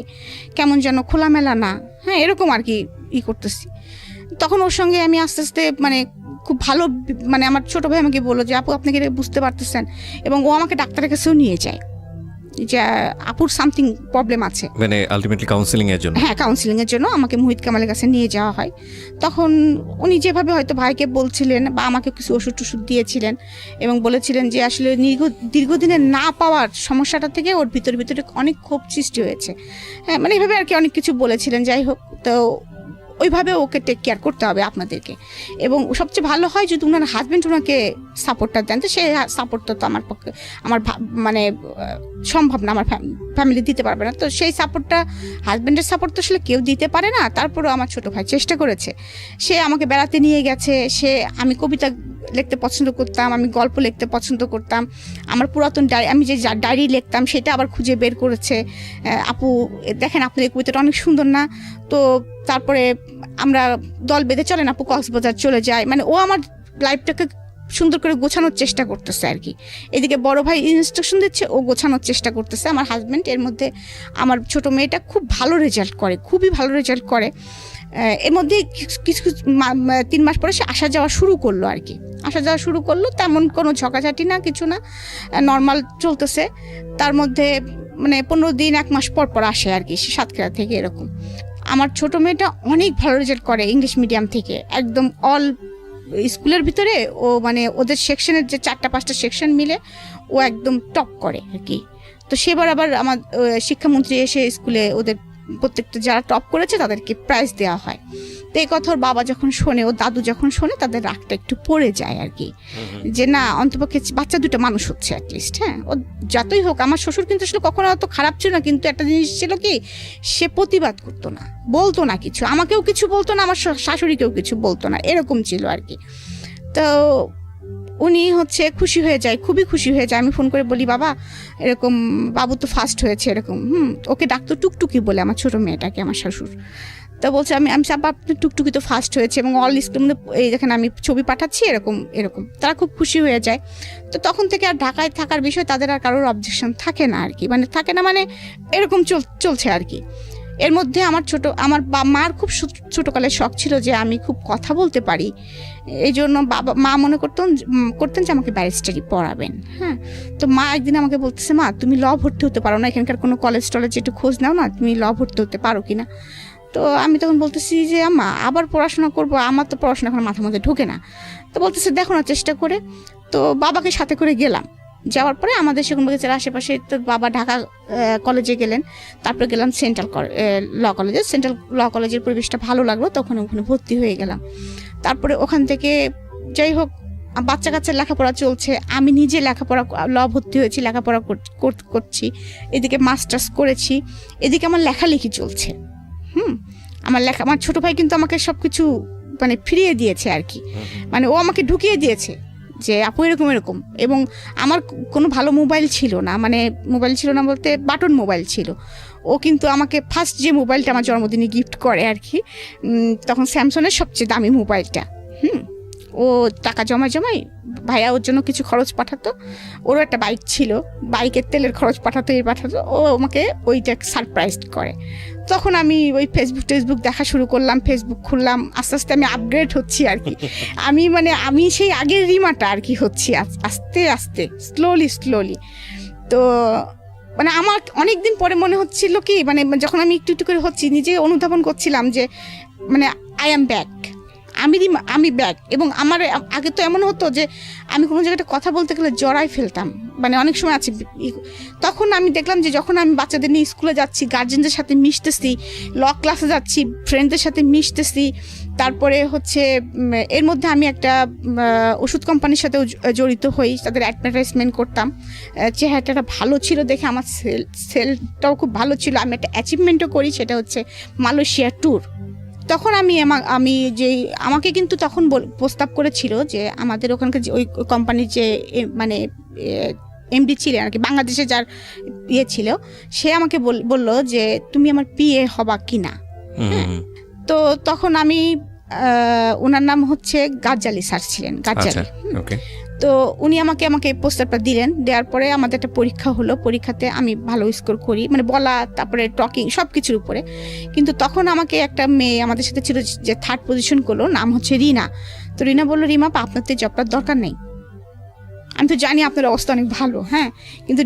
কেমন যেন খোলামেলা না, হ্যাঁ এরকম আর কি করতেছি, তখন ওর সঙ্গে আমি আস্তে আস্তে মানে খুব ভালো, মানে আমার ছোট ভাই আমাকে বললো যে আপু আপনি কি বুঝতে পারতেছেন, এবং ও আমাকে ডাক্তারের কাছেও নিয়ে যায় যে আপুর সামথিং প্রবলেম আছে, মানে আলটিমেটলি কাউন্সেলিং এর জন্য, হ্যাঁ কাউন্সেলিং এর জন্য আমাকে মুহিত কামালের কাছে নিয়ে যাওয়া হয়। তখন উনি যেভাবে হয়তো ভাইকে বলছিলেন বা আমাকে কিছু ওষুধ টষুধ দিয়েছিলেন এবং বলেছিলেন যে আসলে দীর্ঘদিনে না পাওয়ার সমস্যাটা থেকে ওর ভিতরে অনেক ক্ষোভ সৃষ্টি হয়েছে, হ্যাঁ মানে এইভাবে আর কি অনেক কিছু বলেছিলেন। যাই হোক, তো ওইভাবে ওকে টেক কেয়ার করতে হবে আপনাদেরকে, এবং সবচেয়ে ভালো হয় যদি ওনার হাজব্যান্ড ওনাকে সাপোর্টটা দেন, তো সেই সাপোর্টটা তো আমার পক্ষে মানে সম্ভব না, আমার ফ্যামিলি দিতে পারবে না, তো সেই সাপোর্টটা হাজব্যান্ডের সাপোর্ট তো আসলে কেউ দিতে পারে না। তারপরেও আমার ছোটো ভাই চেষ্টা করেছে, সে আমাকে বেড়াতে নিয়ে গেছে, আমি কবিতা লিখতে পছন্দ করতাম, আমি গল্প লিখতে পছন্দ করতাম, আমার পুরাতন আমি যে ডায়েরি লিখতাম সেটা আবার খুঁজে বের করেছে, আপু দেখেন আপনার এই কবিতাটা অনেক সুন্দর না, তো তারপরে আমরা দল বেঁধে চলেন আপু কক্সবাজার চলে যায়, মানে ও আমার লাইফটাকে সুন্দর করে গোছানোর চেষ্টা করতেছে আর কি। এদিকে বড় ভাই ইনস্ট্রাকশন দিচ্ছে, ও গোছানোর চেষ্টা করতেছে। আমার হাজব্যান্ড এর মধ্যে আমার ছোট মেয়েটা খুব ভালো রেজাল্ট করে, খুবই ভালো রেজাল্ট করে, এর মধ্যে কিছু 3 মাস পরে সে আসা যাওয়া শুরু করলো আর কি, তেমন কোনো ঝগড়াঝাটি না, কিছু না, নর্মাল চলতেছে। তার মধ্যে মানে 15 দিন 1 মাস পর আসে আর কি, সে সাতক্ষীরা থেকে এরকম। আমার ছোট মেয়েটা অনেক ভালো রেজাল্ট করে ইংলিশ মিডিয়াম থেকে, একদম অল স্কুলের ভিতরে ও মানে ওদের সেকশনের যে 4-5টা সেকশন মিলে ও একদম টপ করে আর কি। তো সেবার আবার আমার শিক্ষামন্ত্রী এসে স্কুলে ওদের প্রত্যেকটা যারা টপ করেছে তাদেরকে প্রাইজ দেওয়া হয়। তো এই কথা ওর বাবা যখন শোনে, ও দাদু যখন শোনে, তাদের রাগটা একটু পড়ে যায় আর কি, যে না অন্তপক্ষে বাচ্চা দুটো মানুষ হচ্ছে অ্যাটলিস্ট, হ্যাঁ ও যতই হোক। আমার শ্বশুর কিন্তু আসলে কখনো অত খারাপ ছিল না, কিন্তু একটা জিনিস ছিল কি, সে প্রতিবাদ করতো না, বলতো না কিছু, আমাকেও কিছু বলতো না, আমার শাশুড়িকেও কিছু বলতো না, এরকম ছিল আর কি। তো উনি হচ্ছে খুশি হয়ে যায়, খুবই খুশি হয়ে যায়। আমি ফোন করে বলি বাবা এরকম বাবু তো ফার্স্ট হয়েছে এরকম, ওকে ডাকতো টুকটুকি বলে আমার ছোট মেয়েটাকে আমার শ্বশুর। তো বলছে আমি চাপা আপনার টুকটুকি তো ফার্স্ট হয়েছে, এবং অল স্কুল এই দেখেন আমি ছবি পাঠাচ্ছি, এরকম তারা খুব খুশি হয়ে যায়। তো তখন থেকে আর ঢাকায় থাকার বিষয়ে তাদের আর কারোর অবজেকশন থাকে না আর কি, মানে থাকে না, মানে এরকম চলছে আর কি। এর মধ্যে আমার মার খুব ছোটকালের শখ ছিল যে আমি খুব কথা বলতে পারি, এই জন্য মা মনে করতেন যে আমাকে ব্যারিস্টারি পড়াবেন। হ্যাঁ, তো মা একদিন আমাকে বলতেছে, মা তুমি ল ভর্তি হতে পারো না, এখানকার কোনো কলেজ টলেজ একটু খোঁজ নাও না, তুমি ল ভর্তি হতে পারো কিনা। তো আমি তখন বলতেছি যে আম্মা আবার পড়াশোনা করবো, আমার তো পড়াশোনা এখন মাথার মধ্যে ঢোকে না। তো বলতেছে দেখো না চেষ্টা করে। তো বাবাকে সাথে করে গেলাম, যাওয়ার পরে আমাদের সেখান বগিচার আশেপাশে, তো বাবা ঢাকা কলেজে গেলেন, তারপরে গেলাম সেন্ট্রাল ল কলেজে। সেন্ট্রাল ল কলেজের পরিবেশটা ভালো লাগলো, তখন ওখানে ভর্তি হয়ে গেলাম। তারপরে ওখান থেকে যাই হোক বাচ্চা কাচ্চার লেখাপড়া চলছে, আমি নিজে লেখাপড়া ল ভর্তি হয়েছি, লেখাপড়া করছি, এদিকে মাস্টার্স করেছি, এদিকে আমার লেখালেখি চলছে। আমার ছোট ভাই কিন্তু আমাকে সবকিছু মানে ফিরিয়ে দিয়েছে আর কি, মানে ও আমাকে ঢুকিয়ে দিয়েছে যে আপু এরকম। এবং আমার কোনো ভালো মোবাইল ছিল না, মানে মোবাইল ছিল না বলতে বাটন মোবাইল ছিল। ও কিন্তু আমাকে ফার্স্ট যে মোবাইলটা আমার জন্মদিনে গিফট করে আর কি, তখন স্যামসংয়ের সবচেয়ে দামি মোবাইলটা। ও টাকা জমাই ভাইয়া ওর জন্য কিছু খরচ পাঠাতো, ওরও একটা বাইক ছিল, বাইকের তেলের খরচ পাঠাতো, ও আমাকে ওইটা সারপ্রাইজ করে। তখন আমি ওই ফেসবুক দেখা শুরু করলাম, ফেসবুক খুললাম, আস্তে আস্তে আমি আপগ্রেড হচ্ছি আর কি। আমি সেই আগের রিমাটা আর কি হচ্ছি আস্তে আস্তে, স্লোলি। তো মানে আমার অনেকদিন পরে মনে হচ্ছিল কি, মানে যখন আমি একটু একটু করে হচ্ছি, নিজে অনুধাবন করছিলাম যে মানে আই অ্যাম ব্যাক, আমি ব্যাক। এবং আমার আগে তো এমন হতো যে আমি কোনো জায়গাটা কথা বলতে গেলে জড়াই ফেলতাম, মানে অনেক সময় আছে। তখন আমি দেখলাম যে যখন আমি বাচ্চাদের নিয়ে স্কুলে যাচ্ছি, গার্জেনদের সাথে মিশতেছি, ল ক্লাসে যাচ্ছি, ফ্রেন্ডদের সাথে মিশতেছি, তারপরে হচ্ছে এর মধ্যে আমি একটা ওষুধ কোম্পানির সাথে জড়িত হই, তাদের অ্যাডভার্টাইজমেন্ট করতাম। চেহারাটা ভালো ছিল দেখে আমার সেলটাও খুব ভালো ছিল। আমি একটা অ্যাচিভমেন্টও করি, সেটা হচ্ছে মালয়েশিয়া ট্যুর। তখন আমি যে আমাকে কিন্তু তখন প্রস্তাব করেছিল যে আমাদের ওখানকার যে ওই কোম্পানির যে মানে এমডি ছিলেন আর কি, বাংলাদেশে যার ইয়ে ছিল, সে আমাকে বলল যে তুমি আমার পিএ হবা কিনা। তো তখন আমি ওনার নাম হচ্ছে গাজ্জালি স্যার ছিলেন, গাজ্জালি। তো উনি আমাকে প্রস্তাবটা দিলেন। দেওয়ার পরে আমাদের একটা পরীক্ষা হলো, পরীক্ষাতে আমি ভালো স্কোর করি, মানে বলা তারপরে টকিং সব কিছুর উপরে। কিন্তু তখন আমাকে একটা মেয়ে আমাদের সাথে ছিল যে 3rd পজিশন করলো, নাম হচ্ছে রিনা। তো রিনা বললো, রিমা পা আপনার তো এই জবটার দরকার নেই, আমি তো জানি আপনার অবস্থা অনেক ভালো, হ্যাঁ, কিন্তু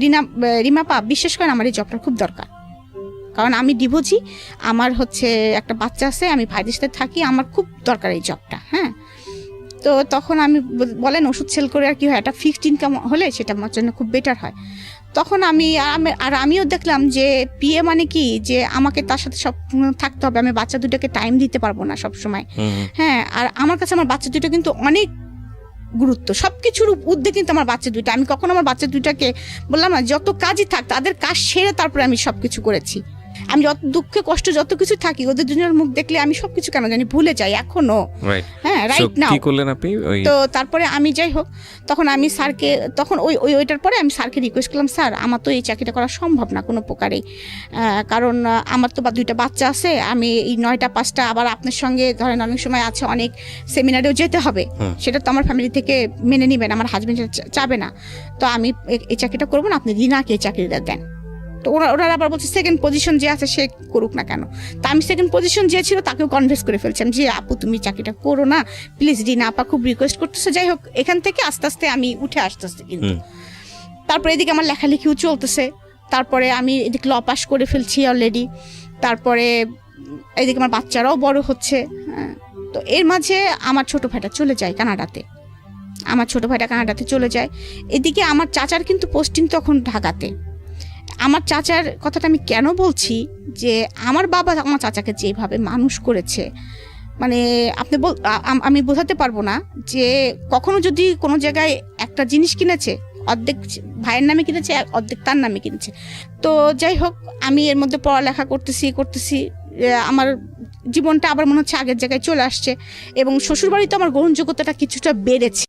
রিমা পা বিশ্বাস করেন আমার এই জবটার খুব দরকার, কারণ আমি ডিভোর্সি, আমার হচ্ছে একটা বাচ্চা আছে, আমি ভাইদের সাথে থাকি, আমার খুব দরকার এই জবটা। হ্যাঁ, তো তখন আমি বলেন ওষুধ সেল করে আর কি হয়, একটা ফিক্সড ইনকাম হলে সেটা আমার জন্য খুব বেটার হয়। তখন আমিও দেখলাম যে পিএ মানে কি, যে আমাকে তার সাথে সব থাকতে হবে, আমি বাচ্চা দুটোকে টাইম দিতে পারবো না সব সময়। হ্যাঁ, আর আমার কাছে আমার বাচ্চা দুটো কিন্তু অনেক গুরুত্ব, সবকিছুর ঊর্ধ্বে কিন্তু আমার বাচ্চা দুইটা। আমি কখনো আমার বাচ্চা দুইটাকে বললাম না, যত কাজই থাক তাদের কাজ সেরে তারপরে আমি সবকিছু করেছি। আমি যত দুঃখে কষ্ট যত কিছু থাকি, ওদের দুজনের মুখ দেখলে আমি সবকিছু কেন জানি ভুলে যাই এখনো। হ্যাঁ, রাইট নাও। কি করলেন আপনি? তো তারপরে আমি যাই হোক, তখন আমি স্যারকে, তখন ওইটার পরে আমি স্যারকে রিকোয়েস্ট করলাম, স্যার আমার তো এই চাকরিটা করা সম্ভব না কোনো প্রকারেই, কারণ আমার তো 2টা বাচ্চা আছে, আমি এই 9টা 5টা আবার আপনার সঙ্গে ধরেন অনেক সময় আছে অনেক সেমিনারেও যেতে হবে, সেটা তো আমার ফ্যামিলি থেকে মেনে নেবেন, আমার হাজবেন্ড চাবে না। তো আমি এই চাকরিটা করবো না, আপনি রিনাকে এই চাকরিটা দেন। তো ওরা আবার বলছে 2nd পজিশন যে আছে সে করুক না কেন। তা আমি 2nd পজিশন যে ছিল তাকেও কনভিন্স করে ফেলছিলাম যে আপু তুমি চাকরিটা করো না প্লিজ, রিনা আপা খুব রিকোয়েস্ট করতেছে। যাই হোক, এখান থেকে আস্তে আস্তে আমি উঠে আসতেছি। কিন্তু তারপরে এদিকে আমার লেখালেখিও চলতেছে, তারপরে আমি এদিকে ল পাস করে ফেলছি অলরেডি, তারপরে এদিকে আমার বাচ্চারাও বড় হচ্ছে। তো এর মাঝে আমার ছোট ভাইটা চলে যায় কানাডাতে, চলে যায়। এদিকে আমার চাচার কিন্তু পোস্টিং তখন ঢাকাতে। আমার চাচার কথাটা আমি কেন বলছি, যে আমার বাবা আমার চাচাকে যেভাবে মানুষ করেছে, মানে আমি বোঝাতে পারবো না। যে কখনো যদি কোনো জায়গায় একটা জিনিস কিনেছে, অর্ধেক ভাইয়ের নামে কিনেছে, অর্ধেক তার নামে কিনেছে। তো যাই হোক, আমি এর মধ্যে পড়ালেখা করতেছি, আমার জীবনটা আবার মনে হচ্ছে আগের জায়গায় চলে আসছে, এবং শ্বশুরবাড়িতে আমার গ্রহণযোগ্যতাটা কিছুটা বেড়েছে।